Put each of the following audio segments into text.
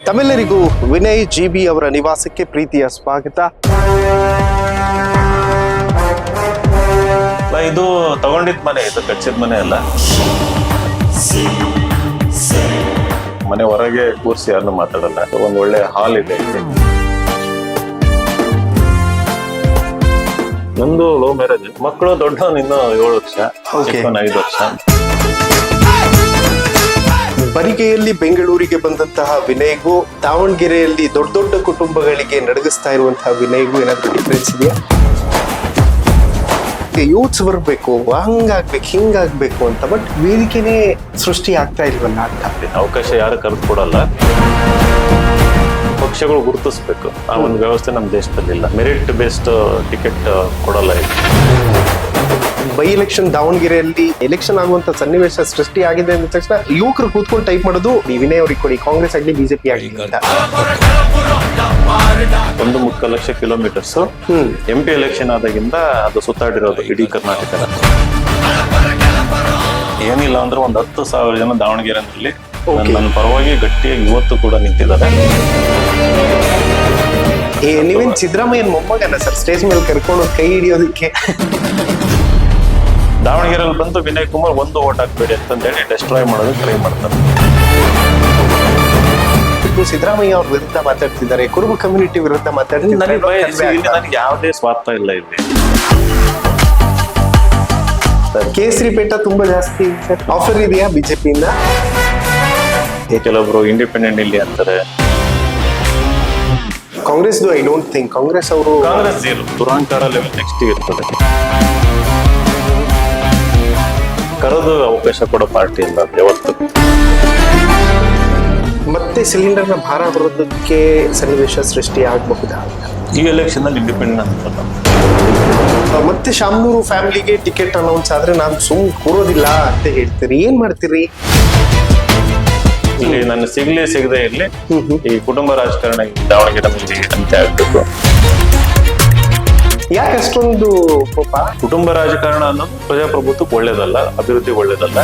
ತಮ್ಮೆಲ್ಲರಿಗೂ ವಿನಯ್ ಜಿಬಿ ಅವರ ನಿವಾಸಕ್ಕೆ ಪ್ರೀತಿಯ ಸ್ವಾಗತ. ಇದು ತಗೊಂಡಿದ್ ಮನೆ, ಇದು ಕಚ್ಚಿದ ಮನೆ ಅಲ್ಲ. ಮನೆ ಹೊರಗೆ ಕೂರ್ಸಿ ಯಾರನ್ನು ಮಾತಾಡಲ್ಲ. ಒಂದ್ ಒಳ್ಳೆ ಹಾಲ್ ಇದೆ. ನಂದು ಲವ್ ಮ್ಯಾರೇಜ್. ಮಕ್ಕಳು ದೊಡ್ಡವನ್ ಇನ್ನು 7 ವರ್ಷ, 5 ವರ್ಷ. ಬರಿಗೆಯಲ್ಲಿ ಬೆಂಗಳೂರಿಗೆ ಬಂದಂತಹ ವಿನಯ್ಗೂ ದಾವಣಗೆರೆಯಲ್ಲಿ ದೊಡ್ಡ ದೊಡ್ಡ ಕುಟುಂಬಗಳಿಗೆ ನಡಗಿಸ್ತಾ ಇರುವಂತಹ ವಿನಯ್ಗೂ ಏನಾದ್ರು ಡಿಫ್ರೆನ್ಸ್ ಇದೆಯಾ? ಯೂತ್ಸ್ ಬರ್ಬೇಕು, ಹಂಗಾಗ್ಬೇಕು, ಹಿಂಗಾಗ್ಬೇಕು ಅಂತ, ಬಟ್ ವೇದಿಕೆನೇ ಸೃಷ್ಟಿ ಆಗ್ತಾ ಇಲ್ವಲ್ಲ ಅಂತ. ಅವಕಾಶ ಯಾರು ಕರೆದು ಕೊಡಲ್ಲ. ಪಕ್ಷಗಳು ಗುರುತಿಸ್ಬೇಕು. ಆ ಒಂದು ವ್ಯವಸ್ಥೆ ನಮ್ಮ ದೇಶದಲ್ಲಿ ಇಲ್ಲ. ಮೆರಿಟ್ ಬೇಸ್ಡ್ ಟಿಕೆಟ್ ಕೊಡಲ್ಲ. ಬೈ ಎಲೆಕ್ಷನ್ ದಾವಣಗೆರೆಯಲ್ಲಿ ಎಲೆಕ್ಷನ್ ಆಗುವಂತ ಸನ್ನಿವೇಶ ಸೃಷ್ಟಿ ಆಗಿದೆ ಅಂದ ತಕ್ಷಣ ಯುವಕರು ಕೂತ್ಕೊಂಡು ಟೈಪ್ ಮಾಡೋದು ವಿನಯ್ ಅವ್ರಿಗೆ ಕೊಡಿ, ಕಾಂಗ್ರೆಸ್ ಆಗಲಿ ಬಿಜೆಪಿ ಆಗಲಿ ಅಂತ. 1 ಲಕ್ಷ ಕಿಲೋಮೀಟರ್ಸ್ MP ಎಲೆಕ್ಷನ್ ಆದಾಗಿಂದ ಅದು ಸುತ್ತಾಡಿರೋದು ಇಡೀ ಕರ್ನಾಟಕದ. ಏನಿಲ್ಲ ಅಂದ್ರೆ 10,000 ಜನ ದಾವಣಗೆರೆಯಲ್ಲಿ ನನ್ನ ಪರವಾಗಿ ಗಟ್ಟಿಯಾಗಿ ಇವತ್ತು ಕೂಡ ನಿಂತಿದ್ದಾರೆ. ನೀವೇನ್ ಸಿದ್ದರಾಮಯ್ಯನ ಮೊಮ್ಮಗನ ಸರ್ ಸ್ಟೇಜ್ ಮೇಲೆ ಕರ್ಕೊಂಡು ಕೈ ಹಿಡಿಯೋದಕ್ಕೆ? ದಾವಣಗೆರೆಯಲ್ಲಿ ಬಂದು ವಿನಯ್ ಕುಮಾರ್ ಒಂದು ಓಟ್ ಹಾಕ್ಬೇಡಿ ಅಂತಂದೇಳಿ ಡೆಸ್ಟ್ರಾಯ್ ಮಾಡೋದಕ್ಕೆ ಟ್ರೈ ಮಾಡ್ತಾರೆ. ಸಿದ್ದರಾಮಯ್ಯ ಅವ್ರ ವಿರುದ್ಧ ಮಾತಾಡ್ತಿದ್ದಾರೆ, ಕುರುಬ ಕಮ್ಯುನಿಟಿ ವಿರುದ್ಧ ಮಾತಾಡ್ತಿದ್ದಾರೆ. ನನಗೆ ಯಾವುದೇ ಸ್ವಾರ್ಥ ಇಲ್ಲ ಇಲ್ಲಿ. ಕೇಸರಿ ಪೇಟ ತುಂಬಾ ಜಾಸ್ತಿ ಆಫರ್ ಇದೆಯಾ ಬಿಜೆಪಿಯಿಂದ? ಕೆಲವೊಬ್ರು ಇಂಡಿಪೆಂಡೆಂಟ್ ಇಲ್ಲಿ ಅಂತಾರೆ. Congress I don't think. Congress ದುರಾಂಕಾರ ಲೆವೆಲ್ ನೆಕ್ಸ್ಟ್ ಇರ್ತದೆ. ಕರೆದು ಅವಕಾಶ ಕೊಡೋ ಪಾರ್ಟಿ ಇಲ್ಲ ಯಾವತ್ತು. ಮತ್ತೆ ಸಿಲಿಂಡರ್ ನ ಭಾರ ಬರೋದಕ್ಕೆ ಸನ್ನಿವೇಶ ಸೃಷ್ಟಿ ಆಗಬಹುದಾ? ಈ ಎಲೆಕ್ಷನ್ ಅಲ್ಲಿ ಇಂಡಿಪೆಂಡೆಂಟ್ ಅಂತಲ್ಲ. ಮತ್ತೆ ಶಾಮನೂರು ಫ್ಯಾಮಿಲಿಗೆ ಟಿಕೆಟ್ ಅನೌನ್ಸ್ ಆದ್ರೆ ನಾನು ಕೂರೋದಿಲ್ಲ ಅಂತ ಹೇಳ್ತೀರಿ, ಏನ್ ಮಾಡ್ತೀರಿ? ಇಲ್ಲಿ ನನ್ನ ಸಿಗದೆ ಇರ್ಲಿ, ಈ ಕುಟುಂಬ ರಾಜಕಾರಣ ದಾವಣಗೆರೆ ಅಂತ ಆಗ್ಬೇಕು. ಯಾಕೆ ಅಷ್ಟೊಂದು ಕೋಪ? ಕುಟುಂಬ ರಾಜಕಾರಣ ಅನ್ನೋದು ಪ್ರಜಾಪ್ರಭುತ್ವಕ್ಕೆ ಒಳ್ಳೇದಲ್ಲ, ಅಭಿವೃದ್ಧಿಗೆ ಒಳ್ಳೇದಲ್ಲ.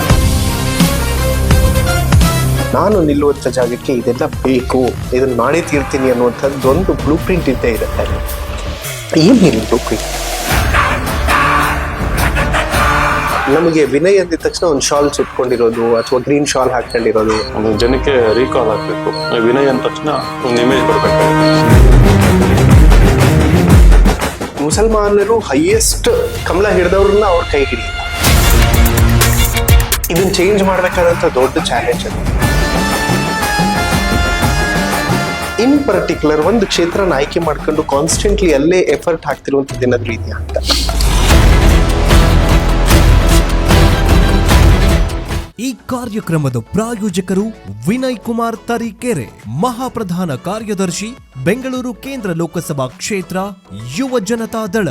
ನಾನು ನಿಲ್ಲುವಂತ ಜಾಗಕ್ಕೆ ಇದೆಲ್ಲ ಬೇಕು, ಇದನ್ನ ಮಾಡೇ ತೀರ್ತೀನಿ ಅನ್ನುವಂಥದ್ದು ಒಂದು ಬ್ಲೂ ಪ್ರಿಂಟ್ ಇದ್ದೇ ಇರುತ್ತೆ. ಏನಿಲ್ಲ ಬ್ಲೂ ಪ್ರಿಂಟ್. ನಮಗೆ ವಿನಯ್ ಅಂದಿದ ತಕ್ಷಣ ಒಂದು ಶಾಲ್ ಸುಟ್ಕೊಂಡಿರೋದು ಅಥವಾ ಗ್ರೀನ್ ಶಾಲ್ ಹಾಕೊಂಡಿರೋದು, ಜನಕ್ಕೆ ರೀಕಾಲ್ ಆಗ್ಬೇಕು. ವಿನಯ್ ಅಂದ ತಕ್ಷಣ ಒಂದು ಇಮೇಜ್ ಬರ್ಬೇಕು. ಮುಸಲ್ಮಾನರು ಹೈಯೆಸ್ಟ್ ಕಮಲ ಹಿಡಿದವ್ರನ್ನ ಅವ್ರ ಕೈ ಹಿಡಿಯಿಲ್ಲ. ಇದನ್ನ ಚೇಂಜ್ ಮಾಡ್ಬೇಕಾದಂತ ದೊಡ್ಡ ಚಾಲೆಂಜ್ ಅದು. ಇನ್ ಪರ್ಟಿಕ್ಯುಲರ್ ಒಂದು ಕ್ಷೇತ್ರನ ಆಯ್ಕೆ ಮಾಡ್ಕೊಂಡು ಕಾನ್ಸ್ಟೆಂಟ್ಲಿ ಅಲ್ಲೇ ಎಫರ್ಟ್ ಹಾಕ್ತಿರುವಂತದ್ದು ಏನಾದ್ರು ಇದೆಯಾ ಅಂತ. ಈ ಕಾರ್ಯಕ್ರಮದ ಪ್ರಾಯೋಜಕರು ವಿನಯ್ ಕುಮಾರ್ ತರೀಕೆರೆ, ಮಹಾಪ್ರಧಾನ ಕಾರ್ಯದರ್ಶಿ, ಬೆಂಗಳೂರು ಕೇಂದ್ರ ಲೋಕಸಭಾ ಕ್ಷೇತ್ರ, ಯುವ ಜನತಾ ದಳ.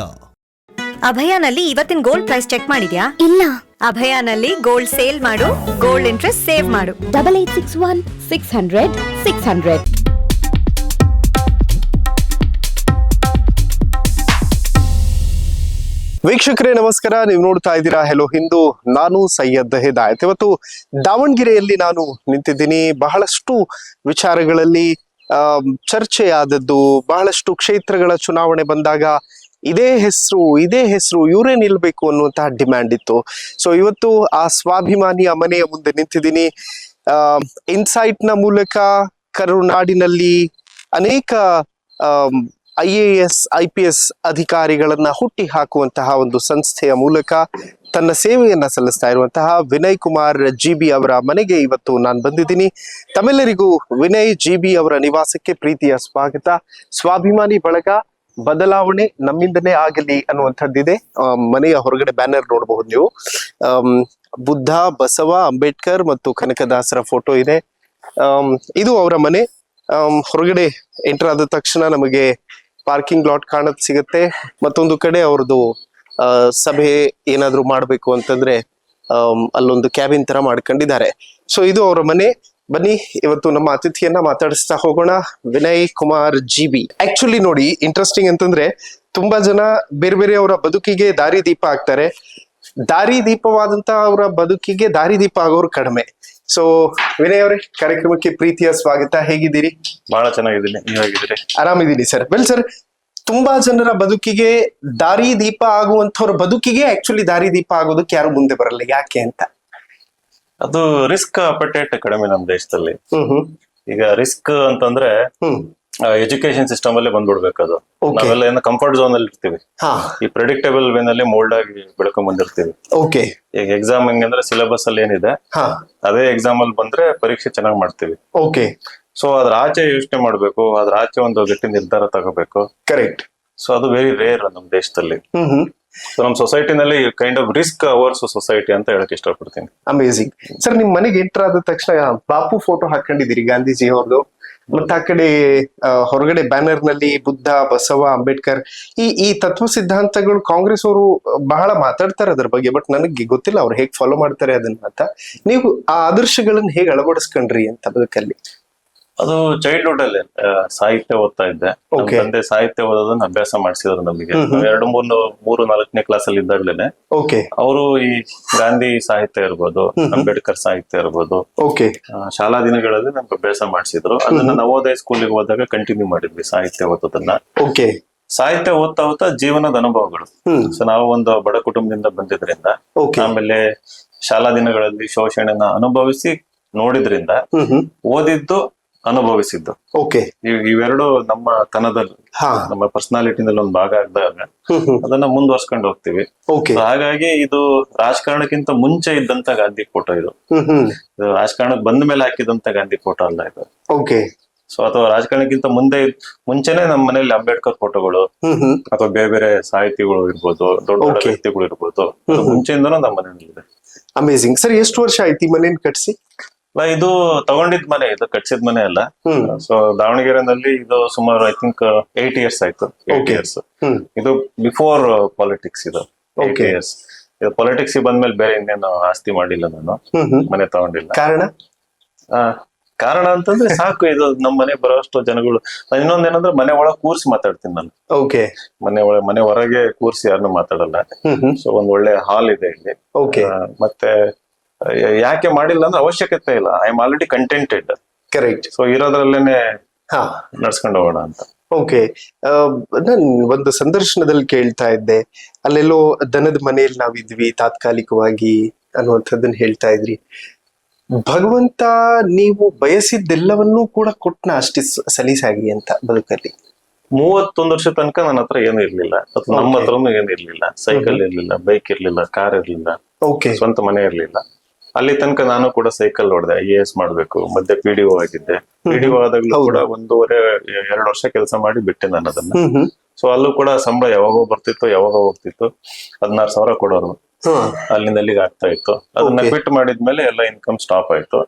ಅಭಯಾನಲ್ಲಿ ಇವತ್ತಿನ ಗೋಲ್ಡ್ ಪ್ರೈಸ್ ಚೆಕ್ ಮಾಡಿದ್ಯಾ? ಇಲ್ಲ. ಅಭಯಾನಲ್ಲಿ ಗೋಲ್ಡ್ ಸೇಲ್ ಮಾಡು, ಗೋಲ್ಡ್ ಇಂಟ್ರೆಸ್ಟ್ ಸೇವ್ ಮಾಡು. 8861 600 600. ವೀಕ್ಷಕರೇ ನಮಸ್ಕಾರ, ನೀವು ನೋಡ್ತಾ ಇದ್ದೀರಾ ಹೆಲೋ ಹಿಂದೂ. ನಾನು ಸೈಯದ್ ಹಿದಾಯತ್. ಇವತ್ತು ದಾವಣಗೆರೆಯಲ್ಲಿ ನಾನು ನಿಂತಿದ್ದೀನಿ. ಬಹಳಷ್ಟು ವಿಚಾರಗಳಲ್ಲಿ ಚರ್ಚೆಯಾದದ್ದು, ಬಹಳಷ್ಟು ಕ್ಷೇತ್ರಗಳ ಚುನಾವಣೆ ಬಂದಾಗ ಇದೇ ಹೆಸರು ಇವರೇ ನಿಲ್ಬೇಕು ಅನ್ನುವಂತಹ ಡಿಮ್ಯಾಂಡ್ ಇತ್ತು. ಸೊ ಇವತ್ತು ಆ ಸ್ವಾಭಿಮಾನಿಯ ಮನೆಯ ಮುಂದೆ ನಿಂತಿದ್ದೀನಿ. ಇನ್ಸೈಟ್ ನ ಮೂಲಕ ಕರುನಾಡಿನಲ್ಲಿ ಅನೇಕ IAS IPS ಅಧಿಕಾರಿಗಳನ್ನ ಹುಟ್ಟಿ ಹಾಕುವಂತಹ ಒಂದು ಸಂಸ್ಥೆಯ ಮೂಲಕ ತನ್ನ ಸೇವೆಯನ್ನ ಸಲ್ಲಿಸ್ತಾ ಇರುವಂತಹ ವಿನಯ್ ಕುಮಾರ್ ಜಿಬಿ ಅವರ ಮನೆಗೆ ಇವತ್ತು ನಾನು ಬಂದಿದ್ದೀನಿ. ತಮ್ಮೆಲ್ಲರಿಗೂ ವಿನಯ್ ಜಿಬಿ ಅವರ ನಿವಾಸಕ್ಕೆ ಪ್ರೀತಿಯ ಸ್ವಾಗತ. ಸ್ವಾಭಿಮಾನಿ ಬಳಗ, ಬದಲಾವಣೆ ನಮ್ಮಿಂದನೇ ಆಗಲಿ ಅನ್ನುವಂಥದ್ದಿದೆ. ಮನೆಯ ಹೊರಗಡೆ ಬ್ಯಾನರ್ ನೋಡಬಹುದು ನೀವು. ಬುದ್ಧ, ಬಸವ, ಅಂಬೇಡ್ಕರ್ ಮತ್ತು ಕನಕದಾಸರ ಫೋಟೋ ಇದೆ. ಇದು ಅವರ ಮನೆ. ಹೊರಗಡೆ ಎಂಟರ್ ಆದ ತಕ್ಷಣ ನಮಗೆ ಪಾರ್ಕಿಂಗ್ ಲಾಟ್ ಕಾಣತ್ ಸಿಗುತ್ತೆ. ಮತ್ತೊಂದು ಕಡೆ ಅವ್ರದ್ದು ಸಭೆ ಏನಾದ್ರು ಮಾಡ್ಬೇಕು ಅಂತಂದ್ರೆ ಅಲ್ಲೊಂದು ಕ್ಯಾಬಿನ್ ತರ ಮಾಡ್ಕೊಂಡಿದ್ದಾರೆ. ಸೊ ಇದು ಅವರ ಮನೆ. ಬನ್ನಿ ಇವತ್ತು ನಮ್ಮ ಅತಿಥಿಯನ್ನ ಮಾತಾಡಿಸ್ತಾ ಹೋಗೋಣ. ವಿನಯ್ ಕುಮಾರ್ ಜಿಬಿ. ಆಕ್ಚುಲಿ ನೋಡಿ, ಇಂಟ್ರೆಸ್ಟಿಂಗ್ ಅಂತಂದ್ರೆ ತುಂಬಾ ಜನ ಬೇರೆ ಬೇರೆ ಅವರ ಬದುಕಿಗೆ ದಾರಿ ದೀಪ ಆಗ್ತಾರೆ. ದಾರಿ ದೀಪವಾದಂತ ಅವರ ಬದುಕಿಗೆ ದಾರಿ ದೀಪ ಆಗೋರು ಕಡಿಮೆ. ಸೊ ವಿನಯ್ ಅವರೇ, ಕಾರ್ಯಕ್ರಮಕ್ಕೆ ಪ್ರೀತಿಯ ಸ್ವಾಗತ. ಹೇಗಿದ್ದೀರಿ? ಬಹಳ ಚೆನ್ನಾಗಿದ್ದೀನಿ, ನೀವ್ ಹೇಗಿದ್ದೀರಿ? ಆರಾಮಿದ್ದೀನಿ ಸರ್. ವೆಲ್ ಸರ್, ತುಂಬಾ ಜನರ ಬದುಕಿಗೆ ದಾರಿ ದೀಪ ಆಗುವಂತವ್ರ ಬದುಕಿಗೆ ಆಕ್ಚುಲಿ ದಾರಿ ದೀಪ ಆಗೋದಕ್ಕೆ ಯಾರು ಮುಂದೆ ಬರಲ್ಲ, ಯಾಕೆ ಅಂತ? ಅದು ರಿಸ್ಕ್ ಅಪಟೇಟ್ ಕಡಿಮೆ ನಮ್ಮ ದೇಶದಲ್ಲಿ. ಹ್ಮ್ ಈಗ ರಿಸ್ಕ್ ಅಂತಂದ್ರೆ ಹ್ಮ್ ಎಜುಕೇಶನ್ ಸಿಸ್ಟಮ್ ಅಲ್ಲೇ ಬಂದ್ಬಿಡ್ಬೇಕು. ಅದು Okay. ನಾವೆಲ್ಲ ಏನೋ ಕಂಫರ್ಟ್ ಝೋನ್ ಅಲ್ಲಿ ಇರ್ತೀವಿ. ಹಾ ಈ ಪ್ರೆಡಿಕ್ಟೇಬಲ್ ವೇ ನಲ್ಲಿ ಮೋಲ್ಡ್ ಆಗಿ ಬೆಳ್ಕೊಂಡ್ ಬಂದಿರ್ತೀವಿ. ಓಕೆ. ಈಗ ಎಕ್ಸಾಮ್ ಹೆಂಗಂದ್ರೆ ಸಿಲೆಬಸ್ ಅಲ್ಲಿ ಏನಿದೆ ಹಾ ಅದೇ ಎಕ್ಸಾಮ್ ಅಲ್ಲಿ ಬಂದ್ರೆ ಪರೀಕ್ಷೆ ಚೆನ್ನಾಗಿ ಮಾಡ್ತೀವಿ. ಓಕೆ. ಸೊ ಅದ್ರ ಆಚೆ ಯೋಚನೆ ಮಾಡ್ಬೇಕು, ಅದ್ರ ಆಚೆ ಒಂದು ಗಟ್ಟಿ ನಿರ್ಧಾರ ತಗೋಬೇಕು. ಕರೆಕ್ಟ್. ಸೊ ಅದು ವೆರಿ ರೇರ್ ನಮ್ಮ ದೇಶದಲ್ಲಿ. ಹ್ಮ್ ಸೊ ನಮ್ಮ ಸೊಸೈಟಿನಲ್ಲಿ kind of risk averse society ಅಂತ ಹೇಳಕ್ ಇಷ್ಟಪಡ್ತೀನಿ. ಅಮೇಸಿಂಗ್. ಸರ್, ನಿಮ್ ಮನೆಗೆ ಎಂಟರ್ ಆದ ತಕ್ಷಣ ಬಾಪು ಫೋಟೋ ಹಾಕೊಂಡಿದ್ದೀರಿ, ಗಾಂಧೀಜಿ ಅವ್ರದ್ದು. ಮತ್ತೆ ಆ ಕಡೆ ಹೊರಗಡೆ ಬ್ಯಾನರ್ ನಲ್ಲಿ ಬುದ್ಧ, ಬಸವ, ಅಂಬೇಡ್ಕರ್, ಈ ತತ್ವ ಸಿದ್ಧಾಂತಗಳು ಕಾಂಗ್ರೆಸ್ ಅವರು ಬಹಳ ಮಾತಾಡ್ತಾರೆ ಅದ್ರ ಬಗ್ಗೆ. ಬಟ್ ನನಗೆ ಗೊತ್ತಿಲ್ಲ ಅವ್ರು ಹೇಗ್ ಫಾಲೋ ಮಾಡ್ತಾರೆ ಅದನ್ನ ಅಂತ. ನೀವು ಆ ಆದರ್ಶಗಳನ್ನ ಹೇಗೆ ಅಳವಡಿಸ್ಕೊಂಡ್ರಿ ಅಂತ ಬದುಕಲ್ಲಿ? ಅದು ಚೈಲ್ಡ್ಹುಡ್ ಅಲ್ಲಿ ಸಾಹಿತ್ಯ ಓದ್ತಾ ಇದ್ದೆ. ನಮ್ಮ Okay. ತಂದೆ ಸಾಹಿತ್ಯ ಓದೋದನ್ನ ಅಭ್ಯಾಸ ಮಾಡಿಸಿದ್ರು ನಮಗೆ. ಮೂರು ನಾಲ್ಕನೇ ಕ್ಲಾಸ್ ಅಲ್ಲಿ ಇದ್ದಾಗ್ಲೇನೆ ಓಕೆ. ಅವರು ಈ ಗಾಂಧಿ ಸಾಹಿತ್ಯ ಇರ್ಬೋದು, ಅಂಬೇಡ್ಕರ್ ಸಾಹಿತ್ಯ ಇರ್ಬೋದು, ಓಕೆ. ಶಾಲಾ ದಿನಗಳಲ್ಲಿ ನಮ್ಗೆ ಅಭ್ಯಾಸ ಮಾಡಿಸಿದ್ರು. ಅದನ್ನ ನವೋದಯ ಸ್ಕೂಲಿಗೆ ಹೋದಾಗ ಕಂಟಿನ್ಯೂ ಮಾಡಿದ್ವಿ ಸಾಹಿತ್ಯ ಓದೋದನ್ನ. ಓಕೆ. ಸಾಹಿತ್ಯ ಓದ್ತಾ ಓದ್ತಾ ಜೀವನದ ಅನುಭವಗಳು. ಸೊ ನಾವು ಒಂದು ಬಡ ಕುಟುಂಬದಿಂದ ಬಂದಿದ್ರಿಂದ, ಓಕೆ. ಆಮೇಲೆ ಶಾಲಾ ದಿನಗಳಲ್ಲಿ ಶೋಷಣೆನ ಅನುಭವಿಸಿ ನೋಡಿದ್ರಿಂದ, ಓದಿದ್ದು ಅನುಭವಿಸಿದ್ದು, ಓಕೆ. ಇವೆರಡು ನಮ್ಮ ತನದಲ್ಲಿ, ಹಾ. ನಮ್ಮ ಪರ್ಸನಾಲಿಟಿನಲ್ಲಿ ಒಂದು ಭಾಗ ಆದಾಗ ಅದನ್ನ ಮುಂದುವರ್ಸ್ಕೊಂಡು ಹೋಗ್ತೀವಿ. ಓಕೆ. So ಹಾಗಾಗಿ ಇದು ರಾಜಕಾರಣಕ್ಕಿಂತ ಮುಂಚೆ ಇದ್ದಂತ ಗಾಂಧಿ ಫೋಟೋ ಇದು. ಇದು ರಾಜಕಾರಣಕ್ಕೆ ಬಂದ ಮೇಲೆ ಹಾಕಿದಂತ ಗಾಂಧಿ ಫೋಟೋ ಅಲ್ಲ ಇದು. ಓಕೆ. ಸೊ ಅಥವಾ ರಾಜಕಾರಣಕ್ಕಿಂತ ಮುಂಚೆನೆ ನಮ್ಮ ಮನೇಲಿ ಅಂಬೇಡ್ಕರ್ ಫೋಟೋಗಳು ಅಥವಾ ಬೇರೆ ಬೇರೆ ಸಾಹಿತಿಗಳು ಇರ್ಬೋದು, ದೊಡ್ಡ ದೊಡ್ಡ Okay. ವ್ಯಕ್ತಿಗಳು ಇರ್ಬೋದು, ಅದು ಮುಂಚೆಯಿಂದನೂ ನಮ್ಮ ಮನೇಲಿ ಇದೆ. ಅಮೇಸಿಂಗ್. ಸರ್, ಎಷ್ಟು ವರ್ಷ ಆಯ್ತು ಈ ಮನೇನ್ ಕಟ್ಸಿ? ಇದು ತಗೊಂಡಿದ್ ಮನೆ, ಇದು ಕಟ್ಸಿದ್ ಮನೆ ಅಲ್ಲ. ಸೊ ದಾವಣಗೆರೆನಲ್ಲಿ ಇದು ಸುಮಾರು ಐ ಥಿಂಕ್ 8 years ಆಯ್ತು. 8 Okay. years. ಇದು ಬಿಫೋರ್ ಪಾಲಿಟಿಕ್ಸ್. ಇದು 8 Okay. years. ಇದು ಪಾಲಿಟಿಕ್ಸ್ ಬಂದ್ಮೇಲೆ ಬೇರೆ ಇನ್ನೇನು ಆಸ್ತಿ ಮಾಡಿಲ್ಲ ನಾನು, ಮನೆ ತಗೊಂಡಿಲ್ಲ. ಕಾರಣ? ಕಾರಣ ಅಂತಂದ್ರೆ ಸಾಕು, ಇದು ನಮ್ಮ ಮನೆ ಬರೋಷ್ಟು ಜನಗಳು. ಇನ್ನೊಂದೇನಂದ್ರೆ ಮನೆ ಒಳಗೆ ಕೂರ್ಸಿ ಮಾತಾಡ್ತೀನಿ ನಾನು. ಓಕೆ. ಮನೆ ಹೊರಗೆ ಕೂರ್ಸಿ ಯಾರನ್ನು ಮಾತಾಡಲ್ಲ. ಸೊ ಒಂದ್ ಒಳ್ಳೆ ಹಾಲ್ ಇದೆ ಇಲ್ಲಿ. ಓಕೆ. ಮತ್ತೆ ಯಾಕೆ ಮಾಡಿಲ್ಲ ಅಂದ್ರೆ ಅವಶ್ಯಕತೆ ಇಲ್ಲ. I am already contented. Correct. So ಇರೋದ್ರಲ್ಲೇನೆ ಹಾ. ನಡ್ಸ್ಕೊಂಡು ಹೋಗೋಣ ಅಂತ. ಓಕೆ. ನಾನ್ ಒಂದು ಸಂದರ್ಶನದಲ್ಲಿ ಕೇಳ್ತಾ ಇದ್ದೆ, ಅಲ್ಲೆಲ್ಲೋ ದನದ ಮನೆಯಲ್ಲಿ ನಾವಿದ್ವಿ ತಾತ್ಕಾಲಿಕವಾಗಿ ಅನ್ನುವಂಥದ್ದನ್ನ ಹೇಳ್ತಾ ಇದ್ರಿ. ಭಗವಂತ ನೀವು ಬಯಸಿದ್ದೆಲ್ಲವನ್ನೂ ಕೂಡ ಕೊಟ್ನ ಅಷ್ಟೇ ಸಲೀಸಾಗಿ ಅಂತ ಬದುಕಲ್ಲಿ. 31 ವರ್ಷ ತನಕ ನನ್ನ ಹತ್ರ ಏನು ಇರ್ಲಿಲ್ಲ, ಅಥವಾ ನಮ್ಮ Okay. ಹತ್ರನು ಏನು ಇರ್ಲಿಲ್ಲ. ಸೈಕಲ್ ಇರ್ಲಿಲ್ಲ, ಬೈಕ್ ಇರ್ಲಿಲ್ಲ, ಕಾರ್ ಇರ್ಲಿಲ್ಲ, ಓಕೆ. ಸ್ವಂತ ಮನೆ ಇರ್ಲಿಲ್ಲ. ಅಲ್ಲಿ ತನಕ ನಾನು ಕೂಡ ಸೈಕಲ್ ಹೊಡೆದೆ. IAS ಮಾಡ್ಬೇಕು, ಮಧ್ಯೆ PDO ಆಗಿದ್ದೆ. PDO ಆದಾಗ್ಲೂ ಕೂಡ 1.5-2 ವರ್ಷ ಕೆಲಸ ಮಾಡಿ ಬಿಟ್ಟೆ ನಾನು ಅದನ್ನ. ಸೊ ಅಲ್ಲೂ ಕೂಡ ಸಂಬಳ ಯಾವಾಗೋ ಬರ್ತಿತ್ತು, ಯಾವಾಗ ಹೋಗ್ತಿತ್ತು. 16,000 ಕೊಡೋರು. ಅಲ್ಲಿಂದ ಅಲ್ಲಿಗೆ ಆಗ್ತಾ ಇತ್ತು. ಅದನ್ನ Okay. ಕ್ವಿಟ್ ಮಾಡಿದ್ಮೇಲೆ ಎಲ್ಲ ಇನ್ಕಮ್ ಸ್ಟಾಪ್ ಆಯ್ತು.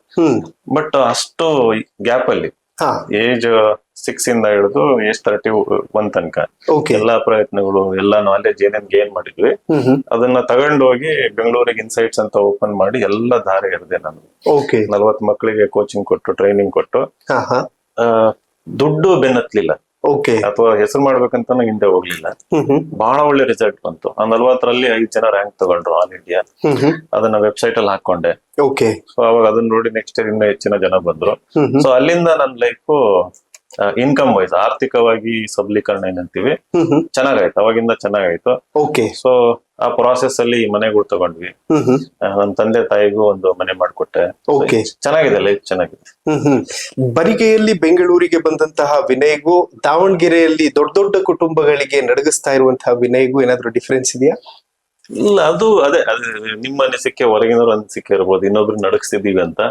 ಬಟ್ ಅಷ್ಟು ಗ್ಯಾಪ್ ಅಲ್ಲಿ ಏಜ್ 6 ಇಂದ ಹಿಡಿದು ಏಜ್ 31 ತನಕ ಓಕೆ. ಎಲ್ಲಾ ಪ್ರಯತ್ನಗಳು, ಎಲ್ಲಾ ನಾಲೆಜ್ ಏನೇನ್ ಗೇನ್ ಮಾಡಿದ್ವಿ ಅದನ್ನ ತಗೊಂಡೋಗಿ ಬೆಂಗಳೂರಿಗೆ ಇನ್ಸೈಟ್ಸ್ ಅಂತ ಓಪನ್ ಮಾಡಿ ಎಲ್ಲ ದಾರಿ ಎರೆದೆ ನಾನು. ಓಕೆ. 40 ಮಕ್ಕಳಿಗೆ ಕೋಚಿಂಗ್ ಕೊಟ್ಟು, ಟ್ರೈನಿಂಗ್ ಕೊಟ್ಟು, ದುಡ್ಡು ಬೆನ್ನತ್ಲಿಲ್ಲ ಓಕೆ. ಅಥವಾ ಹೆಸರು ಮಾಡ್ಬೇಕಂತ ಹಿಂದೆ ಹೋಗ್ಲಿಲ್ಲ. ಬಹಳ ಒಳ್ಳೆ ರಿಸಲ್ಟ್ ಬಂತು. ಆ 40ರಲ್ಲಿ 5 ಜನ ರ್ಯಾಂಕ್ ತಗೊಂಡ್ರು ಆಲ್ ಇಂಡಿಯಾ. ಅದನ್ನ ವೆಬ್ಸೈಟ್ ಅಲ್ಲಿ ಹಾಕೊಂಡೆ. ಓಕೆ. ಸೊ ಅವಾಗ ಅದನ್ನ ನೋಡಿ ನೆಕ್ಸ್ಟ್ ಇಯರ್ ಇನ್ನೂ ಹೆಚ್ಚಿನ ಜನ ಬಂದ್ರು. ಸೊ ಅಲ್ಲಿಂದ ನನ್ನ ಲೈಫ್ ಇನ್ಕಮ್ ವೈಸ್, ಆರ್ಥಿಕವಾಗಿ ಸಬಲೀಕರಣ ಏನಂತೀವಿ, ಚೆನ್ನಾಗಾಯ್ತು. ಅವಾಗಿಂದ ಚೆನ್ನಾಗಾಯ್ತು. ಓಕೆ. ಸೊ ಆ ಪ್ರಾಸೆಸ್ ಅಲ್ಲಿ ಮನೆಗಳು ತಗೊಂಡ್ವಿ. ನನ್ನ ತಂದೆ ತಾಯಿಗೂ ಒಂದು ಮನೆ ಮಾಡ್ಕೊಟ್ಟೆ. ಓಕೆ. ಚೆನ್ನಾಗಿದೆ, ಲೈಫ್ ಚೆನ್ನಾಗಿದೆ. ಬರಿಗೆಯಲ್ಲಿ ಬೆಂಗಳೂರಿಗೆ ಬಂದಂತಹ ವಿನಯ್ಗೂ ದಾವಣಗೆರೆಯಲ್ಲಿ ದೊಡ್ಡ ದೊಡ್ಡ ಕುಟುಂಬಗಳಿಗೆ ನಡಗಿಸ್ತಾ ಇರುವಂತಹ ವಿನಯ್ಗೂ ಏನಾದ್ರು ಡಿಫ್ರೆನ್ಸ್ ಇದೆಯಾ? ಇಲ್ಲ, ಅದು ಅದೇ ನಿಮ್ಮ ಅನಿಸಿಕೆ, ಹೊರಗಿನವ್ರ ಅನಿಸಿಕೆ ಇರ್ಬೋದು, ಇನ್ನೊಬ್ರು ನಡಗಿಸ್ತಿದೀವಿ ಅಂತ.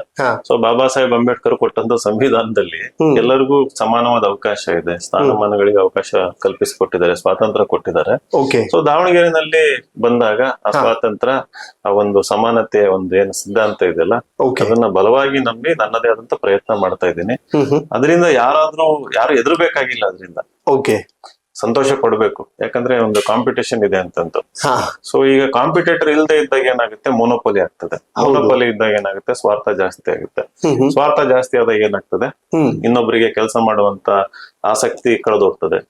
ಸೊ ಬಾಬಾ ಸಾಹೇಬ್ ಅಂಬೇಡ್ಕರ್ ಕೊಟ್ಟಂತ ಸಂವಿಧಾನದಲ್ಲಿ ಎಲ್ಲರಿಗೂ ಸಮಾನವಾದ ಅವಕಾಶ ಇದೆ, ಸ್ಥಾನಮಾನಗಳಿಗೆ ಅವಕಾಶ ಕಲ್ಪಿಸಿಕೊಟ್ಟಿದ್ದಾರೆ, ಸ್ವಾತಂತ್ರ್ಯ ಕೊಟ್ಟಿದ್ದಾರೆ. ಸೊ ದಾವಣಗೆರೆನಲ್ಲಿ ಬಂದಾಗ ಆ ಸ್ವಾತಂತ್ರ್ಯ, ಆ ಒಂದು ಸಮಾನತೆ, ಒಂದು ಏನು ಸಿದ್ಧಾಂತ ಇದೆಯಲ್ಲ, ಅದನ್ನ ಬಲವಾಗಿ ನಂಬಿ ನನ್ನದೇ ಆದಂತ ಪ್ರಯತ್ನ ಮಾಡ್ತಾ ಇದ್ದೀನಿ. ಅದರಿಂದ ಯಾರು ಎದುರ್ಬೇಕಾಗಿಲ್ಲ. ಅದರಿಂದ ಸಂತೋಷ ಪಡ್ಬೇಕು, ಯಾಕಂದ್ರೆ ಒಂದು ಕಾಂಪಿಟೇಷನ್ ಇದೆ ಅಂತಂದು. ಸೊ ಈಗ ಕಾಂಪಿಟೇಟರ್ ಇಲ್ಲದೆ ಇದ್ದಾಗ ಏನಾಗುತ್ತೆ, ಮೊನೋಪೊಲಿ ಆಗ್ತದೆ. ಮೊನೋಪೊಲಿ ಇದ್ದಾಗ ಏನಾಗುತ್ತೆ, ಸ್ವಾರ್ಥ ಜಾಸ್ತಿ ಆಗುತ್ತೆ. ಸ್ವಾರ್ಥ ಜಾಸ್ತಿ ಆದಾಗ ಏನಾಗ್ತದೆ, ಇನ್ನೊಬ್ಬರಿಗೆ ಕೆಲಸ ಮಾಡುವಂತ ಆಸಕ್ತಿ ಕಳೆದೋಗ್ತದೆ.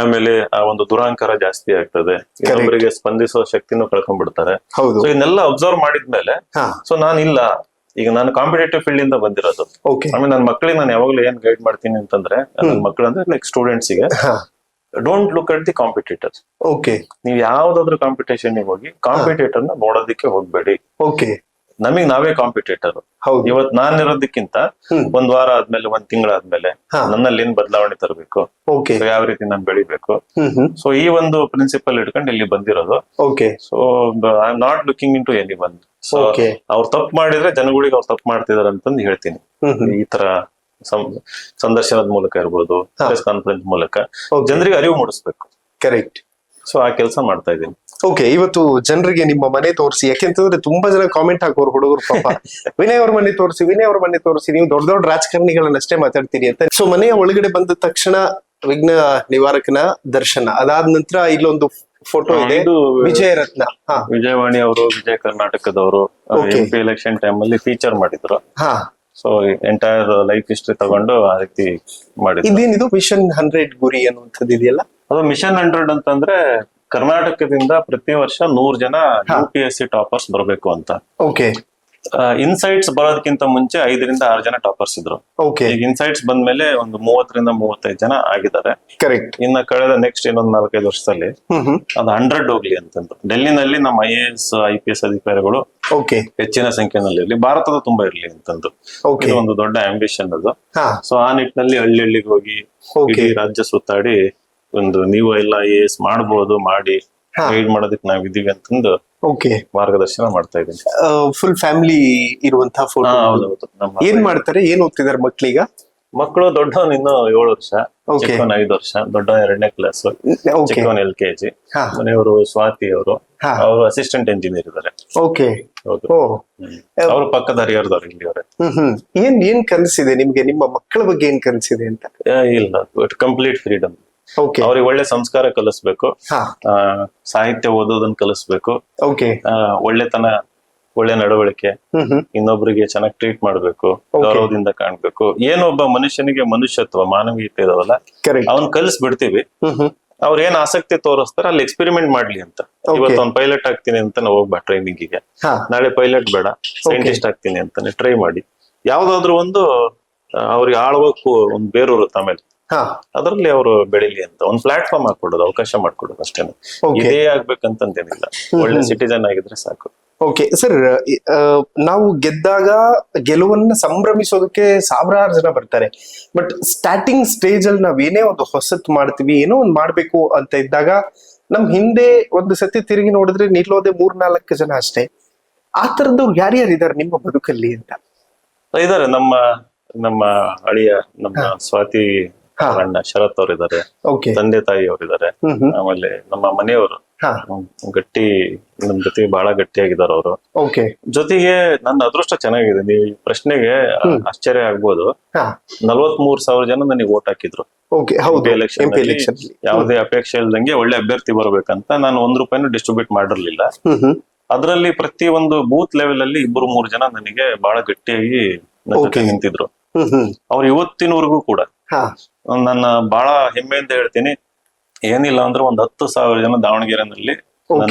ಆಮೇಲೆ ಆ ಒಂದು ದುರಾಂಕಾರ ಜಾಸ್ತಿ ಆಗ್ತದೆ, ಇನ್ನೊಬ್ಬರಿಗೆ ಸ್ಪಂದಿಸೋ ಶಕ್ತಿನೂ ಕಳ್ಕೊಂಡ್ಬಿಡ್ತಾರೆ. ಸೊ ಇದನ್ನೆಲ್ಲ ಅಬ್ಸರ್ವ್ ಮಾಡಿದ್ಮೇಲೆ ಸೊ ನಾನಿಲ್ಲ, ಈಗ ನಾನು ಕಾಂಪಿಟೇಟಿವ್ ಫೀಲ್ಡ್ ಇಂದ ಬಂದಿರೋದು. ಓಕೆ ಆಮೇಲೆ ನನ್ನ ಮಕ್ಕಳಿಗೆ ನಾನು ಯಾವಾಗಲೂ ಏನ್ ಗೈಡ್ ಮಾಡ್ತೀನಿ ಅಂತಂದ್ರೆ, ನನ್ನ ಮಕ್ಕಳು ಅಂದ್ರೆ ಲೈಕ್ ಸ್ಟೂಡೆಂಟ್ಸ್ ಗೆ, don't look at the competitors. Okay ನೀವು ಯಾವ್ದಾದ್ರು ಕಾಂಪಿಟೇಷನ್ ಹೋಗಿ ಕಾಂಪಿಟೇಟರ್ ನ ನೋಡೋದಕ್ಕೆ ಹೋಗ್ಬೇಡಿ. ಓಕೆ ನಮಗ್ ನಾವೇ ಕಾಂಪಿಟೇಟರ್. ಹೌದು. ಇವತ್ ನಾನ್ ಇರೋದಕ್ಕಿಂತ ಒಂದ್ ವಾರ ಆದ್ಮೇಲೆ, ಒಂದ್ ತಿಂಗಳಾದ್ಮೇಲೆ ನನ್ನಲ್ಲಿ ಏನ್ ಬದಲಾವಣೆ ತರಬೇಕು, ಓಕೆ ಯಾವ ರೀತಿ ನಾನು ಬೆಳಿಬೇಕು. ಸೊ ಈ ಒಂದು ಪ್ರಿನ್ಸಿಪಲ್ ಇಟ್ಕೊಂಡು ಇಲ್ಲಿ ಬಂದಿರೋದು. Okay so I am not looking into any one. So Okay. ಅವ್ರು ತಪ್ಪು ಮಾಡಿದ್ರೆ ಜನಗಳಿಗೆ ಅವ್ರು ತಪ್ಪು ಮಾಡ್ತಿದಾರೆ ಅಂತಂದು ಹೇಳ್ತೀನಿ. ಈ ತರ ಸಂದರ್ಶನದ ಮೂಲಕ ಇರ್ಬೋದು, ಪ್ರೆಸ್ ಕಾನ್ಫರೆನ್ಸ್ ಮೂಲಕ ಜನರಿಗೆ ಅರಿವು ಮೂಡಿಸ್ಬೇಕು. ಕರೆಕ್ಟ್. ಸೊ ಆ ಕೆಲಸ ಮಾಡ್ತಾ ಇದ್ದೀನಿ. ಓಕೆ, ಇವತ್ತು ಜನರಿಗೆ ನಿಮ್ಮ ಮನೆ ತೋರಿಸಿ, ಯಾಕೆಂತಂದ್ರೆ ತುಂಬಾ ಜನ ಕಾಮೆಂಟ್ ಹಾಕೋರು ಹುಡುಗರು ಪಾಪ, ವಿನಯ್ ಅವ್ರ ಮನೆ ತೋರಿಸಿ, ವಿನಯ್ ಅವ್ರ ಮನೆ ತೋರಿಸಿ, ನೀವು ದೊಡ್ಡ ದೊಡ್ಡ ರಾಜಕಾರಣಿಗಳನ್ನಷ್ಟೇ ಮಾತಾಡ್ತೀರಿ ಅಂತ. ಸೊ ಮನೆಯ ಒಳಗಡೆ ಬಂದ ತಕ್ಷಣ ವಿಘ್ನ ನಿವಾರಕನ ದರ್ಶನ, ಅದಾದ ನಂತರ ಇಲ್ಲೊಂದು ಫೋಟೋ ಇದೆ, ಇದು ವಿಜಯ ರತ್ನ. ವಿಜಯವಾಣಿ ಅವರು, ವಿಜಯ ಕರ್ನಾಟಕದವರು Okay. MP ಎಲೆಕ್ಷನ್ ಟೈಮ್ ಅಲ್ಲಿ ಫೀಚರ್ ಮಾಡಿದ್ರು. ಹಾ, ಸೊ ಎಂಟೈರ್ ಲೈಫ್ ಹಿಸ್ಟ್ರಿ ತಗೊಂಡು ಆ ರೀತಿ ಮಾಡಿದ್ರು. ಇದೇನಿದು ಮಿಷನ್ 100 ಗುರಿ ಅನ್ನುವಂಥದ್ದು ಇದೆಯಲ್ಲ? ಅದು ಮಿಷನ್ 100 ಅಂತಂದ್ರೆ ಕರ್ನಾಟಕದಿಂದ ಪ್ರತಿ ವರ್ಷ 100 ಜನ UPSC ಟಾಪರ್ಸ್ ಬರಬೇಕು ಅಂತ. ಓಕೆ ಇನ್ಸೈಟ್ಸ್ ಬರೋದಕ್ಕಿಂತ ಮುಂಚೆ 5 ರಿಂದ 6 ಜನ ಟಾಪರ್ಸ್ ಇದ್ರು. ಓಕೆ, ಈಗ ಇನ್ಸೈಟ್ಸ್ ಬಂದ್ಮೇಲೆ ಒಂದು 30 ರಿಂದ 35 ಜನ ಆಗಿದ್ದಾರೆ. ಕರೆಕ್ಟ್. ಇನ್ನ ಕಳೆದ ನೆಕ್ಸ್ಟ್ ಇನ್ನೊಂದು 4-5 ವರ್ಷದಲ್ಲಿ ಅದು 100 ಹೋಗ್ಲಿ ಅಂತಂದ್ರು. ಡೆಲ್ಲಿನಲ್ಲಿ ನಮ್ಮ IAS IPS ಅಧಿಕಾರಿಗಳು ಓಕೆ ಹೆಚ್ಚಿನ ಸಂಖ್ಯೆನಲ್ಲಿ ಇರ್ಲಿ, ಭಾರತದ ತುಂಬಾ ಇರ್ಲಿ ಅಂತಂದು. ಓಕೆ, ಇದು ಒಂದು ದೊಡ್ಡ ಆಂಬಿಷನ್ ಅದು. ಹಾ, ಸೊ ಆ ನಿಟ್ಟಿನಲ್ಲಿ ಹಳ್ಳಿಗೆ ಹೋಗಿ Okay. ಇಡೀ ರಾಜ್ಯ ಸುತ್ತಾಡಿ ಒಂದು ನೀವು ಎಲ್ಲ IAS ಮಾಡ್ಬೋದು, ಮಾಡಿ ಗೈಡ್ ಮಾಡೋದಕ್ಕೆ ನಾವಿದೀವಿ ಅಂತಂದು ಓಕೆ, ಮಾರ್ಗದರ್ಶನ ಮಾಡ್ತಾ ಇದ್ದೀನಿ. ಫುಲ್ ಫ್ಯಾಮಿಲಿ ಇರುವಂತಹ ಫೋಟೋ. ಹೌದೌದು. ನಮ್ಮ ಏನ್ ಮಾಡ್ತಾರೆ, ಏನ್ ಓದ್ತಿದಾರೆ ಮಕ್ಳೀಗ? ಮಕ್ಕಳು ದೊಡ್ಡವನ್ ಇನ್ನು 7 ವರ್ಷ, Okay. ಚಿಕ್ಕವನ್ 5 ವರ್ಷ, ದೊಡ್ಡ 2ನೇ ಕ್ಲಾಸ್, ಓಕೆ, ಚಿಕ್ಕವನ್ LKG. ಹಾ. ಮನೆಯವರು ಸ್ವಾತಿ ಅವರು, ಹಾ. ಅವರು ಅಸಿಸ್ಟೆಂಟ್ ಇಂಜಿನಿಯರ್ ಇದ್ದಾರೆ. ಓಕೆ, ಹೌದು. ಓ, ಅವರು ಪಕ್ಕದ ಹರಿಹರದವ್ರು ಇಲ್ಲಿಯವರೇ. ಏನ್ ಕನಸಿದೆ ನಿಮ್ಗೆ, ನಿಮ್ಮ ಮಕ್ಕಳ ಬಗ್ಗೆ ಏನ್ ಕನಸಿದೆ ಅಂತ? ಇಲ್ಲ, ಕಂಪ್ಲೀಟ್ ಫ್ರೀಡಮ್. ಓಕೆ, ಅವ್ರಿಗೆ ಒಳ್ಳೆ ಸಂಸ್ಕಾರ ಕಲಿಸ್ಬೇಕು, ಹಾ, ಸಾಹಿತ್ಯ ಓದೋದನ್ನ ಕಲಿಸ್ಬೇಕು, ಓಕೆ, ಒಳ್ಳೆತನ, ಒಳ್ಳೆ ನಡವಳಿಕೆ, ಇನ್ನೊಬ್ಬರಿಗೆ ಚೆನ್ನಾಗಿ ಟ್ರೀಟ್ ಮಾಡ್ಬೇಕು, ಗೌರವದಿಂದ ಕಾಣ್ಬೇಕು. ಏನೊಬ್ಬ ಮನುಷ್ಯನಿಗೆ ಮನುಷ್ಯತ್ವ, ಮಾನವೀಯತೆ ಇದಾವಲ್ಲ, ಕರೆಕ್ಟ್. ಅವ್ನ್ ಕಲಿಸ್ಬಿಡ್ತೀವಿ. ಅವ್ರ ಏನ್ ಆಸಕ್ತಿ ತೋರಿಸ್ತಾರೆ ಅಲ್ಲಿ ಎಕ್ಸ್ಪೆರಿಮೆಂಟ್ ಮಾಡ್ಲಿ ಅಂತ. ಇವತ್ತು ಅವ್ನ್ ಪೈಲಟ್ ಆಗ್ತೀನಿ ಅಂತಾನೆ ಹೋಗ್ಬಾ ಟ್ರೈನಿಂಗಿಗೆ, ಹಾ, ನಾಳೆ ಪೈಲಟ್ ಬೇಡ ಸೈಂಟಿಸ್ಟ್ ಆಗ್ತೀನಿ ಅಂತಾನೆ ಟ್ರೈ ಮಾಡಿ. ಯಾವ್ದಾದ್ರು ಒಂದು ಅವ್ರಿಗೆ ಆಳ್ಬೇಕು, ಒಂದು ಬೇರೂರುತ್ತೆ ಆಮೇಲೆ ಹಾ, ಅದರಲ್ಲಿ ಅವರು ಬೆಳಿಲಿ ಅಂತ ಒಂದು ಪ್ಲಾಟ್ಫಾರ್ಮ್ ಹಾಕೊಡೋದು, ಅವಕಾಶ ಮಾಡ್ಕೊಡೋದು ಅಷ್ಟೇನೆ. Okay. ಇದೇ ಆಗ್ಬೇಕಂತಂದೇನಿಲ್ಲ, ಒಳ್ಳೆ ಸಿಟಿಜನ್ ಆಗಿದ್ರೆ ಸಾಕು. ಓಕೆ ಸರ್, ನಾವು ಗೆದ್ದಾಗ ಗೆಲುವನ್ನ ಸಂಭ್ರಮಿಸೋದಕ್ಕೆ ಸಾವಿರಾರು ಜನ ಬರ್ತಾರೆ. ಬಟ್ ಸ್ಟಾರ್ಟಿಂಗ್ ಸ್ಟೇಜ್ ಅಲ್ಲಿ ನಾವ್ ಏನೇ ಒಂದು ಹೊಸತ್ ಮಾಡ್ತೀವಿ, ಏನೋ ಒಂದು ಮಾಡ್ಬೇಕು ಅಂತ ಇದ್ದಾಗ ನಮ್ ಹಿಂದೆ ಒಂದು ಸತಿ ತಿರುಗಿ ನೋಡಿದ್ರೆ ನಿಲ್ಲೋದೆ 3-4 ಜನ ಅಷ್ಟೇ. ಆ ತರದವ್ರು ಯಾರ್ಯಾರಿದ್ದಾರೆ ನಿಮ್ಮ ಬದುಕಲ್ಲಿ ಅಂತ? ಇದಾರೆ, ನಮ್ಮ ಅಳಿಯ, ನಮ್ಮ ಸ್ವಾತಿ ಅಣ್ಣ ಶರತ್ ಅವ್ರು ಇದಾರೆ, ಓಕೆ, ತಂದೆ ತಾಯಿ ಅವರಿದ್ದಾರೆ, ಆಮೇಲೆ ನಮ್ಮ ಮನೆಯವರು ಹಾ, ಗಟ್ಟಿ, ನಮ್ ಜೊತೆಗೆ ಬಹಳ ಗಟ್ಟಿಯಾಗಿದ್ದಾರೆ ಅವರು. ಓಕೆ, ಜೊತೆಗೆ ನನ್ನ ಅದೃಷ್ಟ ಚೆನ್ನಾಗಿದೆ. ನೀವು ಈ ಪ್ರಶ್ನೆಗೆ ಆಶ್ಚರ್ಯ ಆಗ್ಬೋದು, ಹಾ, 43,000 ಜನ ನನಗೆ ವೋಟ್ ಹಾಕಿದ್ರು. ಓಕೆ, ಹೌದು, MP election ಅಲ್ಲಿ ಯಾವುದೇ ಅಪೇಕ್ಷೆ ಇಲ್ದಂಗೆ ಒಳ್ಳೆ ಅಭ್ಯರ್ಥಿ ಬರ್ಬೇಕಂತ ನಾನು 1 ರೂಪಾಯಿನೂ ಡಿಸ್ಟ್ರಿಬ್ಯೂಟ್ ಮಾಡಿರ್ಲಿಲ್ಲ. ಅದರಲ್ಲಿ ಪ್ರತಿ ಒಂದು ಬೂತ್ ಲೆವೆಲ್ ಅಲ್ಲಿ 2-3 ಜನ ನನಗೆ ಬಹಳ ಗಟ್ಟಿಯಾಗಿ ನನ್ನ ಜೊತೆ ನಿಂತಿದ್ರು. ಅವ್ರು ಇವತ್ತಿನವರೆಗೂ ಕೂಡ ನನ್ನ ಬಹಳ ಹೆಮ್ಮೆಯಿಂದ ಹೇಳ್ತೀನಿ, ಏನಿಲ್ಲ ಅಂದ್ರೆ 10,000 ಜನ ದಾವಣಗೆರೆನಲ್ಲಿ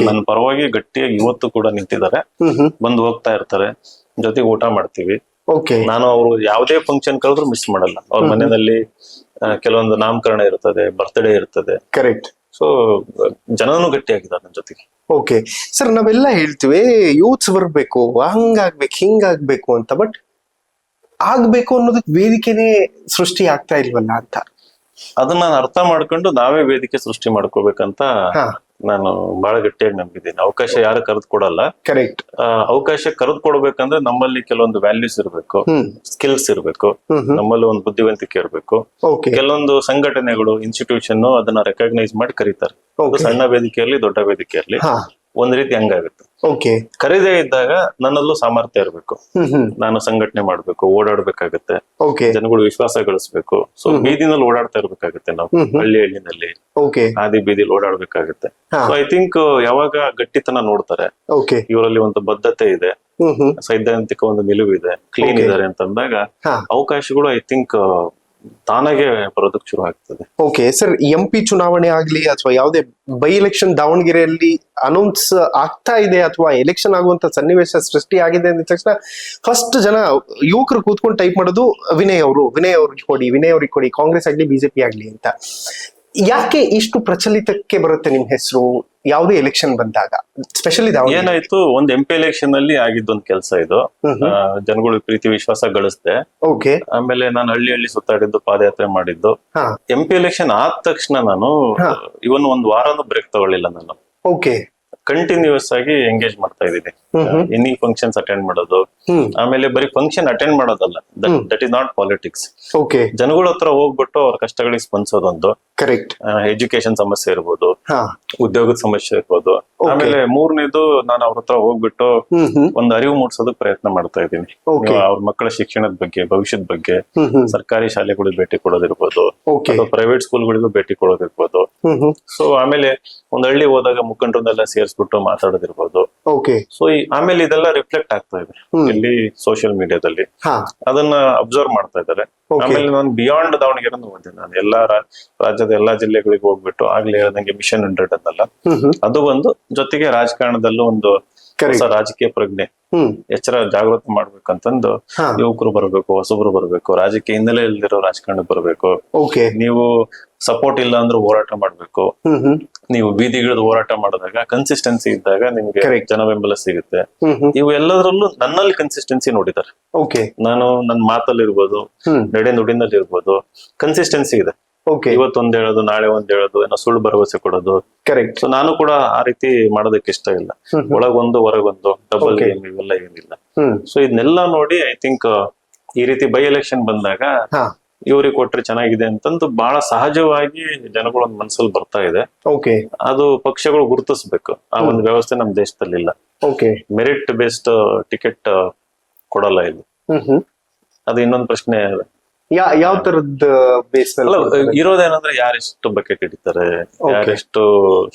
ನನ್ನ ಪರವಾಗಿ ಗಟ್ಟಿಯಾಗಿ ಇವತ್ತು ಕೂಡ ನಿಂತಿದ್ದಾರೆ. ಬಂದು ಹೋಗ್ತಾ ಇರ್ತಾರೆ, ಜೊತೆಗೆ ಊಟ ಮಾಡ್ತೀವಿ. ನಾನು ಅವರು ಯಾವುದೇ ಫಂಕ್ಷನ್ ಕಳೆದ್ರು ಮಿಸ್ ಮಾಡಲ್ಲ. ಅವ್ರ ಮನೆಯಲ್ಲಿ ಕೆಲವೊಂದು ನಾಮಕರಣ ಇರ್ತದೆ, ಬರ್ತ್ಡೇ ಇರ್ತದೆ. ಕರೆಕ್ಟ್. ಸೊ ಜನನು ಗಟ್ಟಿಯಾಗಿದ್ದಾರೆ ನನ್ನ ಜೊತೆಗೆ. ಓಕೆ ಸರ್, ನಾವೆಲ್ಲ ಹೇಳ್ತೀವಿ ಯೂತ್ಸ್ ಬರ್ಬೇಕು, ಹಂಗಾಗ್ಬೇಕು, ಹಿಂಗಾಗ್ಬೇಕು ಅಂತ. ಬಟ್ ಆಗ್ಬೇಕು ಅನ್ನೋದಕ್ಕೆ ವೇದಿಕೆನೇ ಸೃಷ್ಟಿ ಆಗ್ತಾ ಇಲ್ವಲ್ಲ ಅಂತ. ಅದನ್ನ ನಾನು ಅರ್ಥ ಮಾಡ್ಕೊಂಡು ನಾವೇ ವೇದಿಕೆ ಸೃಷ್ಟಿ ಮಾಡ್ಕೋಬೇಕಂತ ನಾನು ಬಹಳ ಗಟ್ಟಿಯಾಗಿ ನಂಬಿದ್ದೀನಿ. ಅವಕಾಶ ಯಾರು ಕರೆದು ಕೊಡಲ್ಲ. ಕರೆಕ್ಟ್. ಅವಕಾಶ ಕರೆದು ಕೊಡ್ಬೇಕಂದ್ರೆ ನಮ್ಮಲ್ಲಿ ಕೆಲವೊಂದು ವ್ಯಾಲ್ಯೂಸ್ ಇರಬೇಕು, ಸ್ಕಿಲ್ಸ್ ಇರಬೇಕು, ನಮ್ಮಲ್ಲಿ ಒಂದು ಬುದ್ಧಿವಂತಿಕೆ ಇರಬೇಕು. ಕೆಲವೊಂದು ಸಂಘಟನೆಗಳು, ಇನ್ಸ್ಟಿಟ್ಯೂಷನ್ ಅದನ್ನ ರೆಕಗ್ನೈಸ್ ಮಾಡಿ ಕರೀತಾರೆ. ಸಣ್ಣ ವೇದಿಕೆಯಲ್ಲಿ, ದೊಡ್ಡ ವೇದಿಕೆಯಲ್ಲಿ ಒಂದ್ ರೀತಿ ಹಂಗಾಗುತ್ತೆ. ಕರೀದೇ ಇದ್ದಾಗ ನನ್ನಲ್ಲೂ ಸಾಮರ್ಥ್ಯ ಇರಬೇಕು. ನಾನು ಸಂಘಟನೆ ಮಾಡ್ಬೇಕು, ಓಡಾಡ್ಬೇಕಾಗತ್ತೆ, ಜನಗಳು ವಿಶ್ವಾಸ ಗಳಿಸ್ಬೇಕು. ಸೊ ಬೀದಿನಲ್ಲಿ ಓಡಾಡ್ತಾ ಇರ್ಬೇಕಾಗತ್ತೆ ನಾವು, ಹಳ್ಳಿನಲ್ಲಿ ಹಾದಿ ಬೀದಿಲಿ ಓಡಾಡ್ಬೇಕಾಗತ್ತೆ. ಸೊ ಐ ಥಿಂಕ್ ಯಾವಾಗ ಗಟ್ಟಿತನ ನೋಡ್ತಾರೆ, ಇವರಲ್ಲಿ ಒಂದು ಬದ್ಧತೆ ಇದೆ, ಸೈದ್ಧಾಂತಿಕ ಒಂದು ನಿಲುವು ಇದೆ, ಕ್ಲೀನ್ ಇದಾರೆ ಅಂತಂದಾಗ ಅವಕಾಶಗಳು ಐ ಥಿಂಕ್ ತಾನಾಗೆ ಬರೋದಕ್ಕೆ ಶುರು ಆಗ್ತದೆ. ಓಕೆ ಸರ್, MP ಚುನಾವಣೆ ಆಗ್ಲಿ ಅಥವಾ ಯಾವುದೇ ಬೈ ಎಲೆಕ್ಷನ್ ದಾವಣಗೆರೆಯಲ್ಲಿ ಅನೌನ್ಸ್ ಆಗ್ತಾ ಇದೆ ಅಥವಾ ಎಲೆಕ್ಷನ್ ಆಗುವಂತ ಸನ್ನಿವೇಶ ಸೃಷ್ಟಿ ಆಗಿದೆ ಅಂದ ತಕ್ಷಣ ಫಸ್ಟ್ ಜನ ಯುವಕರು ಕೂತ್ಕೊಂಡು ಟೈಪ್ ಮಾಡೋದು ವಿನಯ್ ಅವ್ರಿಗೆ ಕೊಡಿ, ಕಾಂಗ್ರೆಸ್ ಆಗ್ಲಿ ಬಿಜೆಪಿ ಆಗ್ಲಿ ಅಂತ. ಯಾಕೆ ಇಷ್ಟು ಪ್ರಚಲಿತಕ್ಕೆ ಬರುತ್ತೆ ನಿಮ್ ಹೆಸರು ಯಾವುದೇ ಎಲೆಕ್ಷನ್ ಬಂದಾಗ? ಸ್ಪೆಷಲಿ ಏನಾಯ್ತು, ಒಂದ್ MP ಎಲೆಕ್ಷನ್ ಅಲ್ಲಿ ಆಗಿದ್ದೊಂದ್ ಕೆಲಸ ಇದು. ಜನಗಳು ಪ್ರೀತಿ ವಿಶ್ವಾಸ ಗಳಿಸ್ದೆ. ಓಕೆ. ಆಮೇಲೆ ನಾನು ಹಳ್ಳಿ ಸುತ್ತಾಡಿದ್ದು, ಪಾದಯಾತ್ರೆ ಮಾಡಿದ್ದು. MP ಎಲೆಕ್ಷನ್ ಆದ ತಕ್ಷಣ ನಾನು ಇವನ್ ಒಂದ್ ವಾರನೂ ಬ್ರೇಕ್ ತಗೊಳ್ಳಿಲ್ಲ ನಾನು. ಓಕೆ. ಕಂಟಿನ್ಯೂಸ್ ಆಗಿ ಎಂಗೇಜ್ ಮಾಡ್ತಾ ಇದ್ದೀನಿ. ಎನಿ ಫಂಕ್ಷನ್ಸ್ ಅಟೆಂಡ್ ಮಾಡೋದು, ಆಮೇಲೆ ಬರೀ ಫಂಕ್ಷನ್ ಅಟೆಂಡ್ ಮಾಡೋದಲ್ಲ, that is not politics. Okay. ಜನಗಳ ಹತ್ರ ಹೋಗ್ಬಿಟ್ಟು ಅವ್ರ ಕಷ್ಟಗಳಿಗೆ ಸ್ಪಂದಿಸೋದೊಂದು. ಕರೆಕ್ಟ್. ಎಜುಕೇಶನ್ ಸಮಸ್ಯೆ ಇರ್ಬೋದು, ಉದ್ಯೋಗದ ಸಮಸ್ಯೆ ಇರ್ಬೋದು. ಆಮೇಲೆ ಮೂರನೇದು, ನಾನು ಅವ್ರ ಹತ್ರ ಹೋಗ್ಬಿಟ್ಟು ಒಂದು ಅರಿವು ಮೂಡಿಸೋದಕ್ಕೆ ಪ್ರಯತ್ನ ಮಾಡ್ತಾ ಇದ್ದೀನಿ. ಅವ್ರ ಮಕ್ಕಳ ಶಿಕ್ಷಣದ ಬಗ್ಗೆ, ಭವಿಷ್ಯದ ಬಗ್ಗೆ, ಸರ್ಕಾರಿ ಶಾಲೆಗಳಿಗೆ ಭೇಟಿ ಕೊಡೋದಿರ್ಬೋದು, ಅಥವಾ ಪ್ರೈವೇಟ್ ಸ್ಕೂಲ್ಗಳಿಗೂ ಭೇಟಿ ಕೊಡೋದಿರ್ಬೋದು. ಸೊ ಆಮೇಲೆ ಒಂದ್ ಹಳ್ಳಿ ಹೋದಾಗ ಮುಖಂಡರನ್ನೆಲ್ಲ ಸೇರಿಸ್ಬಿಟ್ಟು ಮಾತಾಡೋದಿರ್ಬೋದು. ಸೊ ಆಮೇಲೆ ಇದೆಲ್ಲ ರಿಫ್ಲೆಕ್ಟ್ ಆಗ್ತಾ ಇದೆ ಇಲ್ಲಿ ಸೋಷಿಯಲ್ ಮೀಡಿಯಾದಲ್ಲಿ, ಅದನ್ನ ಅಬ್ಸರ್ವ್ ಮಾಡ್ತಾ ಇದ್ದಾರೆ. ಆಮೇಲೆ ನಾನು ಬಿಯಾಂಡ್ ದಾವಣಗೆರೆ ಹೋದೆ. ನಾನು ಎಲ್ಲಾ ರಾಜ್ಯದ ಎಲ್ಲಾ ಜಿಲ್ಲೆಗಳಿಗೆ ಹೋಗ್ಬಿಟ್ಟು, ಆಗ್ಲೇ ಹೇಳ್ದಂಗೆ ಮಿಷನ್ 100 ಅನ್ನಲ್ಲ, ಅದು ಒಂದು ಜೊತೆಗೆ ರಾಜಕಾರಣದಲ್ಲೂ ಒಂದು ಹೊಸ ರಾಜಕೀಯ ಪ್ರಜ್ಞೆ, ಎಚ್ಚರ, ಜಾಗೃತಿ ಮಾಡ್ಬೇಕಂತಂದು ಯುವಕರು ಬರ್ಬೇಕು, ಹೊಸಬ್ರು ಬರ್ಬೇಕು, ರಾಜಕೀಯ ಹಿನ್ನೆಲೆ ಇಲ್ದಿರೋ ರಾಜಕಾರಣಕ್ಕೆ ಬರ್ಬೇಕು. ನೀವು ಸಪೋರ್ಟ್ ಇಲ್ಲ ಅಂದ್ರೆ ಹೋರಾಟ ಮಾಡ್ಬೇಕು. ನೀವು ಬೀದಿಗಿಳಿದು ಹೋರಾಟ ಮಾಡಿದಾಗ, ಕನ್ಸಿಸ್ಟೆನ್ಸಿ ಇದ್ದಾಗ ನಿಮ್ಗೆ ಜನ ಬೆಂಬಲ ಸಿಗುತ್ತೆ. ಇವು ಎಲ್ಲದರಲ್ಲೂ ನನ್ನಲ್ಲಿ ಕನ್ಸಿಸ್ಟೆನ್ಸಿ ನೋಡಿದ್ದಾರೆ. ನಾನು ನನ್ನ ಮಾತಲ್ಲಿ ಇರ್ಬೋದು, ನಡೆ ನುಡಿನಲ್ಲಿ ಇರ್ಬೋದು, ಕನ್ಸಿಸ್ಟೆನ್ಸಿ ಇದೆ. ಇವತ್ತೊಂದ್ ಹೇಳೋದು, ನಾಳೆ ಒಂದ್ ಹೇಳೋದು, ಏನೋ ಸುಳ್ಳು ಭರವಸೆ ಕೊಡೋದು. ಕರೆಕ್ಟ್. ಸೊ ನಾನು ಕೂಡ ಆ ರೀತಿ ಮಾಡೋದಕ್ಕೆ ಇಷ್ಟ ಇಲ್ಲ. ಒಳಗೊಂದು ಹೊರಗೊಂದು ಡಬಲ್ ಗೇಮ್ ಇವೆಲ್ಲ ಏನಿಲ್ಲ. ಸೊ ಇದನ್ನೆಲ್ಲ ನೋಡಿ ಐ ಥಿಂಕ್ ಈ ರೀತಿ ಬೈ ಎಲೆಕ್ಷನ್ ಬಂದಾಗ ಇವ್ರಿಗೆ ಕೊಟ್ರೆ ಚೆನ್ನಾಗಿದೆ ಅಂತಂದು ಬಹಳ ಸಹಜವಾಗಿ ಜನಗಳ ಮನಸ್ಸಲ್ಲಿ ಬರ್ತಾ ಇದೆ. ಅದು ಪಕ್ಷಗಳು ಗುರುತಿಸ್ಬೇಕು. ಆ ಒಂದು ವ್ಯವಸ್ಥೆ ನಮ್ ದೇಶದಲ್ಲಿ ಇಲ್ಲ. ಮೆರಿಟ್ ಬೇಸ್ಡ್ ಟಿಕೆಟ್ ಕೊಡಲ್ಲ ಇಲ್ಲಿ. ಅದು ಇನ್ನೊಂದು ಪ್ರಶ್ನೆ. ಯಾವ ತರದ ಬೇಸ್ ಇರೋದೇನಂದ್ರೆ ಯಾರೆಷ್ಟು ಬಕೆಟ್ ಹಿಡಿತಾರೆ, ಯಾರೆಷ್ಟು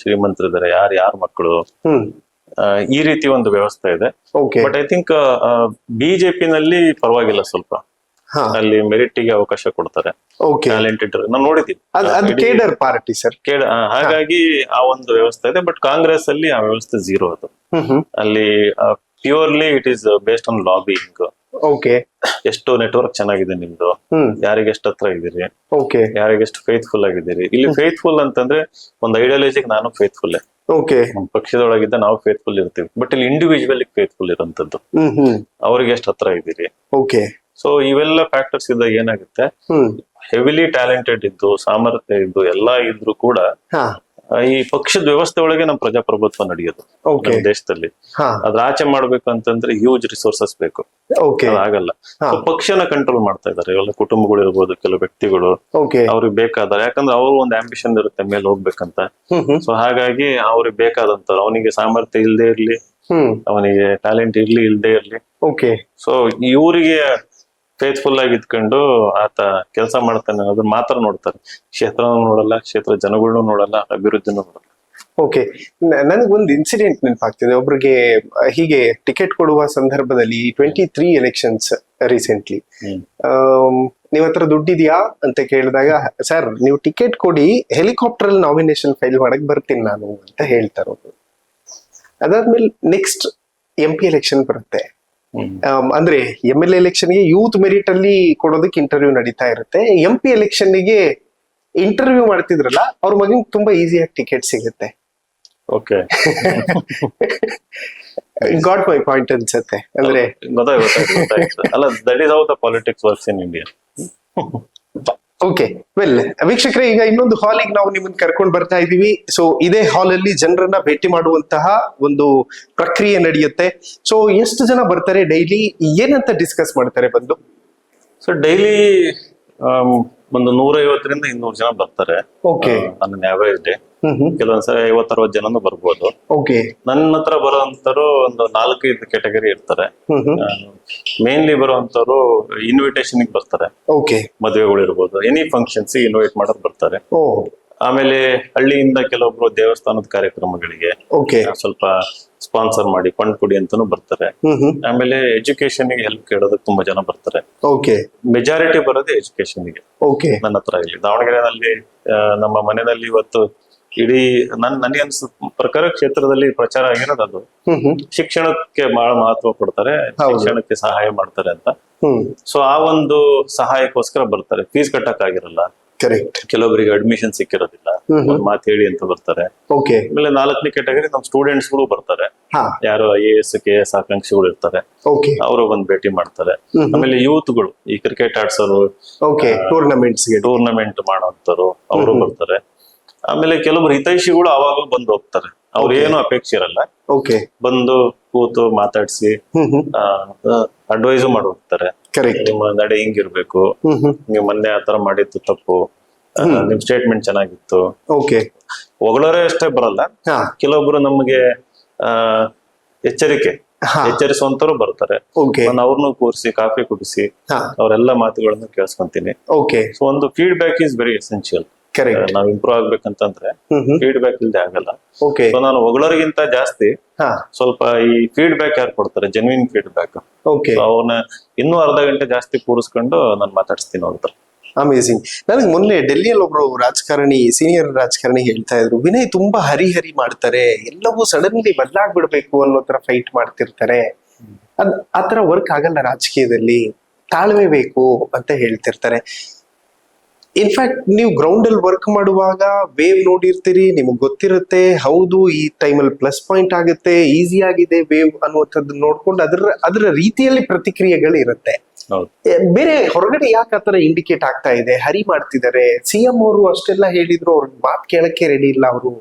ಶ್ರೀಮಂತರಿದ್ದಾರೆ, ಯಾರ ಮಕ್ಕಳು, ಈ ರೀತಿ ಒಂದು ವ್ಯವಸ್ಥೆ ಇದೆ. ಬಟ್ ಐ ಥಿಂಕ್ ಬಿಜೆಪಿನಲ್ಲಿ ಪರವಾಗಿಲ್ಲ, ಸ್ವಲ್ಪ ಅಲ್ಲಿ ಮೆರಿಟ್ ಗೆ ಅವಕಾಶ ಕೊಡ್ತಾರೆ. ಟ್ಯಾಲೆಂಟೆಡ್ ನಾನು ನೋಡಿದ್ದೀನಿ ಪಾರ್ಟಿ ಸರ್. ಹಾಗಾಗಿ ಆ ಒಂದು ವ್ಯವಸ್ಥೆ ಇದೆ. ಬಟ್ ಕಾಂಗ್ರೆಸ್ ಅಲ್ಲಿ ಆ ವ್ಯವಸ್ಥೆ ಝೀರೋ. ಅದು ಅಲ್ಲಿ purely it is based on lobbying. ಎಷ್ಟು ನೆಟ್ವರ್ಕ್ ಚೆನ್ನಾಗಿದೆ ನಿಮ್ದು, ಯಾರಿಗೆಷ್ಟು ಹತ್ರ ಇದೀರಿ, ಯಾರಿಗೆಷ್ಟು ಫೇತ್ಫುಲ್ ಆಗಿದ್ದೀರಿ. ಇಲ್ಲಿ ಫೇತ್ಫುಲ್ ಅಂತಂದ್ರೆ ಒಂದು ಐಡಿಯಾಲಜಿಗೆ ನಾನು ಫೇತ್ಫುಲ್, ನಮ್ ಪಕ್ಷದೊಳಗಿದ್ದ ನಾವು ಫೇತ್ಫುಲ್ ಇರ್ತೀವಿ. ಬಟ್ ಇಲ್ಲಿ ಇಂಡಿವಿಜುವಲ್ ಫೇತ್ಫುಲ್ ಇರೋಂಥದ್ದು, ಅವ್ರಿಗೆ ಎಷ್ಟು ಹತ್ರ ಇದ್ದೀರಿ. ಸೊ ಇವೆಲ್ಲ ಫ್ಯಾಕ್ಟರ್ಸ್ ಇದ್ದಾಗ ಏನಾಗುತ್ತೆ, ಹೆವಿಲಿ ಟ್ಯಾಲೆಂಟೆಡ್ ಇದ್ದು, ಸಾಮರ್ಥ್ಯ ಇದ್ದು, ಎಲ್ಲಾ ಇದ್ರು ಕೂಡ ಈ ಪಕ್ಷದ ವ್ಯವಸ್ಥೆ ಒಳಗೆ ನಮ್ ಪ್ರಜಾಪ್ರಭುತ್ವ ನಡೆಯೋದು ನಮ್ಮ ದೇಶದಲ್ಲಿ. ಅದ್ರ ಆಚೆ ಮಾಡ್ಬೇಕಂತಂದ್ರೆ ಹ್ಯೂಜ್ ರಿಸೋರ್ಸಸ್ ಬೇಕು, ಆಗಲ್ಲ. ಪಕ್ಷನ ಕಂಟ್ರೋಲ್ ಮಾಡ್ತಾ ಇದಾರೆ ಎಲ್ಲ ಕುಟುಂಬಗಳು ಇರ್ಬೋದು, ಕೆಲವು ವ್ಯಕ್ತಿಗಳು ಅವ್ರಿಗೆ ಬೇಕಾದ, ಯಾಕಂದ್ರೆ ಅವ್ರು ಒಂದು ಆಂಬಿಷನ್ ಇರುತ್ತೆ ಮೇಲೆ ಹೋಗ್ಬೇಕಂತ. ಸೊ ಹಾಗಾಗಿ ಅವ್ರಿಗೆ ಬೇಕಾದಂತವ್ರು, ಅವನಿಗೆ ಸಾಮರ್ಥ್ಯ ಇಲ್ದೇ ಇರ್ಲಿ, ಅವನಿಗೆ ಟ್ಯಾಲೆಂಟ್ ಇರ್ಲಿ ಇಲ್ದೇ ಇರ್ಲಿ, ಸೊ ಇವ್ರಿಗೆ ಫೇತ್ಫುಲ್ ಆಗಿ ಇದ್ಕೊಂಡು ಆತ ಕೆಲಸ ಮಾಡ್ತಾನೆ ಅನ್ನೋದು ಮಾತ್ರ ನೋಡ್ತಾರೆ. ಕ್ಷೇತ್ರನೂ ನೋಡಲ್ಲ, ಕ್ಷೇತ್ರ ಜನಗಳನ್ನೂ ನೋಡಲ್ಲ, ಅಭಿವೃದ್ಧಿನೂ ನೋಡಲ್ಲ. ನನಗೊಂದು ಇನ್ಸಿಡೆಂಟ್ ನೆನಪಾಗ್ತಿದೆ. ಒಬ್ರಿಗೆ ಹೀಗೆ ಟಿಕೆಟ್ ಕೊಡುವ ಸಂದರ್ಭದಲ್ಲಿ 23 ಎಲೆಕ್ಷನ್ಸ್ ರೀಸೆಂಟ್ಲಿ, ನೀವ್ ಹತ್ರ ದುಡ್ಡಿದ್ಯಾ ಅಂತ ಕೇಳಿದಾಗ, ಸರ್ ನೀವು ಟಿಕೆಟ್ ಕೊಡಿ, ಹೆಲಿಕಾಪ್ಟರ್ ಅಲ್ಲಿ ನಾಮಿನೇಷನ್ ಫೈಲ್ ಮಾಡಕ್ ಬರ್ತೀನಿ ನಾನು ಅಂತ ಹೇಳ್ತಾರೆ. ಅದಾದ್ಮೇಲೆ ನೆಕ್ಸ್ಟ್ MP ಎಲೆಕ್ಷನ್ ಬರುತ್ತೆ. ಅಂದ್ರೆ MLA ಎಲೆಕ್ಷನ್ ಗೆ ಯೂತ್ ಮೆರಿಟ್ ಅಲ್ಲಿ ಕೊಡೋದಕ್ಕೆ ಇಂಟರ್ವ್ಯೂ ನಡೀತಾ ಇರುತ್ತೆ. MP ಎಲೆಕ್ಷನ್ ಗೆ ಇಂಟರ್ವ್ಯೂ ಮಾಡ್ತಿದ್ರಲ್ಲ, ಅವ್ರ ಮಗನ್ ತುಂಬಾ ಈಸಿಯಾಗಿ ಟಿಕೆಟ್ ಸಿಗುತ್ತೆ. ಗಾಟ್ ಮೈ ಪಾಯಿಂಟ್ ಅನ್ಸುತ್ತೆ. ಅಂದ್ರೆ ಅಲ್ಲ, that is how the politics works in India. Well ವೀಕ್ಷಕರೇ, ಈಗ ಇನ್ನೊಂದು ಹಾಲಿಗೆ ನಾವು ನಿಮ್ಮನ್ನ ಕರ್ಕೊಂಡು ಬರ್ತಾ ಇದೀವಿ. ಸೊ ಇದೇ ಹಾಲ್ ಅಲ್ಲಿ ಜನರನ್ನ ಭೇಟಿ ಮಾಡುವಂತಹ ಒಂದು ಪ್ರಕ್ರಿಯೆ ನಡೆಯುತ್ತೆ. ಸೊ ಎಷ್ಟು ಜನ ಬರ್ತಾರೆ ಡೈಲಿ, ಏನಂತ ಡಿಸ್ಕಸ್ ಮಾಡ್ತಾರೆ ಬಂದು? ಸೊ ಡೈಲಿ ಒಂದು 150ರಿಂದ 200 ಜನ ಬರ್ತಾರೆ. ನನ್ನ ಆವರೇಜ್ ಡೇ. ಕೆಲವೊಂದ್ಸರಿ 50-60 ಜನನು ಬರ್ಬೋದು. ನನ್ನ ಹತ್ರ ಬರೋಂತರು ಒಂದು 4-5 ಕ್ಯಾಟಗರಿ ಇರ್ತಾರೆ. ಮೇನ್ಲಿ ಬರುವಂತವ್ರು ಇನ್ವಿಟೇಷನ್ ಬರ್ತಾರೆ, ಮದುವೆಗಳು ಇರ್ಬೋದು, ಎನಿ ಫಂಕ್ಷನ್ಸ್ ಇನ್ವೈಟ್ ಮಾಡೋರು ಬರ್ತಾರೆ. ಆಮೇಲೆ ಹಳ್ಳಿಯಿಂದ ಕೆಲವೊಬ್ರು ದೇವಸ್ಥಾನದ ಕಾರ್ಯಕ್ರಮಗಳಿಗೆ, ಸ್ವಲ್ಪ ಸ್ಪಾನ್ಸರ್ ಮಾಡಿ ಫಂಡ್ ಕೊಡಿ ಅಂತಾನು ಬರ್ತಾರೆ. ಆಮೇಲೆ ಎಜುಕೇಶನ್ ಗೆ ಹೆಲ್ಪ್ ಕೇಳೋದಕ್ಕೆ ತುಂಬಾ ಜನ ಬರ್ತಾರೆ. ಓಕೆ. ಮೆಜಾರಿಟಿ ಬರೋದೇ ಎಜುಕೇಶನ್ ಗೆ. ಓಕೆ. ನನ್ನ ಹತ್ರ ಇಲ್ಲಿ ದಾವಣಗೆರೆನಲ್ಲಿ ನಮ್ಮ ಮನೆಯಲ್ಲಿ ಇವತ್ತು ಇಡೀ ನನಗೆ ಅನ್ಸ ಪ್ರಕಾರ ಕ್ಷೇತ್ರದಲ್ಲಿ ಪ್ರಚಾರ ಆಗಿರೋದು ಅದು. ಶಿಕ್ಷಣಕ್ಕೆ ಬಹಳ ಮಹತ್ವ ಕೊಡ್ತಾರೆ, ಶಿಕ್ಷಣಕ್ಕೆ ಸಹಾಯ ಮಾಡ್ತಾರೆ ಅಂತ. ಸೊ ಆ ಒಂದು ಸಹಾಯಕ್ಕೋಸ್ಕರ ಬರ್ತಾರೆ. ಫೀಸ್ ಕಟ್ಟಕ್ ಆಗಿರಲ್ಲ, ಕರೆಕ್ಟ್. ಕೆಲವೊಬ್ಬರಿಗೆ ಅಡ್ಮಿಷನ್ ಸಿಕ್ಕಿರೋದಿಲ್ಲ, ಒಂದ್ ಮಾತು ಹೇಳಿ ಅಂತ ಬರ್ತಾರೆ. ಓಕೆ. ಆಮೇಲೆ 4ನೇ ಕ್ಯಾಟಗರಿ ನಮ್ ಸ್ಟೂಡೆಂಟ್ಸ್ ಗಳು ಬರ್ತಾರೆ. ಯಾರು IAS KS ಆಕಾಂಕ್ಷಿಗಳು ಇರ್ತಾರೆ, ಅವರು ಬಂದ್ ಭೇಟಿ ಮಾಡ್ತಾರೆ. ಆಮೇಲೆ ಯೂತ್ಗಳು ಈ ಕ್ರಿಕೆಟ್ ಆಡ್ಸೋರು, ಟೂರ್ನಮೆಂಟ್ ಮಾಡೋಂಥವ್ರು ಅವರು ಬರ್ತಾರೆ. ಆಮೇಲೆ ಕೆಲವರು ಹಿತೈಷಿಗಳು ಅವಾಗಲೂ ಬಂದು ಹೋಗ್ತಾರೆ. ಅವ್ರು ಏನು ಅಪೇಕ್ಷೆ ಇರಲ್ಲ, ಬಂದು ಕೂತು ಮಾತಾಡ್ಸಿ ಅಡ್ವೈಸು ಮಾಡಿ ಹೋಗ್ತಾರೆ. ನಿಮ್ಮ ನಡೆ ಹಿಂಗಿರ್ಬೇಕು, ನೀವು ಮೊನ್ನೆ ಆತರ ಮಾಡಿದ್ದು ತಪ್ಪು, ನಿಮ್ ಸ್ಟೇಟ್ಮೆಂಟ್ ಚೆನ್ನಾಗಿತ್ತು. ಹೊಗಳೋರೇ ಅಷ್ಟೇ ಬರಲ್ಲ, ಕೆಲವೊಬ್ರು ನಮ್ಗೆ ಎಚ್ಚರಿಸುವಂತವ್ರು ಬರ್ತಾರೆ. ನಾನು ಅವ್ರನ್ನು ಕೂರಿಸಿ ಕಾಫಿ ಕುಡಿಸಿ ಅವರೆಲ್ಲ ಮಾತುಗಳನ್ನು ಕೇಳಿಸ್ಕೊಂತೀನಿ. ಸೊ ಒಂದು ಫೀಡ್ಬ್ಯಾಕ್ ಈಸ್ ವೆರಿ ಎಸೆನ್ಷಿಯಲ್. ನಾವ್ ಇಂಪ್ರೂವ್ ಆಗ್ಬೇಕಂತಂದ್ರೆ ಫೀಡ್ಬ್ಯಾಕ್ ಇಲ್ದೆ ಆಗಲ್ಲ. ಸೊ ನಾನು ಹೊಗಳೋರಿಗಿಂತ ಜಾಸ್ತಿ ಸ್ವಲ್ಪ ಈ ಫೀಡ್ಬ್ಯಾಕ್ ಯಾರು ಕೊಡ್ತಾರೆ, ಜೆನ್ಯೂನ್ ಫೀಡ್ಬ್ಯಾಕ್, ಅವ್ರನ್ನ ಇನ್ನೂ ಅರ್ಧ ಗಂಟೆ ಜಾಸ್ತಿ ಕೂರಿಸ್ಕೊಂಡು ನಾನು ಮಾತಾಡಿಸ್ತೀನಿ ಅಂತ. ಅಮೇಸಿಂಗ್. ನನಗೆ ಮೊನ್ನೆ ಡೆಲ್ಲಿಯಲ್ಲಿ ಒಬ್ರು ರಾಜಕಾರಣಿ, ಸೀನಿಯರ್ ರಾಜಕಾರಣಿ ಹೇಳ್ತಾ ಇದ್ರು, ವಿನಯ್ ತುಂಬಾ ಹರಿ ಮಾಡ್ತಾರೆ, ಎಲ್ಲವೂ ಸಡನ್ಲಿ ಬದಲಾಗ್ಬಿಡ್ಬೇಕು ಅನ್ನೋ ತರ ಫೈಟ್ ಮಾಡ್ತಿರ್ತಾರೆ. ಆತರ ವರ್ಕ್ ಆಗಲ್ಲ ರಾಜಕೀಯದಲ್ಲಿ, ತಾಳ್ಮೆ ಬೇಕು ಅಂತ ಹೇಳ್ತಿರ್ತಾರೆ. ಇನ್ಫ್ಯಾಕ್ಟ್ ನೀವು ಗ್ರೌಂಡ್ ಅಲ್ಲಿ ವರ್ಕ್ ಮಾಡುವಾಗ ವೇವ್ ನೋಡಿರ್ತೀರಿ, ನಿಮಗ್ ಗೊತ್ತಿರುತ್ತೆ, ಹೌದು ಈ ಟೈಮಲ್ಲಿ ಪ್ಲಸ್ ಪಾಯಿಂಟ್ ಆಗುತ್ತೆ, ಈಸಿ ಆಗಿದೆ ವೇವ್ ಅನ್ನುವಂಥದ್ದು ನೋಡ್ಕೊಂಡು ಅದರ ರೀತಿಯಲ್ಲಿ ಪ್ರತಿಕ್ರಿಯೆಗಳು ಇರುತ್ತೆ. ಬೇರೆ ಹೊರಗಡೆ ಯಾಕೆ ಆತರ ಇಂಡಿಕೇಟ್ ಆಗ್ತಾ ಇದೆ, ಹರಿ ಮಾಡ್ತಿದ್ದಾರೆ? CM ಅವರು ಅಷ್ಟೆಲ್ಲ ಹೇಳಿದ್ರು, ಅವ್ರಿಗೆ ಮಾತು ಕೇಳಕ್ಕೆ ರೆಡಿ ಇಲ್ಲ, ಅವರು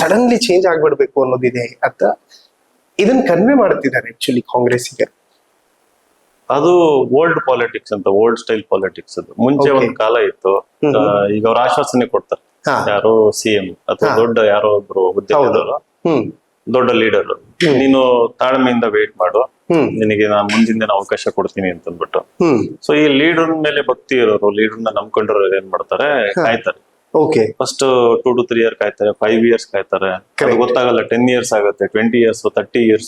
ಸಡನ್ಲಿ ಚೇಂಜ್ ಆಗ್ಬಿಡ್ಬೇಕು ಅನ್ನೋದಿದೆ ಅಂತ ಇದನ್ನ ಕನ್ವೆ ಮಾಡ್ತಿದ್ದಾರೆ ಆಕ್ಚುಲಿ ಕಾಂಗ್ರೆಸ್ಸಿಗೆ. ಅದು ಓಲ್ಡ್ ಪಾಲಿಟಿಕ್ಸ್ ಅಂತ, ಓಲ್ಡ್ ಸ್ಟೈಲ್ ಪಾಲಿಟಿಕ್ಸ್ ಅದು. ಮುಂಚೆ ಒಂದ್ ಕಾಲ ಇತ್ತು, ಈಗ ಅವ್ರ ಆಶ್ವಾಸನೆ ಕೊಡ್ತಾರೆ, ಯಾರೋ CM ಅಥವಾ ದೊಡ್ಡ ಯಾರೋ ಒಬ್ರು ಹುದ್ದೆದಾರರು, ದೊಡ್ಡ ಲೀಡರ್, ನೀನು ತಾಳ್ಮೆಯಿಂದ ವೇಟ್ ಮಾಡು, ನಿನಗೆ ನಾನು ಮುಂದಿನ ದಿನ ಅವಕಾಶ ಕೊಡ್ತೀನಿ ಅಂತಂದ್ಬಿಟ್ಟು. ಸೊ ಈ ಲೀಡರ್ ಮೇಲೆ ಭಕ್ತಿ ಇರೋರು, ಲೀಡರ್ನ ನಂಬ್ಕೊಂಡಿರೋರು ಏನ್ ಮಾಡ್ತಾರೆ, ಕಾಯ್ತಾರೆ. ಫಸ್ಟ್ 2 to 3 years ಕಾಯ್ತಾರೆ, 5 years ಕಾಯ್ತಾರೆ. ಗೊತ್ತಾಗಲ್ಲ, 10 years ಆಗುತ್ತೆ, 20 years, 30 years.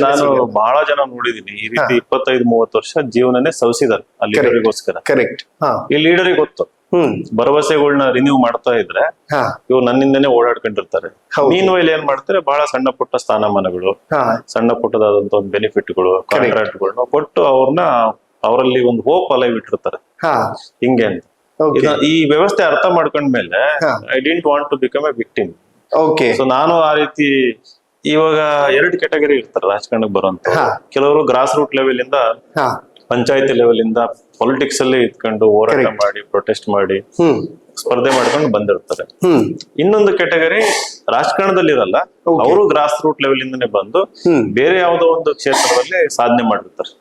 ನಾನು ಬಹಳ ಜನ ನೋಡಿದೀನಿ ಈ ರೀತಿ 25-30 ವರ್ಷ ಜೀವನನೇ ಸವಿಸಿದಾರೆ ಆ ಲೀಡರಿಗೋಸ್ಕರ. ಈ ಲೀಡರಿಗೆ ಗೊತ್ತು, ಭರವಸೆಗಳನ್ನ ರಿನ್ಯೂ ಮಾಡ್ತಾ ಇದ್ರೆ ಇವ್ರು ನನ್ನಿಂದನೇ ಓಡಾಡ್ಕೊಂಡಿರ್ತಾರೆ. ಮೀನ್ ವೈಲ್ ಏನ್ ಮಾಡ್ತಾರೆ, ಬಹಳ ಸಣ್ಣ ಪುಟ್ಟ ಸ್ಥಾನಮಾನಗಳು, ಸಣ್ಣ ಪುಟ್ಟದಾದಂತ ಒಂದು ಬೆನಿಫಿಟ್ಗಳು, ಕಾಂಟ್ರಾಕ್ಟ್ಗಳನ್ನ ಕೊಟ್ಟು ಅವ್ರನ್ನ ಅವರಲ್ಲಿ ಒಂದು ಹೋಪ್ ಅಲೈವ್ ಇಟ್ಟಿರ್ತಾರೆ. ಹಿಂಗೆ ಅಂತ ಈ ವ್ಯವಸ್ಥೆ ಅರ್ಥ ಮಾಡ್ಕೊಂಡ್ಮೇಲೆ I didn't want to become a victim. So ನಾನು ಆ ರೀತಿ, ಇವಾಗ 2 ಕ್ಯಾಟಗರಿ ಇರ್ತಾರೆ ರಾಜಕಾರಣಕ್ಕೆ ಬರುವಂತ. ಕೆಲವರು ಗ್ರಾಸ್ ರೂಟ್ ಲೆವೆಲ್ ಇಂದ, ಪಂಚಾಯತಿ ಲೆವೆಲ್ ಇಂದ ಪೊಲಿಟಿಕ್ಸ್ ಅಲ್ಲಿ ಇದ್ಕೊಂಡು ಹೋರಾಟ ಮಾಡಿ, ಪ್ರೊಟೆಸ್ಟ್ ಮಾಡಿ, ಸ್ಪರ್ಧೆ ಮಾಡ್ಕೊಂಡು ಬಂದಿರ್ತಾರೆ. ಇನ್ನೊಂದು ಕ್ಯಾಟಗರಿ ರಾಜಕಾರಣದಲ್ಲಿ ಇರಲ್ಲ, ಅವರು ಗ್ರಾಸ್ ರೂಟ್ ಲೆವೆಲ್ ಇಂದನೇ ಬಂದು ಬೇರೆ ಯಾವುದೋ ಒಂದು ಕ್ಷೇತ್ರದಲ್ಲಿ ಸಾಧನೆ ಮಾಡಿರ್ತಾರೆ.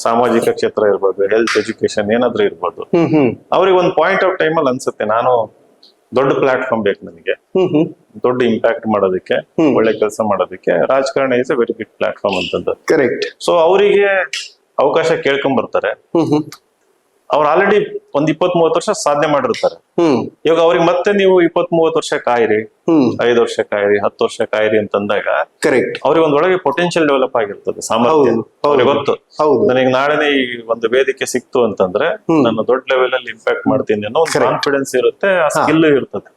ಸಾಮಾಜಿಕ ಕ್ಷೇತ್ರ ಇರ್ಬೋದು, ಹೆಲ್ತ್, ಎಜುಕೇಶನ್ ಏನಾದ್ರೂ ಇರ್ಬೋದು. ಅವ್ರಿಗೆ ಒಂದು ಪಾಯಿಂಟ್ ಆಫ್ ಟೈಮ್ ಅಲ್ಲಿ ಅನ್ಸುತ್ತೆ, ನಾನು ದೊಡ್ಡ ಪ್ಲಾಟ್ಫಾರ್ಮ್ ಬೇಕು ನನಗೆ, ದೊಡ್ಡ ಇಂಪ್ಯಾಕ್ಟ್ ಮಾಡೋದಕ್ಕೆ, ಒಳ್ಳೆ ಕೆಲಸ ಮಾಡೋದಕ್ಕೆ ರಾಜಕಾರಣ is a very big platform ಅಂತಂದು. ಸೊ ಅವರಿಗೆ ಅವಕಾಶ ಕೇಳ್ಕೊಂಡ್ ಬರ್ತಾರೆ. ಅವ್ರು ಆಲ್ರೆಡಿ ಒಂದ್ 20-30 ವರ್ಷ ಸಾಧನೆ ಮಾಡಿರ್ತಾರೆ. ಇವಾಗ ಅವ್ರಿಗೆ ಮತ್ತೆ ನೀವು 20-30 ವರ್ಷ ಕಾಯಿರಿ, 5 ವರ್ಷ ಕಾಯಿರಿ, 10 ವರ್ಷ ಕಾಯಿರಿ ಅಂತಂದಾಗ ಅವ್ರಿಗೆ ಒಂದೊಳಗೆ ಪೊಟೆನ್ಶಿಯಲ್ ಡೆವಲಪ್ ಆಗಿರ್ತದೆ, ಸಾಮರ್ಥ್ಯ. ಅವ್ರಿಗೆ ಗೊತ್ತು, ನನಗೆ ನಾಳೆನೆ ಈ ಒಂದು ವೇದಿಕೆ ಸಿಕ್ತು ಅಂತಂದ್ರೆ ನಾನು ದೊಡ್ಡ ಲೆವೆಲ್ ಅಲ್ಲಿ ಇಂಪ್ಯಾಕ್ಟ್ ಮಾಡ್ತೀನಿ ಅನ್ನೋ ಒಂದು ಕಾನ್ಫಿಡೆನ್ಸ್ ಇರುತ್ತೆ, ಆ ಸ್ಕಿಲ್ ಇರ್ತದೆ.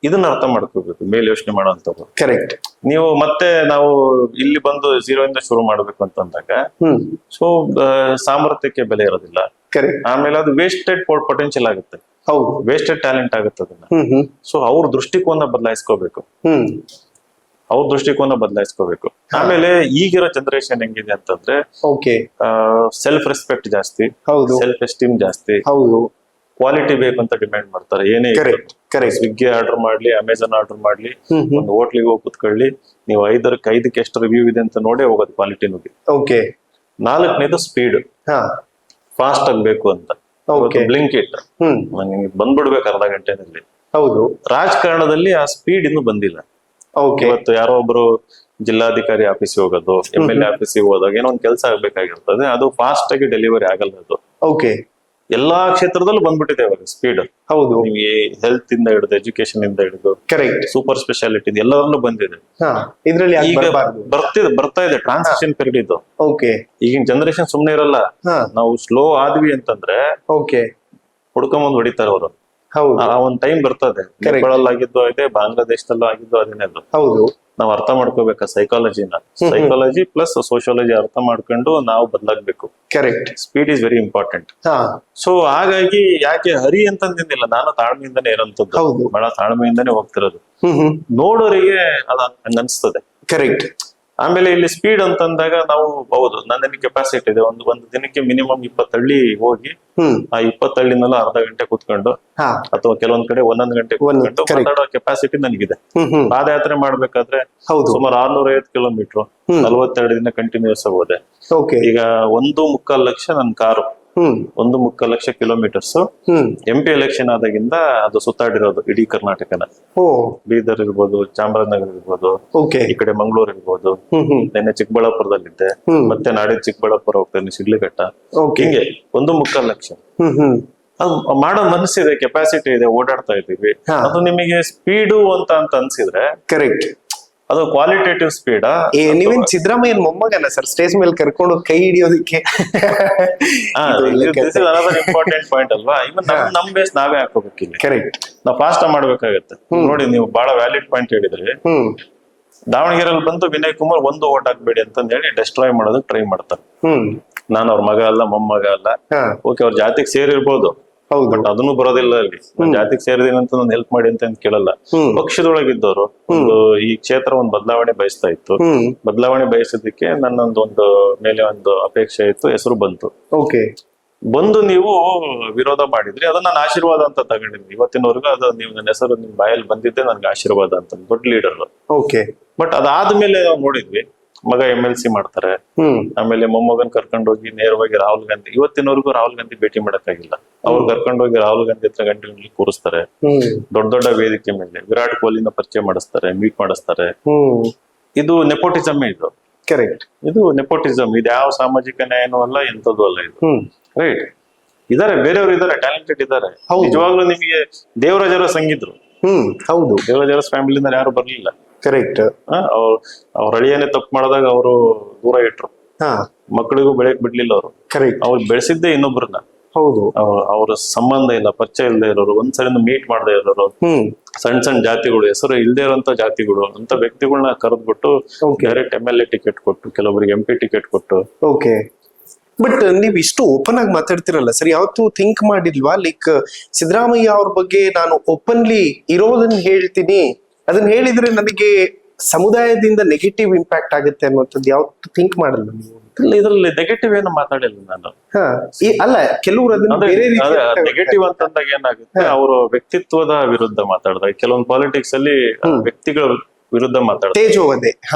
ಇದನ್ನ ಅರ್ಥ ಮಾಡ್ಕೋಬೇಕು ಮೇಲೆ ಯೋಚನೆ ಮಾಡೋಂಥವ್ರು. ನೀವು ಮತ್ತೆ ನಾವು ಇಲ್ಲಿ ಬಂದು 0 ಇಂದ ಶುರು ಮಾಡ್ಬೇಕು ಅಂತಂದಾಗ ಸೊ ಸಾಮರ್ಥ್ಯಕ್ಕೆ ಬೆಲೆ ಇರೋದಿಲ್ಲ. ಆಮೇಲೆ ಅದು ವೇಸ್ಟೆಡ್ ಪೊಟೆನ್ಶಿಯಲ್ ಆಗುತ್ತೆ, ವೇಸ್ಟೆಡ್ ಟ್ಯಾಲೆಂಟ್ ಆಗುತ್ತೆ ಅದನ್ನ. ಸೊ ಅವ್ರ ದೃಷ್ಟಿಕೋನ ಬದಲಾಯಿಸ್ಕೋಬೇಕು, ಆಮೇಲೆ ಈಗಿರೋ ಜನರೇಷನ್ ಹೆಂಗಿದೆ ಅಂತಂದ್ರೆ ಸೆಲ್ಫ್ ರೆಸ್ಪೆಕ್ಟ್ ಜಾಸ್ತಿ, ಸೆಲ್ಫ್ ಎಸ್ಟೀಮ್ ಜಾಸ್ತಿ, ಕ್ವಾಲಿಟಿ ಬೇಕು ಅಂತ ಡಿಮ್ಯಾಂಡ್ ಮಾಡ್ತಾರೆ. ಏನೇ ಸ್ವಿಗ್ಗಿ ಆರ್ಡರ್ ಮಾಡ್ಲಿ, ಅಮೆಝಾನ್ ಆರ್ಡರ್ ಮಾಡ್ಲಿ, ಒಂದು ಹೋಟ್ಲಿಗೆ ಹೋಗಿ ಕುತ್ಕೊಳ್ಳಿ, ನೀವು 5ಕ್ಕೆ ಎಷ್ಟು ರಿವ್ಯೂ ಇದೆ ಅಂತ ನೋಡೇ ಹೋಗೋದು ಕ್ವಾಲಿಟಿ ನುಗ್ಗಿ. 4ನೇದು ಸ್ಪೀಡ್, ಫಾಸ್ಟ್ ಆಗ್ಬೇಕು ಅಂತ. ಬ್ಲಿಂಕ್ ಇಟ್ ನಿಮ್ಗೆ ಬಂದ್ಬಿಡ್ಬೇಕು ಅರ್ಧ ಗಂಟೆನಲ್ಲಿ. ರಾಜಕಾರಣದಲ್ಲಿ ಆ ಸ್ಪೀಡ್ ಇನ್ನೂ ಬಂದಿಲ್ಲ. ಇವತ್ತು ಯಾರೋ ಒಬ್ರು ಜಿಲ್ಲಾಧಿಕಾರಿ ಆಫೀಸಿಗೆ ಹೋಗೋದು, MLA ಆಫೀಸಿಗೆ ಹೋದಾಗ ಏನೋ ಒಂದು ಕೆಲಸ ಆಗ್ಬೇಕಾಗಿರ್ತದೆ, ಅದು ಫಾಸ್ಟ್ ಆಗಿ ಡೆಲಿವರಿ ಆಗಲ್ಲ. ಅದು ಎಲ್ಲಾ ಕ್ಷೇತ್ರದಲ್ಲೂ ಬಂದ್ಬಿಟ್ಟಿದೆ ಇವಾಗ ಸ್ಪೀಡ್. ಹೌದು, ನಿಮ್ಗೆ ಹೆಲ್ತ್ ಇಂದ ಹಿಡಿದು ಎಜುಕೇಶನ್ ಇಂದ ಹಿಡಿದು ಕರೆಕ್ಟ್. ಸೂಪರ್ ಸ್ಪೆಷಾಲಿಟಿ ಎಲ್ಲರಲ್ಲೂ ಬಂದಿದೆ. ಇದ್ರಲ್ಲಿ ಈಗ ಬರ್ತಾ ಇದೆ ಟ್ರಾನ್ಸಿಷನ್ ಪೀರಿಯಡ್ ಇದು. ಓಕೆ, ಈಗಿನ ಜನರೇಷನ್ ಸುಮ್ನೆ ಇರಲ್ಲ. ನಾವು ಸ್ಲೋ ಆದ್ವಿ ಅಂತಂದ್ರೆ ಓಕೆ, ಹುಡ್ಕೊಂಬಂದ್ ಹೊಡಿತಾರೆ ಅವರು. ಹೌದು, ಆ ಒಂದ್ ಟೈಮ್ ಬರ್ತದೆ. ನೇಪಾಳಲ್ಲಿ ಆಗಿದ್ದು ಇದೆ, ಬಾಂಗ್ಲಾದೇಶದಲ್ಲೂ ಆಗಿದ್ದು ಅದೇನೆ. ಹೌದು, ನಾವ್ ಅರ್ಥ ಮಾಡ್ಕೋಬೇಕ ಸೈಕಾಲಜಿನ. ಸೈಕಾಲಜಿ ಪ್ಲಸ್ ಸೋಶಿಯಾಲಜಿ ಅರ್ಥ ಮಾಡ್ಕೊಂಡು ನಾವು ಬದಲಾಗ್ಬೇಕು. Correct. Speed is very important. So ಹಾಗಾಗಿ ಯಾಕೆ ಹರಿ ಅಂತಂದಿಲ್ಲ, ನಾನು ತಾಳ್ಮೆಯಿಂದಾನೇ ಇರೋಂಥದ್ದು, ಬಹಳ ತಾಳ್ಮೆಯಿಂದಾನೇ ಹೋಗ್ತಿರೋದು. ನೋಡೋರಿಗೆ ಅದ ಹಂಗ ಅನ್ಸ್ತದೆ. ಕರೆಕ್ಟ್. ಆಮೇಲೆ ಇಲ್ಲಿ ಸ್ಪೀಡ್ ಅಂತಂದಾಗ ನಾವು ಹೌದು, ನನ್ನ ಕೆಪಾಸಿಟಿ ಇದೆ, ಒಂದು ದಿನಕ್ಕೆ ಮಿನಿಮಮ್ 20 ಹಳ್ಳಿ ಹೋಗಿ ಆ 20 ಹಳ್ಳಿನೆಲ್ಲ ಅರ್ಧ ಗಂಟೆ ಕೂತ್ಕೊಂಡು ಅಥವಾ ಕೆಲವೊಂದ್ ಕಡೆ 1 ಗಂಟೆ ಕೂತ್ಕೊಂಡು ಮಾತಾಡೋ ಕೆಪಾಸಿಟಿ ನನಗಿದೆ. ಪಾದಯಾತ್ರೆ ಮಾಡ್ಬೇಕಾದ್ರೆ ಸುಮಾರು 650 ಕಿಲೋಮೀಟರ್ 42 ದಿನ ಕಂಟಿನ್ಯೂಸ್ ಹೋದೆ. ಈಗ 1.25 ಲಕ್ಷ ನನ್ car, 1.25 lakh kilometres. MP election ಆದಾಗಿಂದ ಅದು ಸುತ್ತಾಡಿರೋದು ಇಡೀ ಕರ್ನಾಟಕನ. ಬೀದರ್ ಇರ್ಬೋದು, ಚಾಮರಾಜನಗರ ಇರ್ಬೋದು, ಈ ಕಡೆ ಮಂಗಳೂರು ಇರ್ಬೋದು, ನೆನ್ನೆ ಚಿಕ್ಕಬಳ್ಳಾಪುರದಲ್ಲಿದ್ದೆ, ಮತ್ತೆ ನಾಡಿದ್ದು ಚಿಕ್ಕಬಳ್ಳಾಪುರ ಹೋಗ್ತೇನೆ, ಶಿಡ್ಲಘಟ್ಟ. ಹಿಂಗೆ 1.25 ಲಕ್ಷ. ಅದು ಮಾಡೋ ಮನಸ್ಸಿದೆ, ಕೆಪಾಸಿಟಿ ಇದೆ, ಓಡಾಡ್ತಾ ಇದ್ದೀವಿ. ಅದು ನಿಮಗೆ ಸ್ಪೀಡು ಅಂತ ಅನ್ಸಿದ್ರೆ ಕರೆಕ್ಟ್. ಅದು ಕ್ವಾಲಿಟೇಟಿವ್ ಸ್ಪೀಡ್. ನೀವೇನ್ ಸಿದ್ದರಾಮಯ್ಯನ ಮೊಮ್ಮಗನ ಸರ್ ಸ್ಟೇಜ್ ಮೇಲೆ ಕರ್ಕೊಂಡು ಕೈ ಹಿಡಿಯೋದಕ್ಕೆ? ಇಂಪಾರ್ಟೆಂಟ್ ಪಾಯಿಂಟ್ ಅಲ್ವಾ? ಇವನ್ ನಮ್ ಬೇಸ್ ನಾವೇ ಹಾಕೋಬೇಕಿಲ್ಲ. ಕರೆಕ್ಟ್. ನಾವು ಫಾಸ್ಟ್ ಮಾಡ್ಬೇಕಾಗತ್ತೆ. ನೋಡಿ, ನೀವು ಬಹಳ ವ್ಯಾಲಿಡ್ ಪಾಯಿಂಟ್ ಹೇಳಿದ್ರಿ. ದಾವಣಗೆರೆಯಲ್ಲಿ ಬಂದು ವಿನಯ್ ಕುಮಾರ್ ಒಂದು ಓಟ್ ಹಾಕ್ಬೇಡಿ ಅಂತ ಹೇಳಿ ಡೆಸ್ಟ್ರಾಯ್ ಮಾಡೋದಕ್ಕೆ ಟ್ರೈ ಮಾಡ್ತಾರೆ. ನಾನು ಅವ್ರ ಮಗ ಅಲ್ಲ, ಮೊಮ್ಮಗ ಅಲ್ಲ. ಓಕೆ, ಅವ್ರ ಜಾತಿಗೆ ಸೇರಿರ್ಬೋದು, ಬಟ್ ಅದನ್ನು ಬರೋದಿಲ್ಲ. ಅಲ್ಲಿ ಜಾತಿಗೆ ಸೇರಿದೀನಿ ಅಂತ ನಾನು ಹೆಲ್ಪ್ ಮಾಡಿ ಅಂತ ಕೇಳಲ್ಲ. ಪಕ್ಷದೊಳಗಿದ್ದವರು ಒಂದು ಈ ಕ್ಷೇತ್ರ ಒಂದು ಬದಲಾವಣೆ ಬಯಸ್ತಾ ಇತ್ತು. ಬದಲಾವಣೆ ಬಯಸೋದಕ್ಕೆ ನನ್ನೊಂದು ಮೇಲೆ ಒಂದು ಅಪೇಕ್ಷೆ ಇತ್ತು, ಹೆಸರು ಬಂತು. ಬಂದು ನೀವು ವಿರೋಧ ಮಾಡಿದ್ರಿ, ಅದನ್ನ ನಾನು ಆಶೀರ್ವಾದ ಅಂತ ತಗೊಂಡಿದ್ವಿ. ಇವತ್ತಿನವರೆಗೂ ಅದು ನೀವು ನನ್ನ ಹೆಸರು ನಿಮ್ ಬಾಯಲ್ಲಿ ಬಂದಿದ್ದೆ ನನ್ಗೆ ಆಶೀರ್ವಾದ ಅಂತ, ದೊಡ್ಡ ಲೀಡರ್. ಬಟ್ ಅದಾದ್ಮೇಲೆ ನಾವು ನೋಡಿದ್ವಿ, ಮಗ MLC ಮಾಡ್ತಾರೆ, ಆಮೇಲೆ ಮೊಮ್ಮಗನ್ ಕರ್ಕೊಂಡೋಗಿ ನೇರವಾಗಿ ರಾಹುಲ್ ಗಾಂಧಿ. ಇವತ್ತಿನವರೆಗೂ ರಾಹುಲ್ ಗಾಂಧಿ ಭೇಟಿ ಮಾಡಕ್ಕಾಗಿಲ್ಲ. ಅವ್ರು ಕರ್ಕೊಂಡೋಗಿ ರಾಹುಲ್ ಗಾಂಧಿ ಹತ್ರ ಗಂಟೆ ಕೂರಿಸ್ತಾರೆ, ದೊಡ್ಡ ದೊಡ್ಡ ವೇದಿಕೆ ಮೇಲೆ ವಿರಾಟ್ ಕೊಹ್ಲಿನ ಪರಿಚಯ ಮಾಡಿಸ್ತಾರೆ, ಮೀಟ್ ಮಾಡಿಸ್ತಾರೆ. ಇದು ನೆಪೋಟಿಸಮ್. ಇದು ಕರೆಕ್ಟ್. ಇದು ನೆಪೋಟಿಸಮ್. ಇದು ಯಾವ ಸಾಮಾಜಿಕ ನ್ಯಾಯನೂ ಅಲ್ಲ, ಎಂತದ್ದು ಅಲ್ಲ ಇದು. ರೈಟ್. ಇದಾರೆ, ಬೇರೆಯವರು ಇದಾರೆ, ಟ್ಯಾಲೆಂಟೆಡ್ ಇದಾರೆ. ನಿಜವಾಗ್ಲೂ ನಿಮಗೆ ದೇವರಾಜರ ಸಂಗಿದ್ರು. ಹೌದು, ದೇವರಾಜರ ಫ್ಯಾಮಿಲಿಯಿಂದ ಯಾರು ಬರ್ಲಿಲ್ಲ. ಕರೆಕ್ಟ್. ಅವ್ರ ಅಳಿಯನೇ ತಪ್ಪು ಮಾಡಿದಾಗ ಅವರು ದೂರ ಇಟ್ರು, ಮಕ್ಕಳಿಗೂ ಬೆಳೆಯಕ್ ಬಿಡ್ಲಿಲ್ಲ ಅವರು. ಅವ್ರು ಬೆಳೆಸಿದ್ದೆ ಇನ್ನೊಬ್ರನ್ನ. ಹೌದು, ಅವ್ರ ಸಂಬಂಧ ಇಲ್ಲ, ಪರಿಚಯ ಇಲ್ಲದೆ ಇರೋರು, ಒಂದ್ಸರಿ ಮೀಟ್ ಮಾಡದೇ ಇರೋರು, ಸಣ್ಣ ಜಾತಿಗಳು, ಹೆಸರು ಇಲ್ದೇ ಇರೋಂತ ಜಾತಿಗಳು ಅಂತ ವ್ಯಕ್ತಿಗಳನ್ನ ಕರೆದ್ಬಿಟ್ಟು ಡೈರೆಕ್ಟ್ MLA ಟಿಕೆಟ್ ಕೊಟ್ಟು, ಕೆಲವರಿಗೆ MP ಟಿಕೆಟ್ ಕೊಟ್ಟು. ಬಟ್ ನೀವ್ ಇಷ್ಟು ಓಪನ್ ಆಗಿ ಮಾತಾಡ್ತಿರಲ್ಲ ಸರ್, ಯಾವತ್ತೂ ಥಿಂಕ್ ಮಾಡಿಲ್ವಾ ಲೈಕ್ ಸಿದ್ದರಾಮಯ್ಯ ಅವ್ರ ಬಗ್ಗೆ ನಾನು ಓಪನ್ಲಿ ಇರೋದನ್ನ ಹೇಳ್ತೀನಿ, ಅದನ್ನ ಹೇಳಿದ್ರೆ ನನಗೆ ಸಮುದಾಯದಿಂದ ನೆಗೆಟಿವ್ ಇಂಪ್ಯಾಕ್ಟ್ ಆಗುತ್ತೆ ಅನ್ನೋಂಥದ್ದು ಯಾವತ್ತೂ ಥಿಂಕ್ ಮಾಡಲ್ಲ ನೀವು? ಇದ್ರಲ್ಲಿ ನೆಗೆಟಿವ್ ಏನು ಮಾತಾಡಿಲ್ಲ ನಾನು. ಅಲ್ಲ, ಕೆಲವರು ಅದನ್ನ ನೆಗೆಟಿವ್ ಅಂತಂದಾಗ ಏನಾಗುತ್ತೆ, ಅವರು ವ್ಯಕ್ತಿತ್ವದ ವಿರುದ್ಧ ಮಾತಾಡಿದಾಗ, ಕೆಲವೊಂದು ಪಾಲಿಟಿಕ್ಸ್ ಅಲ್ಲಿ ವ್ಯಕ್ತಿಗಳ ವಿರುದ್ಧ ಮಾತಾಡ್ತಾರೆ,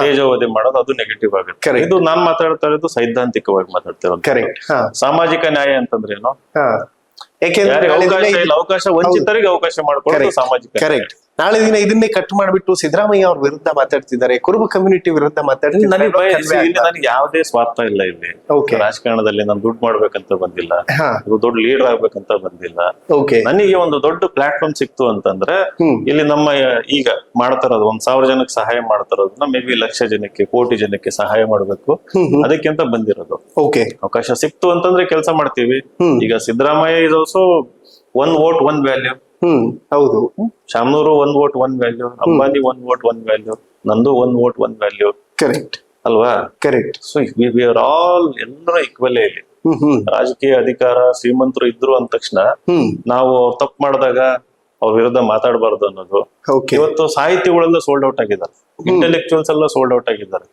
ತೇಜೋವಧೆ ಮಾಡೋದು, ಅದು ನೆಗೆಟಿವ್ ಆಗುತ್ತೆ. ಇದು ನಾನ್ ಮಾತಾಡ್ತಾ ಇರೋದು ಸೈದ್ಧಾಂತಿಕವಾಗಿ ಮಾತಾಡ್ತಿರೋದು. ಕರೆಕ್ಟ್. ಸಾಮಾಜಿಕ ನ್ಯಾಯ ಅಂತಂದ್ರೆ ಏನು? ಅವಕಾಶ ವಂಚಿತರಿಗೆ ಅವಕಾಶ ಮಾಡ್ಕೊಳ್ಳೋದು ಸಾಮಾಜಿಕ. ಕರೆಕ್ಟ್. ನಾಳೆ ದಿನ ಇದನ್ನೇ ಕಟ್ ಮಾಡ್ಬಿಟ್ಟು ಸಿದ್ದರಾಮಯ್ಯ ಅವ್ರ ವಿರುದ್ಧ ಮಾತಾಡ್ತಿದ್ದಾರೆ, ಕುರುಬ ಕಮ್ಯುನಿಟಿ ವಿರುದ್ಧ ಮಾತಾಡ್ತಿದ್ದಾರೆ. ನನಗೆ ಯಾವುದೇ ಸ್ವಾರ್ಥ ಇಲ್ಲ ಇಲ್ಲಿ. ರಾಜಕಾರಣದಲ್ಲಿ ನಾನು ದುಡ್ಡು ಮಾಡ್ಬೇಕಂತ ಬಂದಿಲ್ಲ, ದೊಡ್ಡ ಲೀಡರ್ ಆಗ್ಬೇಕಂತ ಬಂದಿಲ್ಲ. ನನಗೆ ಒಂದು ದೊಡ್ಡ ಪ್ಲಾಟ್ಫಾರ್ಮ್ ಸಿಕ್ತು ಅಂತಂದ್ರೆ, ಇಲ್ಲಿ ನಮ್ಮ ಈಗ ಮಾಡ್ತಾ ಇರೋದು 1000 ಜನಕ್ಕೆ ಸಹಾಯ ಮಾಡ್ತಾ ಇರೋದನ್ನ ಮೇ ಬಿ 1,00,000 ಜನಕ್ಕೆ, ಕೋಟಿ ಜನಕ್ಕೆ ಸಹಾಯ ಮಾಡ್ಬೇಕು, ಅದಕ್ಕಿಂತ ಬಂದಿರೋದು. ಅವಕಾಶ ಸಿಕ್ತು ಅಂತಂದ್ರೆ ಕೆಲಸ ಮಾಡ್ತೀವಿ. ಈಗ Siddaramaiah is also 1 vote 1 value. ಹೌದು. Shamanur 1 vote 1 value, Ambani 1 vote 1 value, ನಂದು 1 vote 1 value. ಕರೆಕ್ಟ್ ಅಲ್ವಾ? Correct. So we are all ಎಲ್ಲರೂ ಈಕ್ವಲ್ ಇಲ್ಲಿ. ರಾಜಕೀಯ ಅಧಿಕಾರ ಶ್ರೀಮಂತರು ಇದ್ರು ಅಂದ ತಕ್ಷಣ ನಾವು ತಪ್ಪು ಮಾಡಿದಾಗ ಅವ್ರ ವಿರುದ್ಧ ಮಾತಾಡಬಾರ್ದು ಅನ್ನೋದು. ಇವತ್ತು ಸಾಹಿತಿಗಳೆಲ್ಲ ಸೋಲ್ಡ್ ಔಟ್ ಆಗಿದ್ದಾರೆ, ಇಂಟೆಲೆಕ್ಚುಯಲ್ಸ್ ಎಲ್ಲ ಸೋಲ್ಡ್ ಔಟ್ ಆಗಿದ್ದಾರೆ.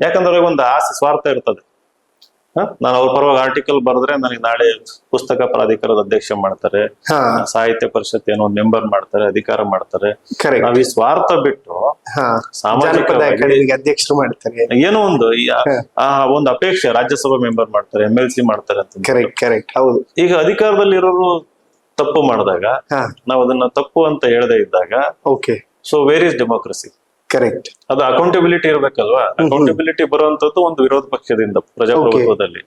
ಯಾಕಂದ್ರೆ ಒಂದು ಆಸೆ, ಸ್ವಾರ್ಥ ಇರ್ತದೆ. ನಾನು ಅವ್ರ ಪರವಾಗಿ ಆರ್ಟಿಕಲ್ ಬರೆದ್ರೆ ನನಗೆ ನಾಳೆ ಪುಸ್ತಕ ಪ್ರಾಧಿಕಾರದ ಅಧ್ಯಕ್ಷ ಮಾಡ್ತಾರೆ, ಸಾಹಿತ್ಯ ಪರಿಷತ್ ಏನೋ ಮೆಂಬರ್ ಮಾಡ್ತಾರೆ, ಅಧಿಕಾರ ಮಾಡ್ತಾರೆ. ನಾವ್ ಈ ಸ್ವಾರ್ಥ ಬಿಟ್ಟು ಸಾಮಾಜಿಕ ಅಧ್ಯಕ್ಷರು ಮಾಡ್ತಾರೆ, ಏನೋ ಒಂದು ಅಪೇಕ್ಷೆ, ರಾಜ್ಯಸಭಾ ಮೆಂಬರ್ ಮಾಡ್ತಾರೆ, MLC ಮಾಡ್ತಾರೆ ಅಂತ. ಈಗ ಅಧಿಕಾರದಲ್ಲಿರೋರು ತಪ್ಪು ಮಾಡಿದಾಗ ನಾವು ಅದನ್ನ ತಪ್ಪು ಅಂತ ಹೇಳದೇ ಇದ್ದಾಗ, so where is democracy? Correct. ಅದು ಅಕೌಂಟಬಿಲಿಟಿ ಇರ್ಬೇಕಲ್ವಾ? ಅಕೌಂಟಬಿಲಿಟಿ ಬರುವಂತದ್ದು ಒಂದು ವಿರೋಧ ಪಕ್ಷದಿಂದ ಪ್ರಜಾಪ್ರಭುತ್ವದಲ್ಲಿ,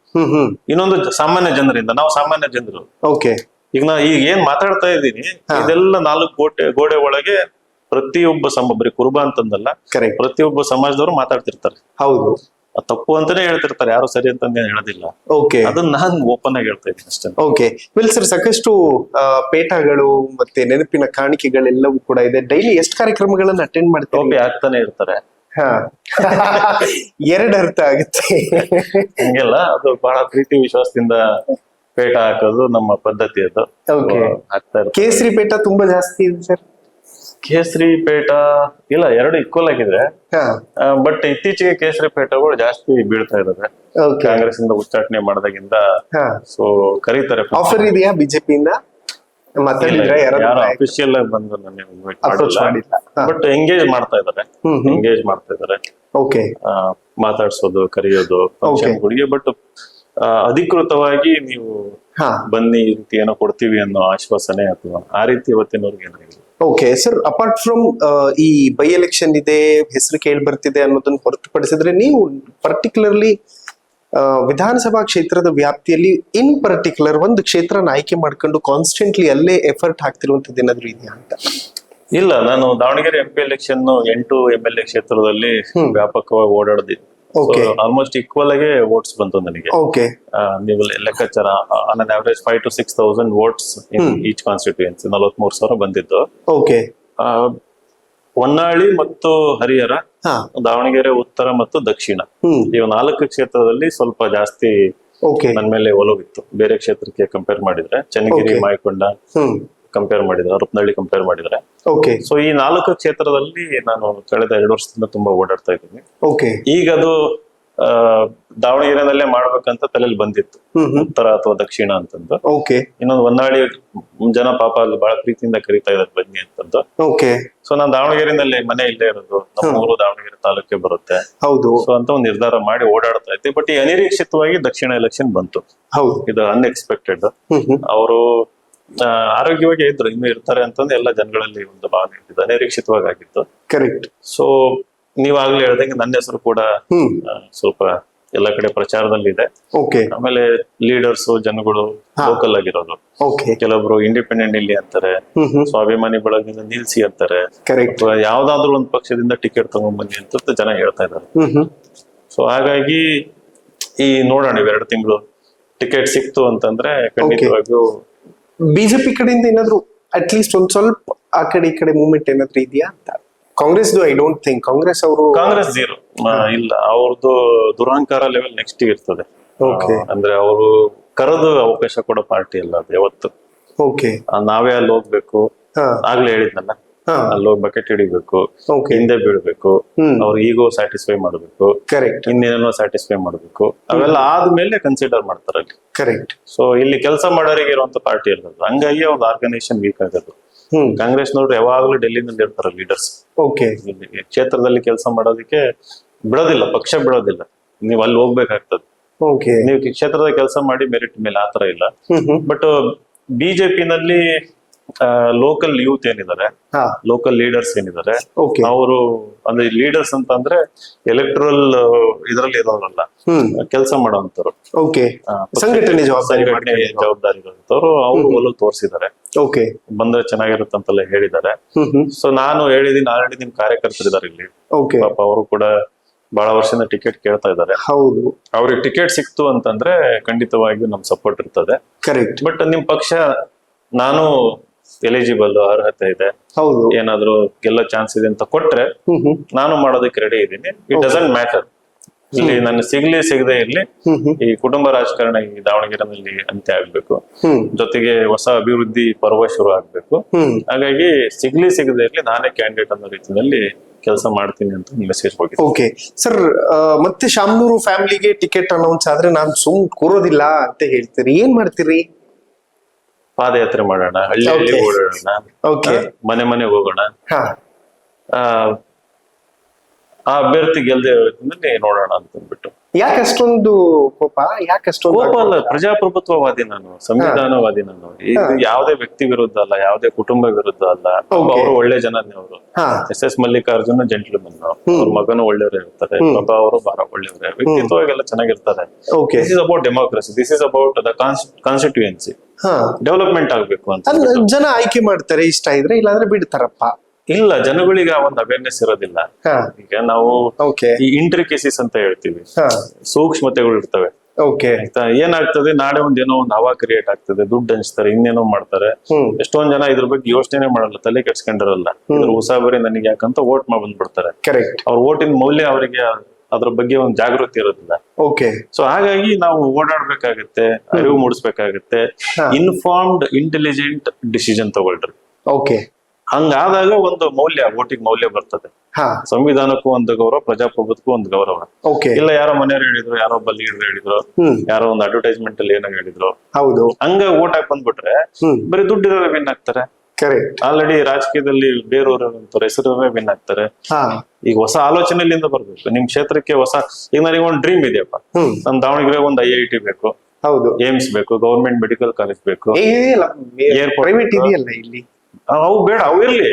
ಇನ್ನೊಂದು ಸಾಮಾನ್ಯ ಜನರಿಂದ. ನಾವು ಸಾಮಾನ್ಯ ಜನರು. ಓಕೆ. ಈಗ ಏನ್ ಮಾತಾಡ್ತಾ ಇದ್ದೀನಿ ಇದೆಲ್ಲ 4 ಗೋಡೆ ಒಳಗೆ ಪ್ರತಿಯೊಬ್ಬ ಬರೀ ಕುರುಬ ಅಂತಂದಲ್ಲ, ಪ್ರತಿಯೊಬ್ಬ ಸಮಾಜದವರು ಮಾತಾಡ್ತಿರ್ತಾರೆ. ಹೌದು, ತಪ್ಪು ಅಂತಾನೆ ಹೇಳ್ತಿರ್ತಾರೆ, ಯಾರು ಸರಿ ಅಂತ ಹೇಳೋದಿಲ್ಲ. ಓಕೆ, ಅದನ್ನ ನಾನ್ ಓಪನ್ ಆಗಿ ಹೇಳ್ತಾ ಇದ್ದೀನಿ ಅಷ್ಟೇ. ಓಕೆ. ವೆಲ್ ಸರ್, ಸಾಕಷ್ಟು ಪೇಟಗಳು ಮತ್ತೆ ನೆನಪಿನ ಕಾಣಿಕೆಗಳೆಲ್ಲವೂ ಕೂಡ ಇದೆ. ಡೈಲಿ ಎಷ್ಟು ಕಾರ್ಯಕ್ರಮಗಳನ್ನ ಅಟೆಂಡ್ ಮಾಡ್ತೀವಿ? ಆಗ್ತಾನೆ ಇರ್ತಾರೆ. ಹಾ, 2 ಅರ್ಥ ಆಗುತ್ತೆ. ಹಂಗೆಲ್ಲ ಅದು ಬಹಳ ಪ್ರೀತಿ ವಿಶ್ವಾಸದಿಂದ ಪೇಟ ಹಾಕೋದು ನಮ್ಮ ಪದ್ಧತಿ. ಅದು ಆಗ್ತಾ ಇರುತ್ತೆ. ಕೇಸರಿ ಪೇಟ ತುಂಬಾ ಜಾಸ್ತಿ ಇದೆ ಸರ್. ಕೇಸರಿ ಪೇಟ ಇಲ್ಲ, 2 ಈಕ್ವಲ್ ಆಗಿದೆ. ಬಟ್ ಇತ್ತೀಚೆಗೆ ಕೇಸರಿ ಪೇಟಗಳು ಜಾಸ್ತಿ ಬೀಳ್ತಾ ಇದಾವೆ ಕಾಂಗ್ರೆಸ್ ಇಂದ ಉಚ್ಚಾಟನೆ ಮಾಡಿದಾಗಿಂದ. ಸೊ ಕರೀತಾರೆ. ಆಫರ್ ಇದೆಯಾ ಬಿಜೆಪಿಯಿಂದ? ಯಾರು ಅಫಿಷಿಯಲ್ ಆಗಿ ಬಂದು ನನ್ನ ಇನ್ವೈಟ್ ಮಾಡಿಲ್ಲ, ಬಟ್ ಎಂಗೇಜ್ ಮಾಡ್ತಾ ಇದಾರೆ. ಓಕೆ, ಮಾತಾಡ್ಸೋದು, ಕರೆಯೋದು ಫಂಕ್ಷನ್ಗಳಿಗೆ. ಬಟ್ ಅಧಿಕೃತವಾಗಿ ನೀವು ಬನ್ನಿ ಈ ರೀತಿ ಏನೋ ಕೊಡ್ತೀವಿ ಅನ್ನೋ ಆಶ್ವಾಸನೆ ಅಥವಾ ಆ ರೀತಿ ಇವತ್ತಿನವ್ರಿಗೆ ಏನಾಗಿದೆ? ಓಕೆ ಸರ್, ಅಪಾರ್ಟ್ ಫ್ರಮ್ ಈ ಬೈ ಎಲೆಕ್ಷನ್ ಇದೆ, ಹೆಸರು ಕೇಳಿ ಬರ್ತಿದೆ ಅನ್ನೋದನ್ನ ಹೊರತುಪಡಿಸಿದ್ರೆ, ನೀವು ಪರ್ಟಿಕ್ಯುಲರ್ಲಿ ವಿಧಾನಸಭಾ ಕ್ಷೇತ್ರದ ವ್ಯಾಪ್ತಿಯಲ್ಲಿ ಇನ್ ಪರ್ಟಿಕ್ಯುಲರ್ ಒಂದು ಕ್ಷೇತ್ರನ ಆಯ್ಕೆ ಮಾಡ್ಕೊಂಡು ಕಾನ್ಸ್ಟೆಂಟ್ಲಿ ಅಲ್ಲೇ ಎಫರ್ಟ್ ಹಾಕ್ತಿರುವಂತದ್ದು ಏನಾದ್ರು ಇದೆಯಾ ಅಂತ? ಇಲ್ಲ, ನಾನು ದಾವಣಗೆರೆ MP ಎಲೆಕ್ಷನ್ 8 MLA ಕ್ಷೇತ್ರದಲ್ಲಿ ವ್ಯಾಪಕವಾಗಿ ಓಡಾಡಿದೆ. ಆಲ್ಮೋಸ್ಟ್ ಈಕ್ವಲ್ ಆಗಿ ವೋಟ್ಸ್ ಬಂತು ನನಗೆ. ನೀವು ಲೆಕ್ಕಾಚಾರ on an average 5,000 to 6,000 votes in each constituency. 43,000 ಬಂದಿದ್ದು. ಹೊನ್ನಾಳಿ ಮತ್ತು ಹರಿಹರ, ದಾವಣಗೆರೆ ಉತ್ತರ ಮತ್ತು ದಕ್ಷಿಣ, ಇವು 4 ಕ್ಷೇತ್ರದಲ್ಲಿ ಸ್ವಲ್ಪ ಜಾಸ್ತಿ ನನ್ನ ಮೇಲೆ ಒಲವಿತ್ತು ಬೇರೆ ಕ್ಷೇತ್ರಕ್ಕೆ ಕಂಪೇರ್ ಮಾಡಿದ್ರೆ. ಚನ್ನಗಿರಿ, ಮಾಯಕೊಂಡ ಕಂಪೇರ್ ಮಾಡಿದ್ರೆ, ಹರಪನಹಳ್ಳಿ ಕಂಪೇರ್ ಮಾಡಿದ್ರೆ. ಸೊ ಈ 4 ಕ್ಷೇತ್ರದಲ್ಲಿ ನಾನು ಕಳೆದ 2 ವರ್ಷದಿಂದ ತುಂಬಾ ಓಡಾಡ್ತಾ ಇದ್ದೀನಿ. ಈಗ ಅದು ದಾವಣಗೆರೆನಲ್ಲೇ ಮಾಡ್ಬೇಕಂತ ತಲೆಯಲ್ಲಿ ಬಂದಿತ್ತು, ಉತ್ತರ ಅಥವಾ ದಕ್ಷಿಣ ಅಂತಂದು. ಇನ್ನೊಂದು ಹೊನ್ನಾಳಿ ಜನ ಪಾಪ ಅಲ್ಲಿ ಬಹಳ ಪ್ರೀತಿಯಿಂದ ಕರೀತಾ ಇದ್ದಾರೆ ಬನ್ನಿ ಅಂತಂದು. ಸೊ ನಾನು ದಾವಣಗೆರೆನಲ್ಲಿ ಮನೆ ಇಲ್ಲೇ ಇರೋದು, ನಮ್ಮೂರು ದಾವಣಗೆರೆ ತಾಲೂಕೆ ಬರುತ್ತೆ. ಸೊ ಅಂತ ಒಂದು ನಿರ್ಧಾರ ಮಾಡಿ ಓಡಾಡ್ತಾ ಇದ್ದೆ. ಬಟ್ ಈ ಅನಿರೀಕ್ಷಿತವಾಗಿ ದಕ್ಷಿಣ ಎಲೆಕ್ಷನ್ ಬಂತು. ಇದು ಅನ್ಎಕ್ಸ್ಪೆಕ್ಟೆಡ್. ಅವರು ಆರೋಗ್ಯವಾಗಿ ಇದ್ರು, ಇನ್ನು ಇರ್ತಾರೆ ಅಂತಂದು ಎಲ್ಲ ಜನಗಳಲ್ಲಿ ಒಂದು ಭಾವನೆ ಇದ್ದಿದ್ದು, ಅನಿರೀಕ್ಷಿತವಾಗಿ ಆಗಿತ್ತು. ಕರೆಕ್ಟ್. ಸೊ ನೀವಾಗ್ಲೇ ಹೇಳ್ದಂಗೆ ನನ್ನ ಹೆಸರು ಕೂಡ ಸ್ವಲ್ಪ ಎಲ್ಲ ಕಡೆ ಪ್ರಚಾರದಲ್ಲಿ ಇದೆ. ಆಮೇಲೆ ಲೀಡರ್ಸ್, ಜನಗಳು ಲೋಕಲ್ ಆಗಿರೋದು, ಕೆಲವೊಬ್ರು ಇಂಡಿಪೆಂಡೆಂಟ್ ಇಲ್ಲಿ ಅಂತಾರೆ, ಸ್ವಾಭಿಮಾನಿ ಬಳಗದಿಂದ ನಿಲ್ಸಿ ಅಂತಾರೆ, ಅಥವಾ ಯಾವ್ದಾದ್ರು ಒಂದು ಪಕ್ಷದಿಂದ ಟಿಕೆಟ್ ತಗೊಂಡ್ಬನ್ನಿ ಅಂತ ಜನ ಹೇಳ್ತಾ ಇದ್ದಾರೆ. ಸೊ ಹಾಗಾಗಿ ಈ ನೋಡೋಣ, 2 ತಿಂಗಳು ಟಿಕೆಟ್ ಸಿಕ್ತು ಅಂತಂದ್ರೆ ಖಂಡಿತವಾಗಿಯೂ ಬಿಜೆಪಿ ಕಡೆಯಿಂದ ಏನಾದ್ರು ಅಟ್ ಲೀಸ್ಟ್ ಒಂದ್ ಸ್ವಲ್ಪ ಆ ಕಡೆ ಈ ಕಡೆ ಮೂವ್ಮೆಂಟ್ ಏನಾದ್ರು ಇದೆಯಾ ಅಂತ? Congress I don't think. Congress zero ಇಲ್ಲ, ಅವ್ರದ್ದು ದುರಹಂಕಾರ ಲೆವೆಲ್ ನೆಕ್ಸ್ಟ್ ಇರ್ತದೆ. ಅಂದ್ರೆ ಅವರು ಕರೆದು ಅವಕಾಶ ಕೊಡೋ ಪಾರ್ಟಿ ಅಲ್ಲ ಅದು ಯಾವತ್ತು. ನಾವೇ ಅಲ್ಲಿ ಹೋಗ್ಬೇಕು. ಆಗ್ಲೇ ಹೇಳಿದ್ನಲ್ಲ, ಅಲ್ಲಿ ಹೋಗಿ ಬಕೆಟ್ ಹಿಡಿಬೇಕು, ಹಿಂದೆ ಬೀಳ್ಬೇಕು, ಅವ್ರ ಈಗೋ ಸ್ಯಾಟಿಸ್ಫೈ ಮಾಡ್ಬೇಕು, ಇನ್ನೇನೋ ಸ್ಯಾಟಿಸ್ಫೈ ಮಾಡ್ಬೇಕು. ಅವೆಲ್ಲ ಆದ್ಮೇಲೆ ಕನ್ಸಿಡರ್ ಮಾಡ್ತಾರೆ ಅಲ್ಲಿ. ಕರೆಕ್ಟ್. ಸೊ ಇಲ್ಲಿ ಕೆಲಸ ಮಾಡೋರಿಗೆ ಇರುವಂತ ಪಾರ್ಟಿ ಅಲ್ಲ, ಹಂಗಾಗಿ ಅವ್ರ ಆರ್ಗನೈಸೇಷನ್ ವೀಕ್ ಆಗೋದು. ಕಾಂಗ್ರೆಸ್ನವ್ರು ಯಾವಾಗ್ಲೂ ಡೆಲ್ಲಿನಲ್ಲಿ ಇರ್ತಾರೆ ಲೀಡರ್ಸ್. ಕ್ಷೇತ್ರದಲ್ಲಿ ಕೆಲಸ ಮಾಡೋದಕ್ಕೆ ಬಿಡೋದಿಲ್ಲ, ಪಕ್ಷ ಬಿಡೋದಿಲ್ಲ. ನೀವ್ ಅಲ್ಲಿ ಹೋಗ್ಬೇಕಾಗ್ತದೆ. ನೀವು ಕ್ಷೇತ್ರದ ಕೆಲಸ ಮಾಡಿ ಮೆರಿಟ್ ಮೇಲೆ ಆತರ ಇಲ್ಲ. ಬಟ್ ಬಿಜೆಪಿನಲ್ಲಿ ಲೋಕಲ್ ಯೂತ್ ಏನಿದ್ದಾರೆ, ಲೋಕಲ್ ಲೀಡರ್ಸ್ ಏನಿದ್ದಾರೆ, ಅವರು ಅಂದ್ರೆ ಲೀಡರ್ಸ್ ಅಂತ ಅಂದ್ರೆ ಎಲೆಕ್ಟ್ರಲ್ ಇದರಲ್ಲಿ ಇರೋರಲ್ಲ, ಕೆಲಸ ಮಾಡೋಂಥವ್ರು, ಸಂಘಟನೆ ಜವಾಬ್ದಾರಿ ಇರೋಂಥವ್ರು. ಅವರು ಒಲವು ತೋರಿಸಿದ್ದಾರೆ, ಬಂದ್ರೆ ಚೆನ್ನಾಗಿರುತ್ತಂತೆಲ್ಲ ಹೇಳಿದ್ದಾರೆ. ಸೊ ನಾನು ಹೇಳಿದೀನಿ, ಆಲ್ರೆಡಿ ನಿಮ್ ಕಾರ್ಯಕರ್ತರಿದ್ದಾರೆ ಇಲ್ಲಿ, ಪಾಪ ಅವರು ಕೂಡ ಬಹಳ ವರ್ಷದಿಂದ ಟಿಕೆಟ್ ಕೇಳ್ತಾ ಇದ್ದಾರೆ. ಅವ್ರಿಗೆ ಟಿಕೆಟ್ ಸಿಕ್ತು ಅಂತಂದ್ರೆ ಖಂಡಿತವಾಗಿಯೂ ನಮ್ ಸಪೋರ್ಟ್ ಇರ್ತದೆ. ಬಟ್ ನಿಮ್ ಪಕ್ಷ ನಾನು ಎಲಿಜಿಬಲ್, ಅರ್ಹತೆ ಇದೆ, ಏನಾದ್ರು ಗೆಲ್ಲೋ ಚಾನ್ಸ್ ಇದೆ ಅಂತ ಕೊಟ್ರೆ ನಾನು ಮಾಡೋದಕ್ಕೆ ರೆಡಿ ಇದ್ದೀನಿ. ಇಟ್ ಡಸಂಟ್ ಮ್ಯಾಟರ್ ಇಲ್ಲಿ ನಾನು ಸಿಗ್ಲಿ ಸಿಗದೆ ಇರ್ಲಿ, ಈ ಕುಟುಂಬ ರಾಜಕಾರಣ ಈ ದಾವಣಗೆರೆನಲ್ಲಿ ಅಂತ್ಯ ಆಗ್ಬೇಕು, ಜೊತೆಗೆ ಹೊಸ ಅಭಿವೃದ್ಧಿ ಪರ್ವ ಶುರು ಆಗ್ಬೇಕು. ಹಾಗಾಗಿ ಸಿಗ್ಲಿ ಸಿಗದೆ ಇರ್ಲಿ, ನಾನೇ ಕ್ಯಾಂಡಿಡೇಟ್ ಅನ್ನೋ ರೀತಿಯಲ್ಲಿ ಕೆಲಸ ಮಾಡ್ತೀನಿ ಅಂತ ಮೆಸೇಜ್ ಹೋಗಿದೆ. ಓಕೆ ಸರ್, ಮತ್ತೆ ಶಾಮನೂರು ಫ್ಯಾಮಿಲಿಗೆ ಟಿಕೆಟ್ ಅನೌನ್ಸ್ ಆದ್ರೆ ನಾನು ಸುಮ್ ಕೂರೋದಿಲ್ಲ ಅಂತ ಹೇಳ್ತೀರಿ, ಏನ್ ಮಾಡ್ತೀರಿ? ಪಾದಯಾತ್ರೆ ಮಾಡೋಣ, ಹಳ್ಳಿ ಓಡಾಡೋಣ, ಮನೆ ಮನೆಗೆ ಹೋಗೋಣ. ಆ ಅಭ್ಯರ್ಥಿ ಗೆಲ್ದೇ ಇರೋದ್ರಿಂದ ನೋಡೋಣ ಅಂತಂದ್ಬಿಟ್ಟು. ಯಾಕೆ ಅಷ್ಟೊಂದು ಕೋಪ, ಯಾಕೆ ಅಷ್ಟೊಂದು ಕೋಪ ಅಲ್ಲ, ಪ್ರಜಾಪ್ರಭುತ್ವವಾದಿ ನಾನು, ಸಂವಿಧಾನವಾದಿ ನಾನು. ಇದು ಯಾವುದೇ ವ್ಯಕ್ತಿ ವಿರುದ್ಧ ಅಲ್ಲ, ಯಾವುದೇ ಕುಟುಂಬ ವಿರುದ್ಧ ಅಲ್ಲ. ಅವರು ಒಳ್ಳೆ ಜನನೇ. ಅವರು ಎಸ್ ಮಲ್ಲಿಕಾರ್ಜುನ ಜೆಂಟ್ಲ್ಮನ್, ಅವ್ರ ಮಗನು ಒಳ್ಳೆಯವರು ಇರ್ತಾರೆ, ಬಾಬಾ ಅವರು ಬಾರ ಒಳ್ಳೆಯವರೇ, ವ್ಯಕ್ತಿತ್ವಗೆಲ್ಲ ಚೆನ್ನಾಗಿರ್ತಾರೆ. This is about democracy, this is about the constituency, development ಆಗ್ಬೇಕು ಅಂತ. ಜನ ಆಯ್ಕೆ ಮಾಡ್ತಾರೆ, ಇಷ್ಟ ಇದ್ರೆ, ಇಲ್ಲಾಂದ್ರೆ ಬಿಡ್ತಾರಪ್ಪ. ಇಲ್ಲ, ಜನಗಳಿಗೆ ಆ ಒಂದು ಅವೇರ್ನೆಸ್ ಇರೋದಿಲ್ಲ. ಈಗ ನಾವು ಈ ಇಂಟ್ರಿಕೇಸಿಸ್ ಅಂತ ಹೇಳ್ತೀವಿ, ಸೂಕ್ಷ್ಮತೆಗಳು ಇರ್ತವೆ. ಆಯ್ತಾ, ಏನಾಗ್ತದೆ, ನಾಳೆ ಒಂದೇನೋ ಒಂದು ಹವಾ ಕ್ರಿಯೇಟ್ ಆಗ್ತದೆ, ದುಡ್ಡು ಹಂಚ್ತಾರೆ, ಇನ್ನೇನೋ ಮಾಡ್ತಾರೆ. ಎಷ್ಟೊಂದ್ ಜನ ಇದ್ರ ಬಗ್ಗೆ ಯೋಚನೆ ಮಾಡಲ್ಲ, ತಲೆ ಕೆಡ್ಸ್ಕೊಂಡಿರಲ್ಲ. ಇದ್ರ ಉಸಾಬರಿ ನನಗೆ ಯಾಕಂತ ವೋಟ್ ಮಾಡಿ ಬಂದ್ಬಿಡ್ತಾರೆ. ಅವ್ರ ವೋಟಿನ ಮೌಲ್ಯ ಅವರಿಗೆ ಅದ್ರ ಬಗ್ಗೆ ಒಂದು ಜಾಗೃತಿ ಇರೋದಿಲ್ಲ. ಸೊ ಹಾಗಾಗಿ ನಾವು ಓಡಾಡ್ಬೇಕಾಗತ್ತೆ, ಅರಿವು ಮೂಡಿಸ್ಬೇಕಾಗತ್ತೆ. ಇನ್ಫಾರ್ಮ್ಡ್ ಇಂಟೆಲಿಜೆಂಟ್ ಡಿಸಿಷನ್ ತಗೊಳ್ರಿ. ಹಂಗಾದಾಗ ಒಂದು ಮೌಲ್ಯ, ವೋಟಿಂಗ್ ಮೌಲ್ಯ ಬರ್ತದೆ. ಸಂವಿಧಾನಕ್ಕೂ ಒಂದು ಗೌರವ, ಪ್ರಜಾಪ್ರಭುತ್ವಕ್ಕೂ ಒಂದು ಗೌರವ. ಇಲ್ಲ ಯಾರೋ ಮನೆಯವ್ರು ಹೇಳಿದ್ರು, ಯಾರೋ ಬಲ್ಲಿಗಿಡ್ರು ಹೇಳಿದ್ರು, ಯಾರೋ ಒಂದು ಅಡ್ವರ್ಟೈಸ್ಮೆಂಟ್ ಅಲ್ಲಿ ಏನೋ ಹೇಳಿದ್ರು, ಹಂಗ ವೋಟ್ ಹಾಕಿ ಬಂದ್ಬಿಟ್ರೆ ಬರೀ ದುಡ್ಡಿರೋರೇ ವಿನ್ ಆಗ್ತಾರೆ. ಆಲ್ರೆಡಿ ರಾಜಕೀಯದಲ್ಲಿ ಬೇರೆಯವ್ರ ಹೆಸರವರೇ ವಿನ್ ಆಗ್ತಾರೆ. ಈಗ ಹೊಸ ಆಲೋಚನೆಯಿಂದ ಬರ್ಬೇಕು ನಿಮ್ ಕ್ಷೇತ್ರಕ್ಕೆ. ಹೊಸ, ಈಗ ನನಗೆ ಒಂದು ಡ್ರೀಮ್ ಇದೆಯಪ್ಪ, ನಮ್ ದಾವಣಗೆರೆ ಒಂದು IIT ಬೇಕು, ಏಮ್ಸ್ ಬೇಕು, ಗವರ್ಮೆಂಟ್ ಮೆಡಿಕಲ್ ಕಾಲೇಜ್ ಬೇಕು, ಪ್ರೈವೇಟ್ ಇದೆಯಲ್ಲ ಇಲ್ಲಿ, ಅವು ಬೇಡ, ಅವು ಇರ್ಲಿ,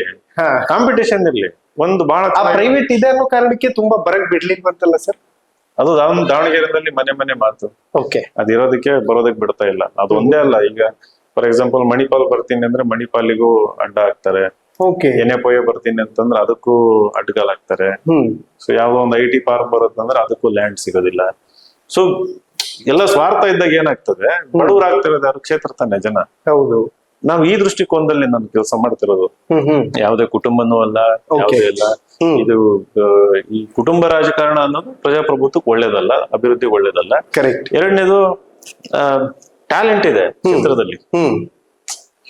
ಕಾಂಪಿಟೇಷನ್ ಇರ್ಲಿ. ಒಂದು ಬಹಳ ಪ್ರೈವೇಟ್ ಇದೆ ಅನ್ನೋ ಕಾರಣಕ್ಕೆ ತುಂಬಾ ಬರಕ್ ಬಿಡ್ಲಿಲ್ವಂತಲ್ಲ ಸರ್? ಅದು ದಾವಣಗೆರೆದಲ್ಲಿ ಮನೆ ಮಾತು. ಅದಿರೋದಕ್ಕೆ ಬರೋದಕ್ಕೆ ಬಿಡ್ತಾ ಇಲ್ಲ. ಅದು ಒಂದೇ ಅಲ್ಲ, ಈಗ ಫಾರ್ ಎಕ್ಸಾಂಪಲ್ ಮಣಿಪಾಲ್ ಬರ್ತೀನಿ ಅಂದ್ರೆ ಮಣಿಪಾಲಿಗೂ ಅಡ್ಡ ಹಾಕ್ತಾರೆ. ಎನೆಪೋಯ ಬರ್ತೀನಿ ಅಂತಂದ್ರೆ ಅದಕ್ಕೂ ಅಡ್ಡಗಾಲ್ ಹಾಕ್ತಾರೆ. ಸೊ ಯಾವ್ದೋ ಒಂದು IT ಪಾರ್ಕ್ ಬರುತ್ತಂದ್ರೆ ಅದಕ್ಕೂ ಲ್ಯಾಂಡ್ ಸಿಗೋದಿಲ್ಲ. ಸೊ ಎಲ್ಲ ಸ್ವಾರ್ಥ ಇದ್ದಾಗ ಏನಾಗ್ತದೆ, ಬಡವ್ರು ಆಗ್ತಿರೋದು ಯಾರು? ಕ್ಷೇತ್ರ ತಾನೆ, ಜನ. ನಾವು ಈ ದೃಷ್ಟಿಕೋನದಲ್ಲಿ ನಾನು ಕೆಲಸ ಮಾಡ್ತಿರೋದು. ಯಾವುದೇ ಕುಟುಂಬನೂ ಅಲ್ಲ, ಯಾವುದೇ ಇಲ್ಲ. ಇದು ಈ ಕುಟುಂಬ ರಾಜಕಾರಣ ಅನ್ನೋದು ಪ್ರಜಾಪ್ರಭುತ್ವಕ್ಕೆ ಒಳ್ಳೇದಲ್ಲ, ಅಭಿವೃದ್ಧಿ ಒಳ್ಳೇದಲ್ಲ. ಎರಡನೇದು, ಟ್ಯಾಲೆಂಟ್ ಇದೆ ಕ್ಷೇತ್ರದಲ್ಲಿ,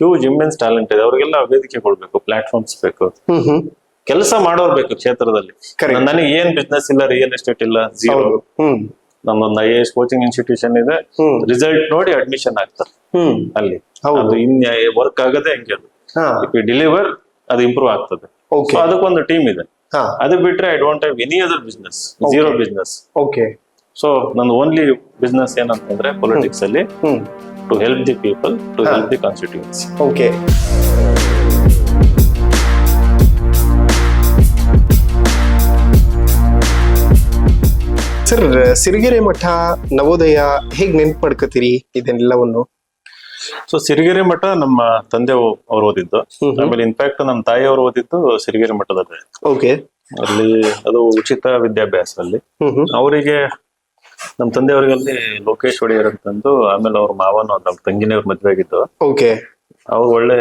ಹ್ಯೂಜ್ ಇಮ್ಮೆನ್ಸ್ ಟ್ಯಾಲೆಂಟ್ ಇದೆ. ಅವ್ರಿಗೆಲ್ಲ ವೇದಿಕೆ ಕೊಡ್ಬೇಕು, ಪ್ಲಾಟ್ಫಾರ್ಮ್ಸ್ ಬೇಕು, ಕೆಲಸ ಮಾಡೋರ್ ಬೇಕು ಕ್ಷೇತ್ರದಲ್ಲಿ. ನನಗೆ ಏನ್ ಬಿಸ್ನೆಸ್ ಇಲ್ಲ, ರಿಯಲ್ ಎಸ್ಟೇಟ್ ಇಲ್ಲ, ಝೀರೋ. ನಮ್ಮೊಂದು IAS ಕೋಚಿಂಗ್ ಇನ್ಸ್ಟಿಟ್ಯೂಷನ್ ಇದೆ, ರಿಸಲ್ಟ್ ನೋಡಿ ಅಡ್ಮಿಷನ್ ಆಗ್ತಾರೆ ಅಲ್ಲಿ. ಅದು ವರ್ಕ್ ಆಗದೆ ಹೆಂಗೆ, ಅದು ಡೆಲಿವರ್, ಅದು ಇಂಪ್ರೂವ್ ಆಗ್ತದೆ. ಅದಕ್ಕೊಂದು ಟೀಮ್ ಇದೆ. ಅದು ಬಿಟ್ರೆ I don't have any other business, zero business. So ನನ್ನ ಓನ್ಲಿ ಬಿಸ್ನೆಸ್ ಏನಂತಂದ್ರೆ ಪೊಲಿಟಿಕ್ಸ್ ಅಲ್ಲಿ to help the people, to help the constituency. Sir, Sirigere Mutt, Navodaya ಹೇಗ್ ನೆನ್ಪು ಮಾಡ್ಕೋತೀರಿ ಇದನ್ನೆಲ್ಲವನ್ನು? ಸೊ ಸಿರಿಗೆರೆ ಮಠ ನಮ್ಮ ತಂದೆ ಅವ್ರು ಓದಿದ್ದು. ಆಮೇಲೆ ಇನ್ಫ್ಯಾಕ್ಟ್ ನಮ್ಮ ತಾಯಿ ಅವರು ಓದಿದ್ದು ಸಿರಿಗೆರೆ ಮಠದಲ್ಲಿ. ಅಲ್ಲಿ ಅದು ಉಚಿತ ವಿದ್ಯಾಭ್ಯಾಸ ಅಲ್ಲಿ. ಅವರಿಗೆ, ನಮ್ಮ ತಂದೆಯವ್ರಿಗೆ ಲೋಕೇಶ್ ಒಡೆಯರ್ ಅಂತಂದು, ಆಮೇಲೆ ಅವ್ರ ಮಾವನ ನಮ್ಮ ತಂಗಿನವ್ರ ಮದ್ವೆ ಆಗಿದ್ದು. ಅವ್ರು ಒಳ್ಳೆ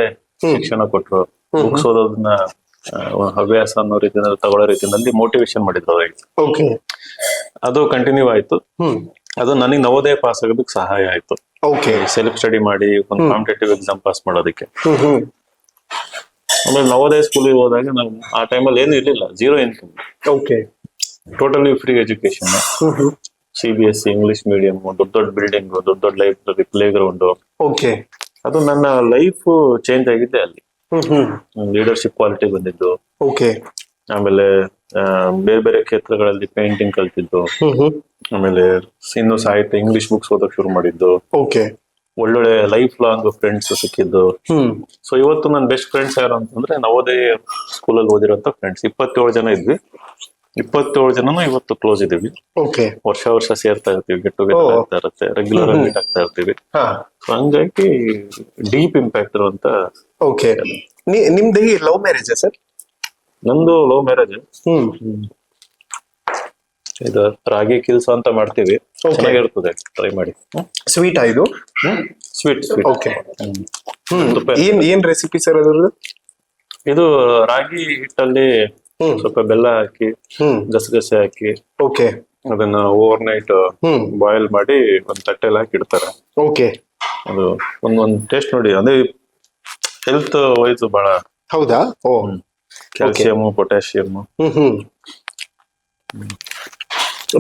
ಶಿಕ್ಷಣ ಕೊಟ್ರು. ಬುಕ್ಸ್ ಓದೋದನ್ನ ಹವ್ಯಾಸ ಅನ್ನೋ ರೀತಿಯಲ್ಲಿ ತಗೊಳ್ಳೋ ರೀತಿಯಲ್ಲಿ ಮೋಟಿವೇಶನ್ ಮಾಡಿದ್ರು ಅವ್ರಿಗೆ. ಅದು ಕಂಟಿನ್ಯೂ ಆಯ್ತು. ಅದು ನನಗೆ ನವೋದಯ ಪಾಸ್ ಆಗೋದಕ್ಕೆ ಸಹಾಯ ಆಯ್ತು. ಸೆಲ್ಫ್ ಸ್ಟಡಿ ಮಾಡಿ ಒಂದು ಕಾಂಪಿಟೇಟಿವ್ ಎಕ್ಸಾಮ್ ಪಾಸ್ ಮಾಡೋದಕ್ಕೆ. ಆಮೇಲೆ ನವೋದಯ ಸ್ಕೂಲಿಗೆ ಹೋದಾಗ ನಾವು ಆ ಟೈಮಲ್ಲಿ ಏನು ಇರ್ಲಿಲ್ಲ, zero income, totally free education. CBSE English medium, ದೊಡ್ಡ ಬಿಲ್ಡಿಂಗ್, ದೊಡ್ಡ ಲೈಬ್ರರಿ, ಪ್ಲೇ ಗ್ರೌಂಡ್. ಅದು ನನ್ನ ಲೈಫ್ ಚೇಂಜ್ ಆಗಿದೆ ಅಲ್ಲಿ. ಲೀಡರ್ಶಿಪ್ ಕ್ವಾಲಿಟಿ ಬಂದಿದ್ದು. ಆಮೇಲೆ ಬೇರೆ ಬೇರೆ ಕ್ಷೇತ್ರಗಳಲ್ಲಿ ಪೇಂಟಿಂಗ್ ಕಲ್ತಿದ್ದು. ಆಮೇಲೆ ಇನ್ನು ಸಾಹಿತ್ಯ, ಇಂಗ್ಲಿಷ್ ಬುಕ್ಸ್ ಓದಕ್ ಶುರು ಮಾಡಿದ್ದು. ಒಳ್ಳೊಳ್ಳೆ ಲೈಫ್ ಲಾಂಗ್ ಫ್ರೆಂಡ್ಸ್ ಸಿಕ್ಕಿದ್ದು. ಸೊ ಇವತ್ತು ನನ್ನ ಬೆಸ್ಟ್ ಫ್ರೆಂಡ್ಸ್ ಯಾರು ಅಂತಂದ್ರೆ ನವೋದಯ ಸ್ಕೂಲಲ್ಲಿ ಓದಿರೋಂಥ ಫ್ರೆಂಡ್ಸ್ 27 ಜನ ಇದ್ವಿ. 27 ಜನನು ಇವತ್ತು ಕ್ಲೋಸ್ ಇದೀವಿ. ವರ್ಷ ಸೇರ್ತಾ ಇರ್ತೀವಿ, ಗೆಟ್ ಟುಗೆದರ್ ಆಗ್ತಾ ಇರುತ್ತೆ, ರೆಗ್ಯುಲರ್ ಆಗಿ ಮೀಟ್ ಆಗ್ತಾ ಇರ್ತೀವಿ. ಹಂಗಾಗಿ ಡೀಪ್ ಇಂಪ್ಯಾಕ್ಟ್ ಇರುವಂತ. ನಿಮ್ದು ಲವ್ ಮ್ಯಾರೇಜ್ ಸರ್? ನಂದು ಲವ್ ಮ್ಯಾರೇಜ್. ಇದು ರಾಗಿ ಕಿಲ್ಸ ಅಂತ ಮಾಡ್ತೀವಿ, ಚೆನ್ನಾಗಿರ್ತದೆ, ಟ್ರೈ ಮಾಡಿ. ಸ್ವೀಟ್ ಇದು? ಸ್ವೀಟ್. ಏನ್ ರೆಸಿಪಿ ಸರ್ ಅದ್ರದ್ದು? ಇದು ರಾಗಿ ಹಿಟ್ಟಲ್ಲಿ ಸ್ವಲ್ಪ ಬೆಲ್ಲ ಹಾಕಿ, ಗಸಗಸೆ ಹಾಕಿ, ಅದನ್ನ ಓವರ್ ನೈಟ್ ಬಾಯ್ಲ್ ಮಾಡಿ ಒಂದ್ ತಟ್ಟೆಲ್ ಹಾಕಿ ಇಡ್ತಾರೆ. ಅದು ಒಂದೊಂದ್ ಟೇಸ್ಟ್ ನೋಡಿ, ಅದೇ ಹೆಲ್ತ್ ವೈಸ್ ಬಹಳ. ಹೌದಾ? Calcium, potassium.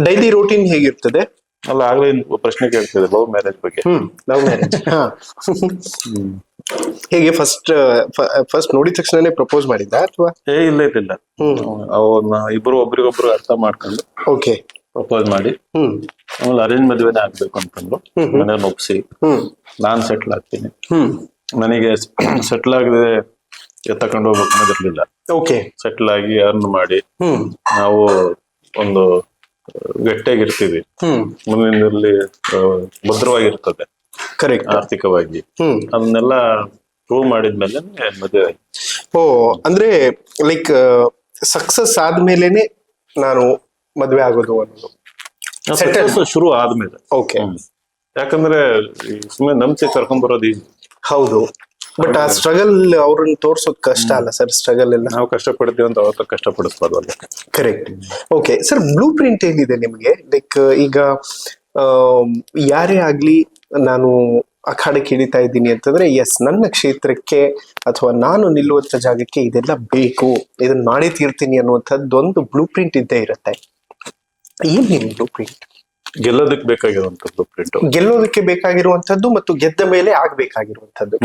ಡೈಲಿ ರೂಟೀನ್ ಹೇಗಿರ್ತದೆ? ಅಲ್ಲ, ಆಗ್ಲೇ ಪ್ರಶ್ನೆ ಕೇಳ್ತಿದೆ ಲವ್ ಮ್ಯಾರೇಜ್ ಬಗ್ಗೆ. ಲವ್ ಮ್ಯಾರೇಜ್ ಹೇಗೆ ಫಸ್ಟ್ ನೋಡಿದ ತಕ್ಷಣನೇ ಪ್ರಪೋಸ್ ಮಾಡಿದ್ದ ಅಥವಾ? ಇಲ್ಲ ಅವನ್ನ ಇಬ್ರು ಒಬ್ರಿಗೊಬ್ರು ಅರ್ಥ ಮಾಡ್ಕೊಂಡು ಓಕೆ. ಪ್ರಪೋಸ್ ಮಾಡಿ ಆಮೇಲೆ ಅರೇಂಜ್ ಮದುವೆನೇ ಆಗ್ಬೇಕು ಅಂತಂದ್ರು. ಮನೆಯವ್ರನ್ನ ಒಪ್ಸಿ ನಾನ್ ಸೆಟ್ಲ್ ಆಗ್ತೀನಿ, ನನಗೆ ಸೆಟ್ಲ್ ಆಗದೆ ತಗೊಂಡು ಹೋಗ್ಬೇಕು ಅನ್ನೋದಿರ್ಲಿಲ್ಲ. ಓಕೆ. ಸೆಟ್ಲ್ ಆಗಿ ಅರ್ನ್ ಮಾಡಿ ನಾವು ಒಂದು ಗಟ್ಟಿಯಾಗಿರ್ತೀವಿ, ಮುಂದಿನಲ್ಲಿ ಭದ್ರವಾಗಿರ್ತದೆ ಕರೆಕ್ಟ್ ಆರ್ಥಿಕವಾಗಿ, ಅದನ್ನೆಲ್ಲ ಪ್ರೂವ್ ಮಾಡಿದ್ಮೇಲೆ ಮದುವೆ ಆಯ್ತು. ಓ, ಅಂದ್ರೆ ಲೈಕ್ ಸಕ್ಸಸ್ ಆದ್ಮೇಲೆನೆ ನಾನು ಮದ್ವೆ ಆಗೋದು ಅನ್ನೋದು Success ಶುರು ಆದ್ಮೇಲೆ. ಓಕೆ. ಯಾಕಂದ್ರೆ ಸುಮ್ಮನೆ ನಂಬಿಸಿ ಕರ್ಕೊಂಡ್ ಬರೋದು ಈಸಿ. ಹೌದು, ಬಟ್ ಆ ಸ್ಟ್ರಗಲ್ ಅವ್ರನ್ನ ತೋರ್ಸೋದ್ ಕಷ್ಟ ಅಲ್ಲ ಸರ್? ಸ್ಟ್ರಗಲ್ ಎಲ್ಲ ನಾವು ಕಷ್ಟಪಡ್ತೀವಿ ಅಂತ ಅವತ್ತು ಕಷ್ಟಪಡಿಸ್ಬಾರ್ದು. Correct. Okay sir, blueprint ಏನಿದೆ ನಿಮ್ಗೆ? ಲೈಕ್ ಈಗ ಯಾರೇ ಆಗ್ಲಿ ನಾನು ಅಖಾಡಕ್ಕೆ ಹಿಡಿತಾ ಇದ್ದೀನಿ ಅಂತಂದ್ರೆ ಎಸ್, ನನ್ನ ಕ್ಷೇತ್ರಕ್ಕೆ ಅಥವಾ ನಾನು ನಿಲ್ಲುವಂತ ಜಾಗಕ್ಕೆ ಇದೆಲ್ಲ ಬೇಕು, ಇದನ್ನ ಮಾಡೇ ತೀರ್ತೀನಿ ಅನ್ನುವಂಥದ್ದೊಂದು ಬ್ಲೂ ಪ್ರಿಂಟ್ ಇದ್ದೇ ಇರುತ್ತೆ. ಏನ್ ನಿಮ್ ಬ್ಲೂ ಪ್ರಿಂಟ್? ಗೆಲ್ಲೋದಕ್ಕೆ ಬೇಕಾಗಿರುವಂತದ್ದು ಪ್ರಿಂಟ್, ಗೆಲ್ಲೋದಕ್ಕೆ ಬೇಕಾಗಿರುವಂತದ್ದು ಮತ್ತು ಗೆದ್ದ ಮೇಲೆ ಆಗ್ಬೇಕಾಗಿರುವಂತದ್ದು.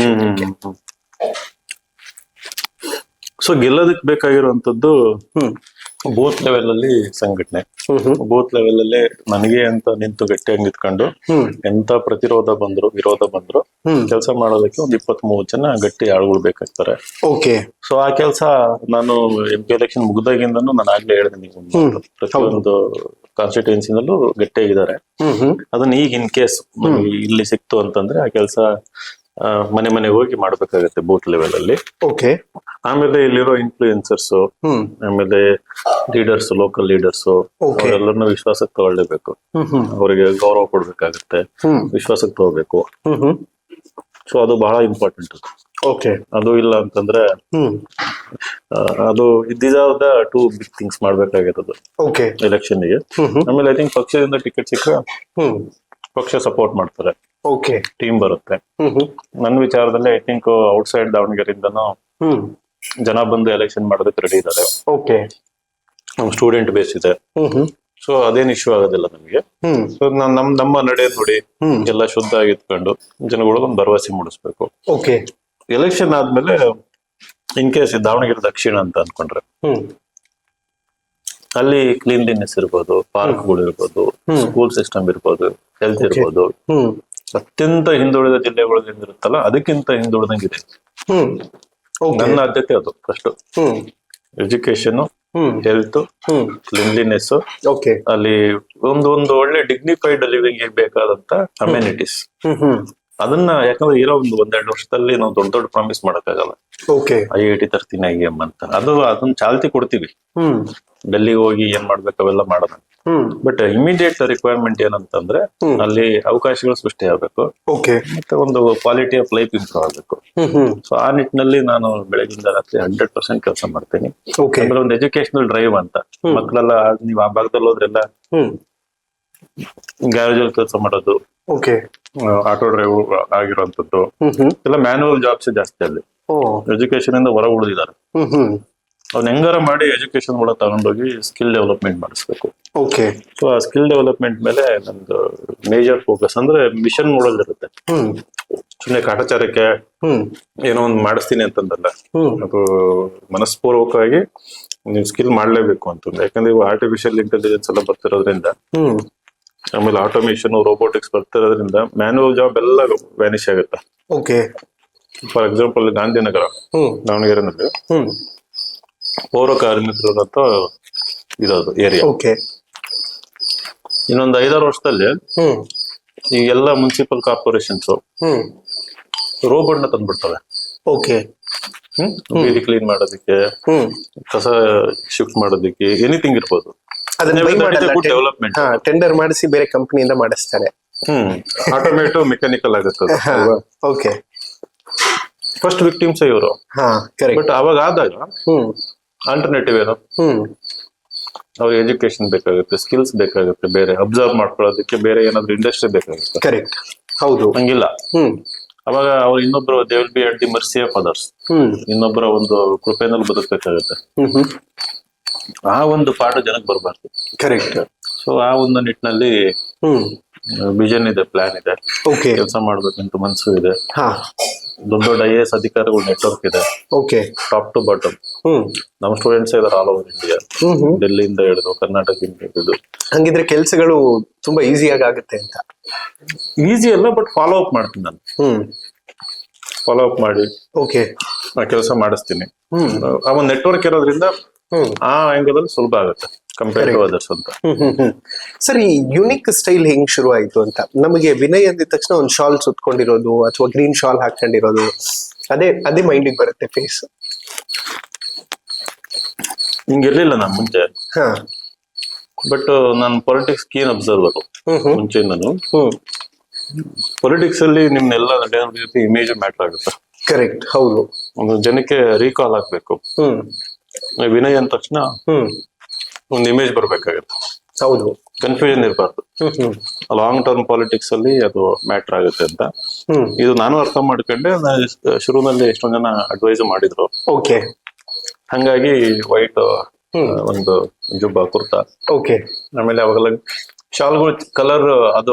ಸೊ ಗೆಲ್ಲೋದಕ್ಕೆ ಬೇಕಾಗಿರುವಂತದ್ದು ಬೂತ್ ಲೆವೆಲ್ ಅಲ್ಲಿ ಸಂಘಟನೆ. ಬೂತ್ ಲೆವೆಲ್ ಅಲ್ಲಿ ನನಗೆ ಅಂತ ನಿಂತು ಗಟ್ಟಿಯಾಗಿ ನಿಂತ್ಕೊಂಡು ಎಂತ ಪ್ರತಿರೋಧ ಬಂದ್ರು ವಿರೋಧ ಬಂದ್ರು ಕೆಲಸ ಮಾಡೋದಕ್ಕೆ ಒಂದು 23 ಜನ ಗಟ್ಟಿ ಆಳುಗಳು ಬೇಕಾಗ್ತಾರೆ. ಓಕೆ. ಸೊ ಆ ಕೆಲಸ ನಾನು MP ಎಲೆಕ್ಷನ್ ಮುಗ್ದಾಗಿಂದನೂ ನಾನು ಆಗ್ಲೇ ಹೇಳಿದೆ, ನೀವು ಪ್ರತಿಯೊಂದು ಕಾನ್ಸ್ಟಿಟ್ಯೂನ್ಸಿನಲ್ಲೂ ಗಟ್ಟಿಯಾಗಿದ್ದಾರೆ. ಅದನ್ನ ಈಗ ಇನ್ ಕೇಸ್ ಇಲ್ಲಿ ಸಿಕ್ತು ಅಂತಂದ್ರೆ ಆ ಕೆಲಸ ಮನೆ ಮನೆಗೆ ಹೋಗಿ ಮಾಡ್ಬೇಕಾಗತ್ತೆ ಬೂತ್ ಲೆವೆಲ್ ಅಲ್ಲಿ. ಓಕೆ. ಆಮೇಲೆ ಇಲ್ಲಿರೋ ಇನ್ಫ್ಲೂಯೆನ್ಸರ್ಸ್, ಆಮೇಲೆ ಲೀಡರ್ಸ್, ಲೋಕಲ್ ಲೀಡರ್ಸ್, ಅವರೆಲ್ಲರನ್ನು ವಿಶ್ವಾಸಕ್ಕೆ ತಗೊಳ್ಳೇಬೇಕು, ಅವರಿಗೆ ಗೌರವ ಕೊಡ್ಬೇಕಾಗತ್ತೆ, ವಿಶ್ವಾಸಕ್ಕೆ ತಗೋಬೇಕು. ಸೊ ಅದು ಬಹಳ ಇಂಪಾರ್ಟೆಂಟ್. ಓಕೆ. ಅದು ಇಲ್ಲ ಅಂತಂದ್ರೆ ಅದು these are the 2 big things ಮಾಡ್ಬೇಕಾಗಿರೋದು ಎಲೆಕ್ಷನ್ ಗೆ. ಆಮೇಲೆ ಐ ಥಿಂಕ್ ಪಕ್ಷದಿಂದ ಟಿಕೆಟ್ ಸಿಕ್ಕ ಪಕ್ಷ ಸಪೋರ್ಟ್ ಮಾಡ್ತಾರೆ, ಓಕೆ, ಟೀಮ್ ಬರುತ್ತೆ. ನನ್ನ ವಿಚಾರದಲ್ಲಿ ಐ ಥಿಂಕ್ ಔಟ್ಸೈಡ್ ದಾವಣಗೆರೆಯಿಂದನೂ ಜನ ಬಂದು ಎಲೆಕ್ಷನ್ ಮಾಡೋದಕ್ಕೆ ರೆಡಿ ಇದ್ದಾರೆ. ಓಕೆ. ನಮ್ ಸ್ಟೂಡೆಂಟ್ ಬೇಸ್ ಇದೆ, ಸೊ ಅದೇನ್ ಇಶ್ಯೂ ಆಗೋದಿಲ್ಲ ನಮಗೆ. ಸೊ ನಮ್ಮ ನಡೆ ನೋಡಿ ಎಲ್ಲ ಶುದ್ಧ ಆಗಿತ್ಕೊಂಡು ಜನಗಳಿಗೆ ಒಂದು ಭರವಸೆ ಮೂಡಿಸ್ಬೇಕು. ಓಕೆ. ಎಲೆಕ್ಷನ್ ಆದ್ಮೇಲೆ ಇನ್ ಕೇಸ್ ದಾವಣಗೆರೆ ದಕ್ಷಿಣ ಅಂತ ಅನ್ಕೊಂಡ್ರೆ ಅಲ್ಲಿ ಕ್ಲೀನ್ಲಿನೆಸ್ ಇರ್ಬೋದು, ಪಾರ್ಕ್ಗಳು ಇರ್ಬೋದು, ಸ್ಕೂಲ್ ಸಿಸ್ಟಮ್ ಇರ್ಬೋದು, ಹೆಲ್ತ್ ಇರ್ಬೋದು. ಅತ್ಯಂತ ಹಿಂದುಳಿದ ಜಿಲ್ಲೆಗಳು ಏನಿರುತ್ತಲ್ಲ ಅದಕ್ಕಿಂತ ಹಿಂದುಳಿದಂಗಿದೆ. ನನ್ನ ಆದ್ಯತೆ ಅದು ಫಸ್ಟ್. ಎಜುಕೇಶನ್, ಹೆಲ್ತ್, ಕ್ಲೀನ್ಲಿನೆಸ್, ಅಲ್ಲಿ ಒಂದು ಒಳ್ಳೆ ಡಿಗ್ನಿಫೈಡ್ ಲಿವಿಂಗ್ ಬೇಕಾದಂತ ಅಮ್ಯುನಿಟೀಸ್. ಅದನ್ನ ಯಾಕಂದ್ರೆ ಇರೋ ಒಂದೆರಡು ವರ್ಷದಲ್ಲಿ ನಾವು ದೊಡ್ಡ ಪ್ರಾಮಿಸ್ ಮಾಡಕ್ಕಾಗಲ್ಲ. IIT ತರ್ತೀನಿ IIM ಅಂತ, ಅದನ್ನ ಚಾಲ್ತಿ ಕೊಡ್ತೀವಿ. ಡೆಲ್ಲಿಗೆ ಹೋಗಿ ಏನ್ ಮಾಡ್ಬೇಕು ಅವೆಲ್ಲ ಮಾಡೋಣ. ಬಟ್ ಇಮಿಡಿಯೇಟ್ ರಿಕ್ವೈರ್ಮೆಂಟ್ ಏನಂತಂದ್ರೆ ಅಲ್ಲಿ ಅವಕಾಶಗಳು ಸೃಷ್ಟಿ ಆಗ್ಬೇಕು, ಮತ್ತೆ ಒಂದು ಕ್ವಾಲಿಟಿ ಆಫ್ ಲೈಫ್ ಇಂಪ್ರೂವ್ ಆಗ್ಬೇಕು. ಸೊ ಆ ನಿಟ್ಟಿನಲ್ಲಿ ನಾನು ಬೆಳಗಿಂದ ರಾತ್ರಿ 100% ಕೆಲಸ ಮಾಡ್ತೀನಿ. ಅಂದ್ರೆ ಒಂದು ಎಜುಕೇಶನಲ್ ಡ್ರೈವ್ ಅಂತ. ಮಕ್ಕಳೆಲ್ಲ ನೀವು ಆ ಭಾಗದಲ್ಲಿ ಹೋದ್ರೆಲ್ಲ ಗ್ಯಾರೇಜ್ ಅಲ್ಲಿ ಕೆಲಸ ಮಾಡೋದು, ಆಟೋ ಡ್ರೈವ್ ಆಗಿರುವಂತದ್ದು ಎಲ್ಲ ಮ್ಯಾನುವಲ್ ಜಾಬ್ಸ್ ಜಾಸ್ತಿ ಅಲ್ಲಿ. ಎಜುಕೇಶನ್ ಇಂದ ಹೊರ ಉಳಿದಿದ್ದಾರೆ. ಅವ್ನ ಹೆಂಗಾರ ಮಾಡಿ ಎಜುಕೇಶನ್ ಕೂಡ ತಗೊಂಡೋಗಿ ಸ್ಕಿಲ್ ಡೆವಲಪ್ಮೆಂಟ್ ಮಾಡಿಸ್ಬೇಕು. ಸೊ ಆ ಸ್ಕಿಲ್ ಡೆವಲಪ್ಮೆಂಟ್ ಮೇಲೆ ನಮ್ದು ಮೇಜರ್ ಫೋಕಸ್. ಅಂದ್ರೆ ಮಿಷನ್ ಮೋಡಲ್ ಇರುತ್ತೆ, ಸುಮ್ಮನೆ ಕಾಟಾಚಾರಕ್ಕೆ ಏನೋ ಒಂದು ಮಾಡಿಸ್ತೀನಿ ಅಂತಂದಲ್ಲ. ಅದು ಮನಸ್ಪೂರ್ವಕವಾಗಿ ನೀವು ಸ್ಕಿಲ್ ಮಾಡ್ಲೇಬೇಕು ಅಂತಂದ್ರೆ. ಯಾಕಂದ್ರೆ ಇವು ಆರ್ಟಿಫಿಷಿಯಲ್ ಇಂಟೆಲಿಜೆನ್ಸ್ ಎಲ್ಲ ಬರ್ತಿರೋದ್ರಿಂದ, ಆಮೇಲೆ ಆಟೋಮೇಶನ್, ರೋಬೋಟಿಕ್ಸ್ ಬರ್ತಿರೋದ್ರಿಂದ ಮ್ಯಾನುವಲ್ ಜಾಬ್ ಎಲ್ಲ ವ್ಯಾನಿಶ್ ಆಗುತ್ತೆ. ಫಾರ್ ಎಕ್ಸಾಂಪಲ್ ಗಾಂಧಿನಗರ ದಾವಣಗೆರೆನಲ್ಲಿ ಪೌರ ಕಾರ್ಮಿಕರು ಅಂತ ಇರೋದು ಏರಿಯಾ. ಇನ್ನೊಂದು 5-6 ವರ್ಷದಲ್ಲಿ ಈ ಎಲ್ಲ ಮುನ್ಸಿಪಲ್ ಕಾರ್ಪೊರೇಷನ್ಸ್ ರೋಬೋಟ್ ನ ತಂದ್ಬಿಡ್ತವೆ. ಬೀದಿ ಕ್ಲೀನ್ ಮಾಡೋದಕ್ಕೆ, ಕಸ ಶಿಫ್ಟ್ ಮಾಡೋದಕ್ಕೆ, ಎನಿಥಿಂಗ್ ಇರ್ಬೋದು. ಡೆವಲಪ್ಮೆಂಟ್ ಟೆಂಡರ್ ಮಾಡಿಸಿ ಬೇರೆ ಕಂಪನಿಯಿಂದ ಮಾಡಿಸ್ತಾರೆ. ಆಟೋಮೇಟಿವ್ ಮೆಕ್ಯಾನಿಕಲ್ ಆಗುತ್ತೆ. ಫಸ್ಟ್ ವಿಕ್ಟಿಮ್ಸ್ ಇವರು. ಬಟ್ ಅವಾಗ ಆದಾಗ ಆಲ್ಟರ್ನೇಟಿವ್ ಏನು? ಅವ್ರಿಗೆ ಎಜುಕೇಶನ್ ಬೇಕಾಗುತ್ತೆ, ಸ್ಕಿಲ್ಸ್ ಬೇಕಾಗುತ್ತೆ, ಬೇರೆ ಅಬ್ಸರ್ವ್ ಮಾಡ್ಕೊಳ್ಳೋದಕ್ಕೆ ಬೇರೆ ಏನಾದ್ರು ಇಂಡಸ್ಟ್ರಿ ಬೇಕಾಗುತ್ತೆ. ಕರೆಕ್ಟ್. ಹೌದು. ಹಂಗಿಲ್ಲ. ಅವಾಗ ಅವ್ರು ಇನ್ನೊಬ್ರು they will be at the mercy of others. ಇನ್ನೊಬ್ಬರ ಒಂದು ಕೃಪೆನಲ್ಲಿ ಬದುಕಬೇಕಾಗುತ್ತೆ. ಆ ಒಂದು ಪಾಠ ಜನಕ್ಕೆ ಬರಬಾರ್ದು. ಕರೆಕ್ಟ್. ಸೊ ಆ ಒಂದು ನಿಟ್ಟಿನಲ್ಲಿ ವಿಷನ್ ಇದೆ, ಪ್ಲಾನ್ ಇದೆ, ಓಕೆ ಕೆಲಸ ಮಾಡ್ಬೇಕಂತ ಮನ್ಸು ಇದೆ. ಹಾ ದೊಡ್ಡ ದೊಡ್ಡ IAS ಅಧಿಕಾರಿಗಳ ನೆಟ್ವರ್ಕ್ ಇದೆ, ಓಕೆ ಟಾಪ್ ಟು ಬಾಟಮ್. ಹ್ಮ್ ನಮ್ಮ ಸ್ಟೂಡೆಂಟ್ಸ್ ಇದಾರೆ ಆಲ್ ಓವರ್ ಇಂಡಿಯಾ, ಹ್ಮ್ ಡೆಲ್ಲಿಯಿಂದ ಹಿಡಿದು ಕರ್ನಾಟಕದಿಂದ ಹಿಡಿದು. ಹಂಗಿದ್ರೆ ಕೆಲ್ಸಗಳು ತುಂಬಾ ಈಸಿಯಾಗಿ ಆಗುತ್ತೆ ಅಂತ. ಈಸಿ ಅಲ್ಲ, ಬಟ್ ಫಾಲೋ ಅಪ್ ಮಾಡ್ತೀನಿ ನಾನು. ಫಾಲೋ ಅಪ್ ಮಾಡಿ ಓಕೆ ಕೆಲಸ ಮಾಡಿಸ್ತೀನಿ. ಹ್ಮ್ ಆ ಒಂದು ನೆಟ್ವರ್ಕ್ ಇರೋದ್ರಿಂದ ಹ್ಮ್ ಆ ಆಂಗಲ್ ಅಲ್ಲಿ ಸುಲಭ ಆಗುತ್ತೆ ಕಂಪೇರ್ ಟು ಅದರ್ಸ್ ಅಂತ. ಸರ್, ಈ ಯುನಿಕ್ ಸ್ಟೈಲ್ ಹೆಂಗ್ ಶುರು ಆಯ್ತು ಅಂತ? ನಮಗೆ ವಿನಯ್ ಅಂದಿದ ತಕ್ಷಣ ಒಂದು ಶಾಲ್ ಸುತ್ಕೊಂಡಿರೋದು ಅಥವಾ ಗ್ರೀನ್ ಶಾಲ್ ಹಾಕೊಂಡಿರೋದು, ಅದೇ ಮೈಂಡಿಗೆ ಬರುತ್ತೆ ಫೇಸ್. ಹಿಂಗಿರ್ಲಿಲ್ಲ ನಾನು ಮುಂಚೆ, ಹಾ ಬಟ್ ನಾನು ಪೊಲಿಟಿಕ್ಸ್ ಕೀನ್ ಅಬ್ಸರ್ವರ್ ಮುಂಚೆ. ನಾನು ಹ್ಮ್ ಪೊಲಿಟಿಕ್ಸ್ ಅಲ್ಲಿ ನಿಮ್ನೆಲ್ಲ ನಡೆಯೋದ್ರ ಜೊತೆ ಇಮೇಜ್ ಮ್ಯಾಟರ್ ಆಗುತ್ತೆ. ಕರೆಕ್ಟ್, ಹೌದು. ಒಂದು ಜನಕ್ಕೆ ರೀಕಾಲ್ ಆಗ್ಬೇಕು. ಹ್ಮ್ ವಿನಯ್ ಅಂದ ತಕ್ಷಣ ಹ್ಮ್ ಒಂದು ಇಮೇಜ್ ಬರ್ಬೇಕಾಗತ್ತೆ, ಹೌದು. ಕನ್ಫ್ಯೂಷನ್ ಇರಬಾರ್ದು. ಹ್ಮ್ ಲಾಂಗ್ ಟರ್ಮ್ ಪಾಲಿಟಿಕ್ಸ್ ಅಲ್ಲಿ ಅದು ಮ್ಯಾಟರ್ ಆಗುತ್ತೆ ಅಂತ ಹ್ಮ್ ಇದು ನಾನು ಅರ್ಥ ಮಾಡ್ಕೊಂಡೆ. ಶುರುನಲ್ಲಿ ಎಷ್ಟೊಂದ್ ಜನ ಅಡ್ವೈಸ್ ಮಾಡಿದ್ರು, ಓಕೆ ಹಂಗಾಗಿ ವೈಟ್ ಒಂದು ಜುಬ್ಬ ಕುರ್ತಾ, ಓಕೆ ಆಮೇಲೆ ಅವಾಗೆಲ್ಲ ಶಾಲ್ಗಳು ಕಲರ್ ಅದು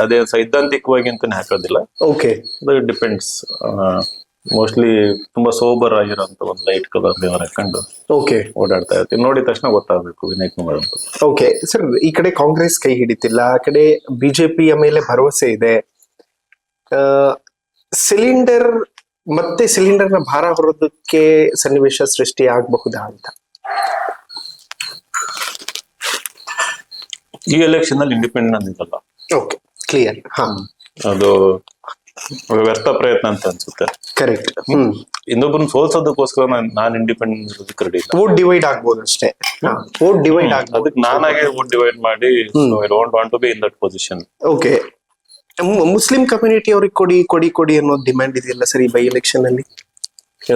ಅದೇ ಸೈದ್ಧಾಂತಿಕವಾಗಿ ಅಂತಾನೆ ಹಾಕೋದಿಲ್ಲ. ಓಕೆ ಅದು ಡಿಪೆಂಡ್ಸ್. ಮೋಸ್ಟ್ಲಿ ತುಂಬಾ ಸೋಬರ್ ಆಗಿರೋಂತ ಒಂದು ಲೈಟ್ ಕಲರ್ ಹಾಕೊಂಡು ಓಕೆ ಓಡಾಡ್ತಾ ಇರ್ತೀವಿ. ನೋಡಿದ ತಕ್ಷಣ ಗೊತ್ತಾಗಬೇಕು ವಿನಯ್ ಕುಮಾರ್ ಅಂತ. ಓಕೆ ಸರ್, ಈ ಕಡೆ ಕಾಂಗ್ರೆಸ್ ಕೈ ಹಿಡಿತಿಲ್ಲ, ಆ ಕಡೆ ಬಿಜೆಪಿಯ ಮೇಲೆ ಭರವಸೆ ಇದೆ. ಸಿಲಿಂಡರ್ ನ ಭಾರ ಹೊರೋದಕ್ಕೆ ಸನ್ನಿವೇಶ ಸೃಷ್ಟಿ ಆಗಬಹುದಾ ಅಂತ? ಈ ಎಲೆಕ್ಷನ್ ಅಲ್ಲಿ ಇಂಡಿಪೆಂಡೆಂಟ್ ಇರಲ್ಲ. Okay, clear. ಹಾ, ಅದು ವ್ಯರ್ಥ ಪ್ರಯತ್ನ ಅಂತ ಅನ್ಸುತ್ತೆ. ಕರೆಕ್ಟ್. ಇನ್ನೊಬ್ಬರನ್ನ ಸೋಲ್ಸೋದಕ್ಕೋಸ್ಕರ ನಾನು ಇಂಡಿಪೆಂಡೆಂಟ್ ಇರೋದಕ್ಕೆ ರೆಡಿ ಇಲ್ಲ. ವೋಟ್ ಡಿವೈಡ್ ಆಗ್ಬೋದು ಅಷ್ಟೇ. ವೋಟ್ ಡಿವೈಡ್ ಆಗ್ಬೋದು. ಅದಕ್ಕೆ ನಾನಾಗೆ ವೋಟ್ ಡಿವೈಡ್ ಮಾಡಿ I don't want to be in that position. Okay, Muslim community ಅವ್ರಿಗೆ ಕೊಡಿ ಅನ್ನೋ ಡಿಮ್ಯಾಂಡ್ ಇದೆಯಲ್ಲ ಸರ್ ಈ ಬೈ ಎಲೆಕ್ಷನ್ ಅಲ್ಲಿ?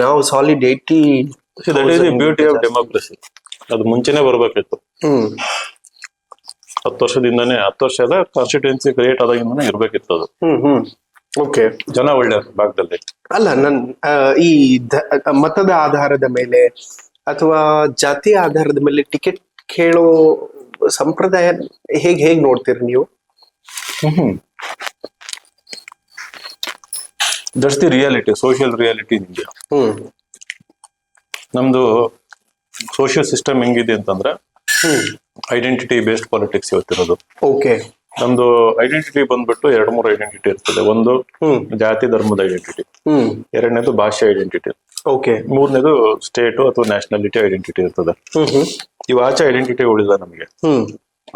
ನಾವು solid 80. That is the beauty of democracy. ಅದು ಮುಂಚೆನೆ ಬರ್ಬೇಕಿತ್ತು. 10 ವರ್ಷದಿಂದಾನೇ, 10 ವರ್ಷ ಅಲ್ಲ, ಕಾನ್ಸ್ಟಿಟ್ಯೂನ್ಸಿ ಕ್ರಿಯೇಟ್ ಆದಾಗಿಂದಾನೆ ಇರ್ಬೇಕಿತ್ತು ಅದು. ಓಕೆ, ಜನ ಒಳ್ಳೆ ಭಾಗದಲ್ಲಿ ಅಲ್ಲ, ಈ ಮತದ ಆಧಾರದ ಮೇಲೆ ಅಥವಾ ಜಾತಿಯ ಆಧಾರದ ಮೇಲೆ ಟಿಕೆಟ್ ಕೇಳೋ ಸಂಪ್ರದಾಯ ಹೇಗ್ ನೋಡ್ತೀರಿ ನೀವು? That's the reality, social reality in India. ನಮ್ದು ಸೋಷಿಯಲ್ ಸಿಸ್ಟಮ್ ಹೆಂಗಿದೆ ಅಂತಂದ್ರೆ ಐಡೆಂಟಿಟಿ ಬೇಸ್ಡ್ ಪಾಲಿಟಿಕ್ಸ್ ಇವತ್ತಿರೋದು. ಓಕೆ, ನಮ್ದು ಐಡೆಂಟಿಟಿ ಬಂದ್ಬಿಟ್ಟು 2-3 ಐಡೆಂಟಿಟಿ ಇರ್ತದೆ. ಒಂದು ಜಾತಿ ಧರ್ಮದ ಐಡೆಂಟಿಟಿ, ಎರಡನೇದು ಭಾಷೆ ಐಡೆಂಟಿಟಿ, ಓಕೆ, ಮೂರನೇದು ಸ್ಟೇಟ್ ಅಥವಾ ನ್ಯಾಷನಾಲಿಟಿ ಐಡೆಂಟಿಟಿ ಇರ್ತದೆ. ಇವು ಆಚೆ ಐಡೆಂಟಿಟಿ ಉಳಿದ ನಮಗೆ.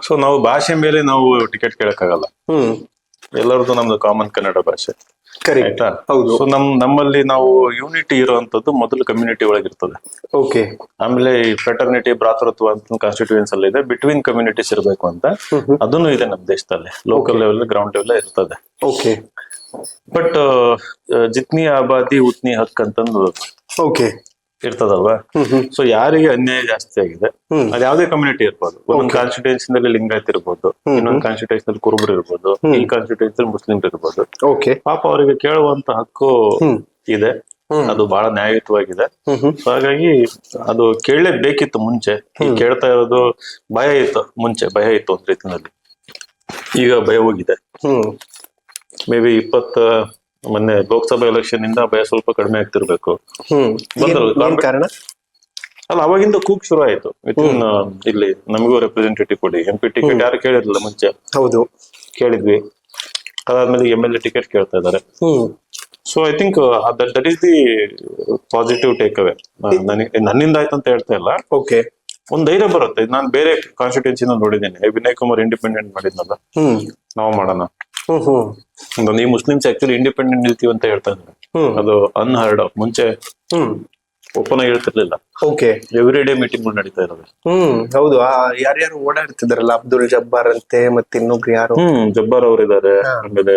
ಸೊ ನಾವು ಭಾಷೆ ಮೇಲೆ ನಾವು ಟಿಕೆಟ್ ಕೇಳಕ್ಕಾಗಲ್ಲ. ಎಲ್ಲರದ್ದು ನಮ್ದು ಕಾಮನ್ ಕನ್ನಡ ಭಾಷೆ, ಆಯ್ತಾ? ಸೊ ನಮ್ಮಲ್ಲಿ ನಾವು ಯೂನಿಟಿ ಇರುವಂತದ್ದು ಮೊದಲು ಕಮ್ಯುನಿಟಿ ಒಳಗಿರ್ತದೆ. ಓಕೆ, ಆಮೇಲೆ ಈ ಫ್ರೆಟರ್ನಿಟಿ, ಭ್ರಾತೃತ್ವ ಅಂತ ಕಾನ್ಸ್ಟಿಟ್ಯೂಯನ್ಸ್ ಅಲ್ಲಿ ಇದೆ, ಬಿಟ್ವೀನ್ ಕಮ್ಯುನಿಟೀಸ್ ಇರಬೇಕು ಅಂತ. ಅದನ್ನು ಇದೆ ನಮ್ಮ ದೇಶದಲ್ಲಿ, ಲೋಕಲ್ ಲೆವೆಲ್, ಗ್ರೌಂಡ್ ಲೆವೆಲ್ ಇರ್ತದೆ. ಓಕೆ, ಬಟ್ ಜಿತ್ನಿ ಆಬಾದಿ ಉತ್ನಿ ಹಕ್ ಅಂತಂದು ಓಕೆ ಇರ್ತದಲ್ವಾ? ಸೊ ಯಾರಿಗೆ ಅನ್ಯಾಯ ಜಾಸ್ತಿ ಆಗಿದೆ, ಅದು ಯಾವ್ದೇ ಕಮ್ಯುನಿಟಿ ಇರ್ಬೋದು. ಒಂದೊಂದು ಕಾನ್ಸ್ಟಿಟ್ಯೂನ್ಸಿನಲ್ಲಿ ಲಿಂಗಾಯತ್ ಇರ್ಬೋದು, ಇನ್ನೊಂದು ಕಾನ್ಸ್ಟಿಟ್ಯೂನ್ಸಿನಲ್ಲಿ ಕುರುಬರು ಇರ್ಬೋದು, ಈ ಕಾನ್ಸ್ಟಿಟ್ಯೂನ್ಸಿನಲ್ಲಿ ಮುಸ್ಲಿಂ ಇರ್ಬೋದು. ಓಕೆ, ಪಾಪ ಅವರಿಗೆ ಕೇಳುವಂತ ಹಕ್ಕು ಇದೆ, ಅದು ಬಹಳ ನ್ಯಾಯಯುತವಾಗಿದೆ. ಸೊ ಹಾಗಾಗಿ ಅದು ಕೇಳಲೇಬೇಕಿತ್ತು. ಮುಂಚೆ ಕೇಳ್ತಾ ಇರೋದು ಭಯ ಇತ್ತು, ಮುಂಚೆ ಭಯ ಇತ್ತು ಒಂದ್ ರೀತಿನಲ್ಲಿ. ಈಗ ಭಯ ಹೋಗಿದೆ. ಮೇ ಬಿ ಮೊನ್ನೆ ಲೋಕಸಭಾ ಎಲೆಕ್ಷನ್ ಇಂದ ಭಯ ಸ್ವಲ್ಪ ಕಡಿಮೆ ಆಗ್ತಿರ್ಬೇಕು. ಕಾರಣ ಅಲ್ಲ, ಅವಾಗಿಂದ ಕೂಗ್ ಶುರು ಆಯ್ತು. ಇಲ್ಲಿ ನಮಗೂ ರೆಪ್ರೆಸೆಂಟೇಟಿವ್ ಕೊಡಿ, MP ಟಿಕೆಟ್ ಯಾರು ಕೇಳಿರ್ಲಿಲ್ಲ ಮುಂಚೆ. ಹೌದು, ಕೇಳಿದ್ವಿ. ಅದಾದ್ಮೇಲೆ MLA ಟಿಕೆಟ್ ಕೇಳ್ತಾ ಇದಾರೆ. So I think that is the positive take away. ನನ್ನಿಂದ ಆಯ್ತು ಅಂತ ಹೇಳ್ತಾ ಇಲ್ಲ. ಓಕೆ, ಒಂದ್ ಧೈರ್ಯ ಬರುತ್ತೆ. ನಾನು ಬೇರೆ ಕಾನ್ಸ್ಟಿಟ್ಯೂನ್ಸಿನ ನೋಡಿದ್ದೇನೆ. ವಿನಯ್ ಕುಮಾರ್ ಇಂಡಿಪೆಂಡೆಂಟ್ ಮಾಡಿದ್ನಲ್ಲ, ನಾವು ಮಾಡೋಣ. ಈ ಮುಸ್ಲಿಮ್ಸ್ ಆಕ್ಚುಲಿ ಇಂಡಿಪೆಂಡೆಂಟ್ ಇರ್ತೀವಿ ಅಂತ ಹೇಳ್ತಾ ಇದ್ದಾರೆ. ಅದು ಅನ್ಹರ್ಡ್ ಆಫ್. ಮುಂಚೆ ಓಪನ್ ಆಗಿ ಹೇಳ್ತಿರ್ಲಿಲ್ಲ. ಓಕೆ, ಎವ್ರಿ ಡೇ ಮೀಟಿಂಗ್ ನಡೀತಾ ಇರೋದು. ಹೌದು, ಯಾರ್ಯಾರು ಓಡಾಡ್ತಿದಾರಲ್ಲ, ಅಬ್ದುಲ್ ಜಬ್ಬಾರ್ ಅಂತೆ, ಮತ್ತೆ ಇನ್ನೊಬ್ರು ಯಾರು, ಜಬ್ಬಾರ್ ಅವ್ರು ಇದಾರೆ. ಆಮೇಲೆ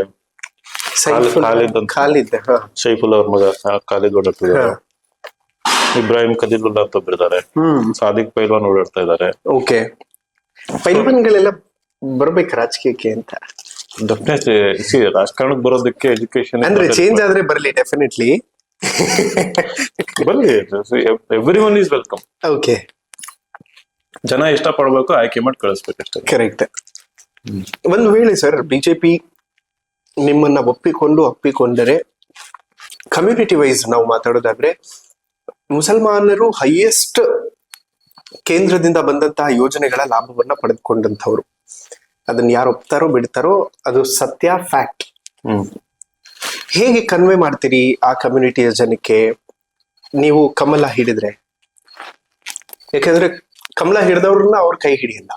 ಖಾಲಿದ್, ಶೈಫುಲ್ ಅವ್ರ ಮಗ ಖಾಲಿದ್ ಓಡಾಡ್ತಿದ್ದಾರೆ. ಇಬ್ರಾಹಿಂ ಖಲೀಲುಲ್ಲಾ ಅಂತ ಒಬ್ರು ಇದಾರೆ. ಸಾದಿಕ್ ಪೈಲ್ವಾನ್ ಓಡಾಡ್ತಾ ಇದಾರೆ. ಓಕೆ, ಪೈಲ್ವಾನ್ಗಳೆಲ್ಲ ಬರ್ಬೇಕು ರಾಜಕೀಯಕ್ಕೆ ಅಂತ. ಡೆಫಿನೆಟ್ಲಿ ರಾಜಕಾರಣಕ್ಕೆ ಬರೋದಕ್ಕೆ ಎಜುಕೇಶನ್ ಅಂದ್ರೆ ಚೇಂಜ್ ಆದ್ರೆ ಬರ್ಲಿ, ಡೆಫಿನೆಟ್ಲಿ ಬರ್ಲಿ. Every one is welcome. Okay, ಜನ ಇಷ್ಟ ಪಡ್ಬೇಕು, ಆಯ್ಕೆ ಮಾಡಿ ಕಳಿಸ್ಬೇಕಷ್ಟೇ. ಕರೆಕ್ಟ್. ಒಂದು ವೇಳೆ ಸರ್ ಬಿಜೆಪಿ ನಿಮ್ಮನ್ನ ಒಪ್ಪಿಕೊಂಡರೆ ಕಮ್ಯುನಿಟಿ ವೈಸ್ ನಾವು ಮಾತಾಡೋದಾದ್ರೆ ಮುಸಲ್ಮಾನರು ಹೈಯೆಸ್ಟ್ ಕೇಂದ್ರದಿಂದ ಬಂದಂತಹ ಯೋಜನೆಗಳ ಲಾಭವನ್ನ ಪಡೆದುಕೊಂಡಂತವ್ರು. ಅದನ್ನ ಯಾರು ಒಪ್ತಾರೋ ಬಿಡ್ತಾರೋ ಅದು ಸತ್ಯ, ಫ್ಯಾಕ್ಟ್. ಹೇಗೆ ಕನ್ವೆ ಮಾಡ್ತೀರಿ ಆ ಕಮ್ಯುನಿಟಿಯ ಜನಕ್ಕೆ ನೀವು ಕಮಲ ಹಿಡಿದ್ರೆ? ಯಾಕಂದ್ರೆ ಕಮಲ ಹಿಡಿದವ್ರನ್ನ ಅವ್ರ ಕೈ ಹಿಡಿಯಲ್ಲ.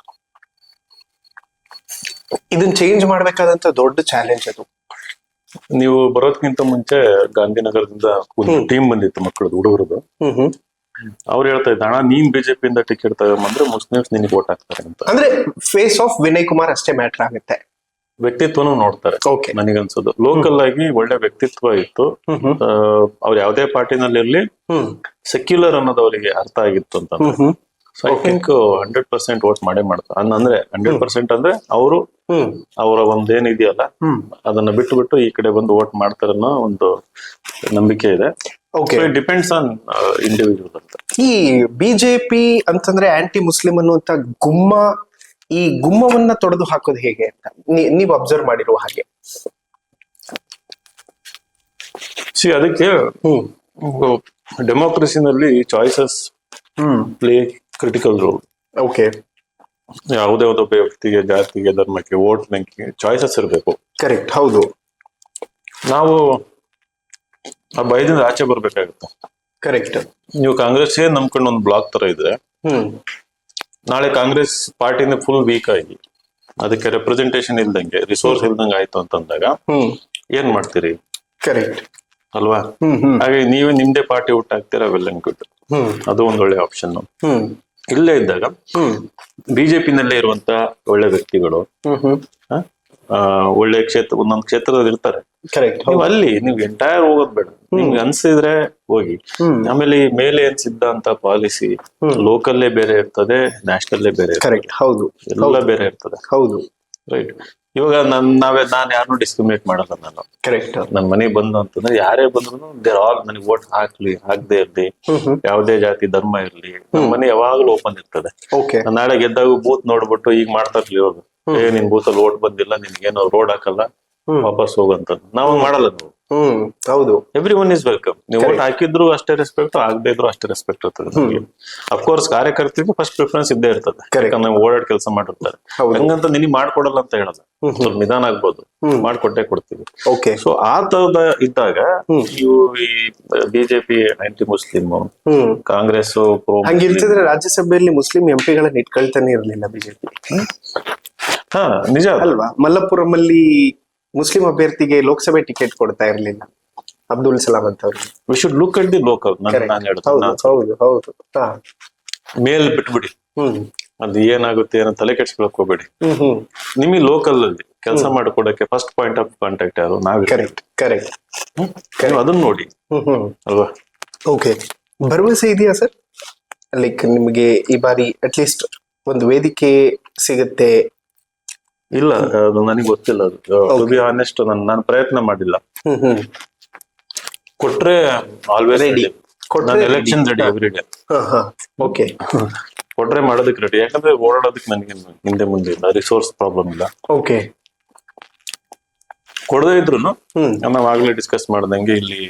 ಇದನ್ನ ಚೇಂಜ್ ಮಾಡ್ಬೇಕಾದಂತ ದೊಡ್ಡ ಚಾಲೆಂಜ್ ಅದು. ನೀವು ಬರೋದ್ಕಿಂತ ಮುಂಚೆ ಗಾಂಧಿನಗರದಿಂದ ಒಂದು ಟೀಮ್ ಬಂದಿತ್ತು ಮಕ್ಕಳದು, ಹುಡುಗರದು. ಅವ್ರು ಹೇಳ್ತಾ ಇದ್ದ, ಅಣ್ಣ ನೀನ್ ಬಿಜೆಪಿ ಇಂದ ಟಿಕೆಟ್ ತಗೊಂಬಂದ್ರೆ ಮುಸ್ಲಿಮ್ಸ್ ನಿನಗೆ ವೋಟ್ ಹಾಕ್ತಾರೆ ಅಂತ. ಅಂದ್ರೆ ಫೇಸ್ ಆಫ್ ವಿನಯ್ ಕುಮಾರ್ ಅಷ್ಟೇ ಮ್ಯಾಟರ್ ಆಗುತ್ತೆ, ವ್ಯಕ್ತಿತ್ವನು ನೋಡ್ತಾರೆ. ನನಗನ್ಸೋದು ಲೋಕಲ್ ಆಗಿ ಒಳ್ಳೆ ವ್ಯಕ್ತಿತ್ವ ಇತ್ತು. ಅವ್ರು ಯಾವ್ದೇ ಪಾರ್ಟಿನಲ್ಲಿ ಇರ್ಲಿ ಸೆಕ್ಯುಲರ್ ಅನ್ನೋದು ಅವರಿಗೆ ಅರ್ಥ ಆಗಿತ್ತು ಅಂತ. ಸೊ ಐ ಥಿಂಕ್ 100% ವೋಟ್ ಮಾಡೇ ಮಾಡ್ತಾರೆ. ಅಂದ್ರೆ 100% ಅಂದ್ರೆ ಅವರು ಅವರ ಒಂದೇನಿದೆಯಲ್ಲ ಅದನ್ನ ಬಿಟ್ಟು ಈ ಕಡೆ ಬಂದು ವೋಟ್ ಮಾಡ್ತಾರೆ ಅನ್ನೋ ಒಂದು ನಂಬಿಕೆ ಇದೆ. ಡಿಪೆಂಡ್ಸ್ ಆನ್ ಇಂಡಿವಿಜುವಲ್ ಅಂತ. ಈ ಬಿಜೆಪಿ ಅಂತಂದ್ರೆ ಆಂಟಿ ಮುಸ್ಲಿಂ ಅನ್ನುವಂತ ಈ ಗುಮ್ಮವನ್ನ ತೊಡೆದು ಹಾಕೋದು ಹೇಗೆ ಅಂತ ನೀವು ಅಬ್ಸರ್ವ್ ಮಾಡಿರುವ ಹಾಗೆ? ಅದಕ್ಕೆ ಡೆಮೋಕ್ರಸಿನಲ್ಲಿ choices play critical role. Okay, ಯಾವುದೇ ಒಬ್ಬ ವ್ಯಕ್ತಿಗೆ, ಜಾತಿಗೆ, ಧರ್ಮಕ್ಕೆ, ವೋಟ್ ಬ್ಯಾಂಕಿಗೆ ಚಾಯ್ಸಸ್ ಇರಬೇಕು. ಕರೆಕ್ಟ್, ಹೌದು. ನಾವು ಆ ಭಯದಿಂದ ಆಚೆ ಬರ್ಬೇಕಾಗುತ್ತೆ. ಕರೆಕ್ಟ್. ನೀವು ಕಾಂಗ್ರೆಸ್ ನಂಬ್ಕೊಂಡು ಒಂದು ಬ್ಲಾಕ್ ತರ ಇದ್ರೆ ನಾಳೆ ಕಾಂಗ್ರೆಸ್ ಪಾರ್ಟಿನ ಫುಲ್ ವೀಕ್ ಆಗಿ ಅದಕ್ಕೆ ರೆಪ್ರೆಸೆಂಟೇಷನ್ ಇಲ್ದಂಗೆ, ರಿಸೋರ್ಸ್ ಇಲ್ದಂಗೆ ಆಯ್ತು ಅಂತಂದಾಗ ಏನ್ ಮಾಡ್ತೀರಿ? ಕರೆಕ್ಟ್ ಅಲ್ವಾ? ಹಾಗಾಗಿ ನೀವೇ ನಿಮ್ದೇ ಪಾರ್ಟಿ ಊಟ ಹಾಕ್ತೀರಾ, ವೆಲ್ ಅಂಡ್ ಗುಡ್. ಅದು ಒಂದ್ ಒಳ್ಳೆ ಆಪ್ಷನ್. ಇಲ್ಲೇ ಇದ್ದಾಗ ಬಿಜೆಪಿನಲ್ಲೇ ಇರುವಂತ ಒಳ್ಳೆ ವ್ಯಕ್ತಿಗಳು ಒಳ್ಳೆ ಒಂದೊಂದು ಕ್ಷೇತ್ರದಲ್ಲಿ ಇರ್ತಾರೆ. ನೀವು ಅಲ್ಲಿ ನೀವು ಎಂಟೈರ್ ಹೋಗೋದ್ ಬೇಡ, ನಿಮ್ಗೆ ಅನ್ಸಿದ್ರೆ ಹೋಗಿ. ಆಮೇಲೆ ಮೇಲೆ ಏನ್ ಸಿದ್ಧಾಂತ, ಪಾಲಿಸಿ ಲೋಕಲ್ಲೇ ಬೇರೆ ಇರ್ತದೆ, ನ್ಯಾಷನಲ್ಲೇ ಬೇರೆ ಇರ್ತದೆ. ಹೌದು, ಎಲ್ಲ ಬೇರೆ ಇರ್ತದೆ. ಹೌದು, ರೈಟ್. ಇವಾಗ ನಾನ್ ಯಾರನ್ನೂ ಡಿಸ್ಕ್ರಿಮಿನೇಟ್ ಮಾಡಲ್ಲ. ನಾನು ಕರೆಕ್ಟ್. ನನ್ ಮನೆಗೆ ಬಂದು ಅಂತಂದ್ರೆ ಯಾರೇ ಬಂದ್ರು ದೇರ್ ಆಲ್ ನನಗೆ ವೋಟ್ ಹಾಕ್ಲಿ ಹಾಕದೇ ಇರ್ಲಿ, ಯಾವುದೇ ಜಾತಿ ಧರ್ಮ ಇರ್ಲಿ, ನಮ್ಮ ಮನೆ ಯಾವಾಗ್ಲೂ ಓಪನ್ ಇರ್ತದೆ. ನಾಳೆ ಗೆದ್ದಾಗ ಬೂತ್ ನೋಡ್ಬಿಟ್ಟು ಈಗ ಮಾಡ್ತಾ ಇರ್ಲಿ ಅವ್ರು, ನಿನ್ ಬೂತಲ್ಲಿ ವೋಟ್ ಬಂದಿಲ್ಲ, ನಿನ್ಗೇನೋ ರೋಡ್ ಹಾಕಲ್ಲ, ವಾಪಸ್ ಹೋಗಂತ ನಾವು ಮಾಡಲ್ಲ. ನಾವು ಹೌದು, ಎವ್ರಿ ಒನ್ ಇಸ್ ವೆಲ್ಕಮ್. ನೀವು ವೋಟ್ ಹಾಕಿದ್ರು ಅಷ್ಟೇ ರೆಸ್ಪೆಕ್ಟ್, ಆಗದೆ ಇದ್ರು ಅಷ್ಟೇ ರೆಸ್ಪೆಕ್ಟ್ ಇರ್ತದೆ ನಮಗೆ. ಅಫ್ಕೋರ್ಸ್ ಕಾರ್ಯಕರ್ತರಿಗೆ ಫಸ್ಟ್ ಪ್ರಿಫರೆನ್ಸ್ ಇದ್ದೇ ಇರ್ತದೆ, ಯಾಕಂದ್ರೆ ಓಡಾಡ್ ಕೆಲಸ ಮಾಡಿರ್ತಾರೆ. ಹಂಗಂತ ನಿನಗೆ ಮಾಡ್ಕೊಡಲ್ಲ ಅಂತ ಹೇಳಲ್ಲ, ಸ್ವಲ್ಪ ನಿಧಾನ ಆಗ್ಬೋದು, ಮಾಡ್ಕೊಟ್ಟೆ ಕೊಡ್ತೀವಿ. ಸೊ ಆ ತರದ ಇದ್ದಾಗ ಇವು ಈ ಬಿಜೆಪಿ ಆಂಟಿ ಮುಸ್ಲಿಂ, ಕಾಂಗ್ರೆಸ್ ಹಂಗಿರ್ತಿದ್ರೆ ರಾಜ್ಯಸಭೆಯಲ್ಲಿ ಮುಸ್ಲಿಂ ಎಂಪಿಗಳನ್ನ ಇಟ್ಕೊಳ್ತಾನೆ ಇರ್ಲಿಲ್ಲ ಬಿಜೆಪಿ. ಹಾ, ನಿಜ ಅಲ್ವಾ? ಮಲ್ಲಪುರಂ ಅಲ್ಲಿ ಮುಸ್ಲಿಂ ಅಭ್ಯರ್ಥಿಗೆ ಲೋಕಸಭೆ ಟಿಕೆಟ್ ಕೊಡ್ತಾ ಇರ್ಲಿಲ್ಲ ಅಬ್ದುಲ್ ಸಲಾಂ ಅಂತ ಅವ್ರಿಗೆ. We should look at the local. ಹೌದು. ಮೇಲ್ ಬಿಟ್ಬಿಡಿ, ಅದು ಏನಾಗುತ್ತೆ ಏನೋ ತಲೆ ಕೆಡ್ಸ್ಕೊಳಕ್ ಹೋಗ್ಬೇಡಿ. ನಿಮಗೆ ಲೋಕಲ್ ಅಲ್ಲಿ ಕೆಲಸ ಮಾಡಿಕೊಡಕ್ಕೆ ಫಸ್ಟ್ ಪಾಯಿಂಟ್ ಆಫ್ ಕಾಂಟ್ಯಾಕ್ಟ್ ಯಾರು? ನಾವೇ. ಕರೆಕ್ಟ್. ಅದನ್ನ ನೋಡಿ ಅಲ್ವಾ? ಓಕೆ, ಭರವಸೆ ಇದೆಯಾ ಸರ್? ಲೈಕ್ ನಿಮಗೆ ಈ ಬಾರಿ ಅಟ್ಲೀಸ್ಟ್ ಒಂದು ವೇದಿಕೆ ಸಿಗುತ್ತೆ? ಇಲ್ಲ, ಅದು ನನಗೆ ಗೊತ್ತಿಲ್ಲ. ಅದು ಟು ಬಿ ಆನೆಸ್ಟ್ ನಾನು ಪ್ರಯತ್ನ ಮಾಡಿಲ್ಲ. ಕೊಟ್ರೆ always ready. Election ready every day. Okay, ಕೊಟ್ರೆ ಮಾಡೋದಕ್ಕೆ ರೆಡಿ. ಯಾಕಂದ್ರೆ ಓಡಾಡೋದಕ್ಕೆ ನನಗೆ ಹಿಂದೆ ಮುಂದೆ ಇಲ್ಲ, ರಿಸೋರ್ಸ್ ಪ್ರಾಬ್ಲಮ್ ಇಲ್ಲ. ಓಕೆ, ಕೊಡದೇ ಇದ್ರು ನಾವ್ ಆಗ್ಲೇ ಡಿಸ್ಕಸ್ ಮಾಡ್ದಂಗೆ ಇಲ್ಲಿ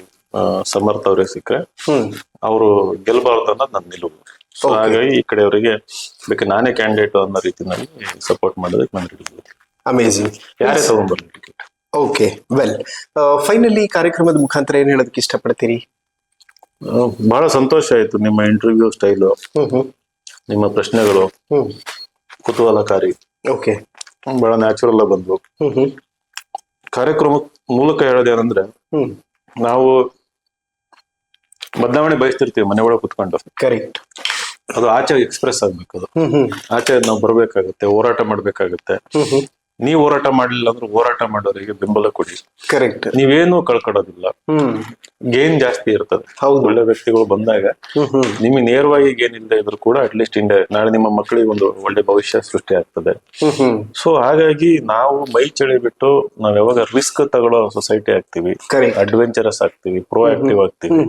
ಸಮರ್ಥ ಅವರೇ ಸಿಕ್ಕರೆ ಅವರು ಗೆಲ್ಬಾರ್ದು ಅನ್ನೋದು ನನ್ನ ನಿಲುವು. ಸೊ ಹಾಗಾಗಿ ಈ ಕಡೆಯವರಿಗೆ ಬೇಕಾದ್ರೆ ನಾನೇ ಕ್ಯಾಂಡಿಡೇಟ್ ಅನ್ನೋ ರೀತಿನಲ್ಲಿ ಸಪೋರ್ಟ್ ಮಾಡೋದಕ್ಕೆ ನಾನು ರೆಡಿ. ಅಮೇಜಿಂಗ್. ಯಾರೇ ತಗೊಂಡ್ಬರ್ಲಿ ಟಿಕೆಟ್. ಓಕೆ, ವೆಲ್, ಫೈನಲಿ ಕಾರ್ಯಕ್ರಮದ ಮುಖಾಂತರ ಏನ್ ಹೇಳೋದಕ್ಕೆ ಇಷ್ಟಪಡ್ತೀರಿ? ಬಹಳ ಸಂತೋಷ ಆಯ್ತು. ನಿಮ್ಮ ಇಂಟರ್ವ್ಯೂ ಸ್ಟೈಲು, ನಿಮ್ಮ ಪ್ರಶ್ನೆಗಳು ಕುತೂಹಲಕಾರಿ, ಓಕೆ, ಬಹಳ ನ್ಯಾಚುರಲ್ ಆಗಿ ಬಂದ್ವು. ಕಾರ್ಯಕ್ರಮ ಮೂಲಕ ಹೇಳೋದೇನಂದ್ರೆ, ನಾವು ಬದಲಾವಣೆ ಬಯಸ್ತಿರ್ತೀವಿ ಮನೆ ಒಳಗೆ ಕುತ್ಕೊಂಡು. ಕರೆಕ್ಟ್. ಅದು ಆಚೆ ಎಕ್ಸ್ಪ್ರೆಸ್ ಆಗ್ಬೇಕು. ಅದು ಆಚೆ ನಾವು ಬರ್ಬೇಕಾಗತ್ತೆ, ಹೋರಾಟ ಮಾಡ್ಬೇಕಾಗತ್ತೆ. ನೀವ್ ಹೋರಾಟ ಮಾಡ್ಲಿಲ್ಲ ಅಂದ್ರೆ ಹೋರಾಟ ಮಾಡೋರಿಗೆ ಬೆಂಬಲ ಕೊಡಿ. ಕರೆಕ್ಟ್. ನೀವೇನು ಕಳ್ಕೊಡೋದಿಲ್ಲ, ಗೇನ್ ಜಾಸ್ತಿ ಇರ್ತದೆ. ಒಳ್ಳೆ ವ್ಯಕ್ತಿಗಳು ಬಂದಾಗ ನಿಮಗೆ ನೇರವಾಗಿ ಗೇನ್ ಇಲ್ಲದೆ ಇದ್ರು ಕೂಡ ಅಟ್ಲೀಸ್ಟ್ ನಾಳೆ ನಿಮ್ಮ ಮಕ್ಕಳಿಗೆ ಒಂದು ಒಳ್ಳೆ ಭವಿಷ್ಯ ಸೃಷ್ಟಿ ಆಗ್ತದೆ. ಸೊ ಹಾಗಾಗಿ ನಾವು ಮೈ ಚಳಿ ಬಿಟ್ಟು ನಾವ್ ಯಾವಾಗ ರಿಸ್ಕ್ ತಗೊಳ್ಳೋ ಸೊಸೈಟಿ ಆಗ್ತೀವಿ, ಅಡ್ವೆಂಚರಸ್ ಆಗ್ತೀವಿ, ಪ್ರೋ ಆಕ್ಟಿವ್ ಆಗ್ತೀವಿ.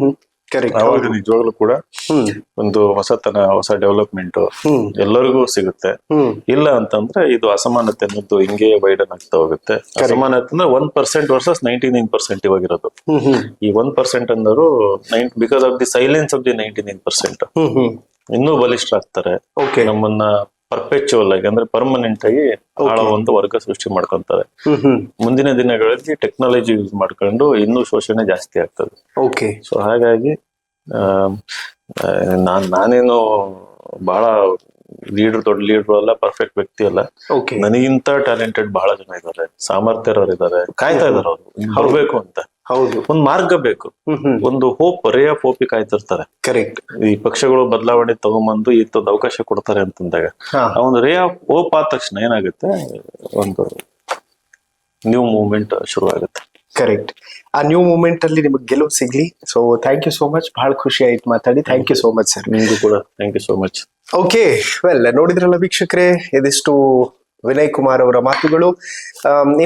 Correct. ಅವಾಗ ನಿಜವಾಗ್ಲೂ ಕೂಡ ಹ್ಮ್ ಒಂದು ಹೊಸತನ, ಹೊಸ ಡೆವಲಪ್ಮೆಂಟ್ ಹ್ಮ್ ಎಲ್ಲರಿಗೂ ಸಿಗುತ್ತೆ. ಹ್ಮ್ ಇಲ್ಲ ಅಂತಂದ್ರೆ ಇದು ಅಸಮಾನತೆ ಅನ್ನೋದು ಹಿಂಗೆ ವೈಡನ್ ಆಗ್ತಾ ಹೋಗುತ್ತೆ. ಅಸಮಾನತೆ ಅಂದ್ರೆ 1% ವರ್ಸಸ್ 99% ಇವಾಗಿರೋದು. ಹ್ಮ್ ಹ್ಮ್ ಈ 1% ಅಂದರು because of the silence of the 99% ಹ್ಮ್ ಹ್ಮ್ ಇನ್ನೂ ಬಲಿಷ್ಠರಾಗ್ತಾರೆ. ಓಕೆ ನಮ್ಮನ್ನ ಪರ್ಪೆಚುವಲ್ ಆಗಿ ಅಂದ್ರೆ ಪರ್ಮನೆಂಟ್ ಆಗಿ ಆಳೋ ವರ್ಗ ಸೃಷ್ಟಿ ಮಾಡ್ಕೊಂತಾರೆ. ಹ್ಮ್ ಹ್ಮ್ ಮುಂದಿನ ದಿನಗಳಲ್ಲಿ ಟೆಕ್ನಾಲಜಿ ಯೂಸ್ ಮಾಡ್ಕೊಂಡು ಇನ್ನೂ ಶೋಷಣೆ ಜಾಸ್ತಿ ಆಗ್ತದೆ. ಓಕೆ ಸೊ ಹಾಗಾಗಿ ನಾನೇನು ಬಹಳ ದೊಡ್ಡ ಲೀಡರ್ ಅಲ್ಲ, ಪರ್ಫೆಕ್ಟ್ ವ್ಯಕ್ತಿ ಅಲ್ಲ. ಓಕೆ ನನಗಿಂತ ಟ್ಯಾಲೆಂಟೆಡ್ ಬಹಳ ಜನ ಇದ್ದಾರೆ, ಸಾಮರ್ಥ್ಯರವ್ರು ಇದ್ದಾರೆ, ಕಾಯ್ತಾ ಇದಾರೆ ಅವ್ರು ಬರ್ಬೇಕು ಅಂತ. ಹೌದು. ಒಂದ್ ಮಾರ್ಗ ಬೇಕು, ಹ್ಮ್ ಹ್ಮ್ ಒಂದು ರೇ ಆಫ್ ಹೋಪ್ ಕಾಯ್ತಿರ್ತಾರೆ. ಕರೆಕ್ಟ್. ಈ ಪಕ್ಷಗಳು ಬದಲಾವಣೆ ತಗೊಂಬಂದು ಇಂಥದ್ದು ಅವಕಾಶ ಕೊಡ್ತಾರೆ ಅಂತಂದಾಗ ಆ ಒಂದು ರೇ ಆಫ್ ಹೋಪ್ ಆದ ತಕ್ಷಣ ಏನಾಗುತ್ತೆ, ಒಂದು ನ್ಯೂ ಮೂವ್ಮೆಂಟ್ ಶುರು ಆಗುತ್ತೆ. ಕರೆಕ್ಟ್. ಆ ನ್ಯೂ ಮೂಮೆಂಟ್ ಅಲ್ಲಿ ನಿಮಗೆ ಗೆಲುವು ಸಿಗ್ಲಿ. So thank you so much, ಬಹಳ ಖುಷಿ ಆಯ್ತು ಮಾತಾಡಿ. Thank you so much sir. ನಿಮ್ಗೂ ಕೂಡ thank you so much. Okay, well, ನೋಡಿದ್ರಲ್ಲ ವೀಕ್ಷಕರೇ, ಇದಿಷ್ಟು ವಿನಯ್ ಕುಮಾರ್ ಅವರ ಮಾತುಗಳು.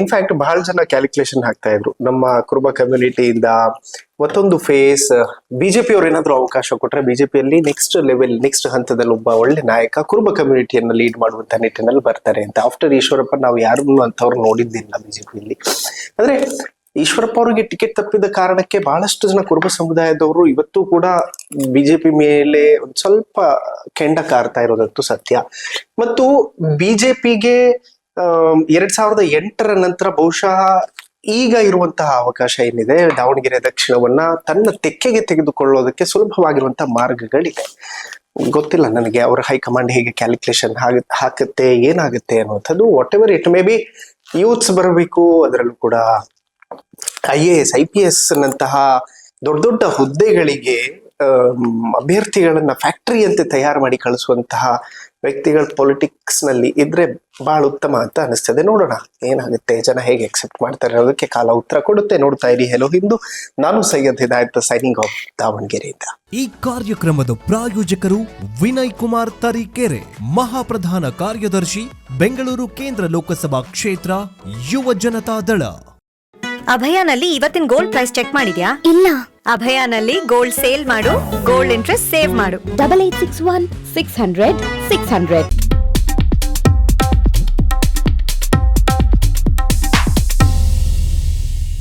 ಇನ್ಫ್ಯಾಕ್ಟ್ ಬಹಳ ಜನ ಕ್ಯಾಲ್ಕುಲೇಷನ್ ಹಾಕ್ತಾ ಇದ್ರು, ನಮ್ಮ ಕುರುಬ ಕಮ್ಯುನಿಟಿಯಿಂದ ಮತ್ತೊಂದು ಫೇಸ್ ಬಿಜೆಪಿ ಅವ್ರು ಏನಾದ್ರು ಅವಕಾಶ ಕೊಟ್ರೆ ಬಿಜೆಪಿಯಲ್ಲಿ ನೆಕ್ಸ್ಟ್ ಲೆವೆಲ್, ನೆಕ್ಸ್ಟ್ ಹಂತದಲ್ಲಿ ಒಬ್ಬ ಒಳ್ಳೆ ನಾಯಕ ಕುರುಬ ಕಮ್ಯುನಿಟಿಯನ್ನ ಲೀಡ್ ಮಾಡುವಂತ ನಿಟ್ಟಿನಲ್ಲಿ ಬರ್ತಾರೆ ಅಂತ. ಆಫ್ಟರ್ ಈಶ್ವರಪ್ಪ ನಾವು ಯಾರನ್ನು ಅಂತವ್ರು ನೋಡಿದ್ದಿಲ್ಲ ಬಿಜೆಪಿಯಲ್ಲಿ. ಅಂದ್ರೆ ಈಶ್ವರಪ್ಪ ಅವರಿಗೆ ಟಿಕೆಟ್ ತಪ್ಪಿದ ಕಾರಣಕ್ಕೆ ಬಹಳಷ್ಟು ಜನ ಕುರುಬ ಸಮುದಾಯದವರು ಇವತ್ತು ಕೂಡ ಬಿಜೆಪಿ ಮೇಲೆ ಒಂದ್ ಸ್ವಲ್ಪ ಕೆಂಡ ಕಾರ್ತಾ ಇರೋದಂತೂ ಸತ್ಯ. ಮತ್ತು ಬಿಜೆಪಿಗೆ 2008 ನಂತರ ಬಹುಶಃ ಈಗ ಇರುವಂತಹ ಅವಕಾಶ ಏನಿದೆ, ದಾವಣಗೆರೆ ದಕ್ಷಿಣವನ್ನ ತನ್ನ ತೆಕ್ಕೆಗೆ ತೆಗೆದುಕೊಳ್ಳೋದಕ್ಕೆ ಸುಲಭವಾಗಿರುವಂತಹ ಮಾರ್ಗಗಳಿದೆ. ಗೊತ್ತಿಲ್ಲ ನನಗೆ ಅವರ ಹೈಕಮಾಂಡ್ ಹೇಗೆ ಕ್ಯಾಲ್ಕುಲೇಷನ್ ಹಾಕುತ್ತೆ, ಏನಾಗುತ್ತೆ ಅನ್ನುವಂಥದ್ದು. What ever it may be, youths ಬರಬೇಕು, ಅದರಲ್ಲೂ ಕೂಡ IAS IPS ನಂತಹ ದೊಡ್ಡ ದೊಡ್ಡ ಹುದ್ದೆಗಳಿಗೆ ಅಭ್ಯರ್ಥಿಗಳನ್ನ ಫ್ಯಾಕ್ಟರಿ ಅಂತೆ ತಯಾರು ಮಾಡಿ ಕಳಿಸುವಂತಹ ವ್ಯಕ್ತಿಗಳ ಪೊಲಿಟಿಕ್ಸ್ ನಲ್ಲಿ ಇದ್ರೆ ಬಹಳ ಉತ್ತಮ ಅಂತ ಅನಿಸ್ತದೆ. ನೋಡೋಣ ಏನಾಗುತ್ತೆ, ಜನ ಹೇಗೆ ಅಕ್ಸೆಪ್ಟ್ ಮಾಡ್ತಾರೆ ಅನ್ನೋದಕ್ಕೆ ಕಾಲ ಉತ್ತರ ಕೊಡುತ್ತೆ. ನೋಡ್ತಾ ಇರಿ ಹೆಲೋ ಹಿಂದೂ. ನಾನು ಸೈಯದ್ ಹಿದಾಯತ್, ಸೈನಿಂಗ್ ಆಫ್, ದಾವಣಗೆರೆಯಿಂದ. ಈ ಕಾರ್ಯಕ್ರಮದ ಪ್ರಾಯೋಜಕರು ವಿನಯ್ ಕುಮಾರ್ ತರೀಕೆರೆ, ಮಹಾಪ್ರಧಾನ ಕಾರ್ಯದರ್ಶಿ, ಬೆಂಗಳೂರು ಕೇಂದ್ರ ಲೋಕಸಭಾ ಕ್ಷೇತ್ರ, ಯುವ ಜನತಾ ದಳ. ಅಭಯಾನಲ್ಲಿ ಇವತ್ತಿನ ಗೋಲ್ಡ್ ಪ್ರೈಸ್ ಚೆಕ್ ಮಾಡಿದ್ಯಾ? ಇಲ್ಲ. ಅಭಯಾನಲ್ಲಿ ಗೋಲ್ಡ್ ಸೇಲ್ ಮಾಡು, ಗೋಲ್ಡ್ ಇಂಟ್ರೆಸ್ಟ್ ಸೇವ್ ಮಾಡು. 8861 600 600.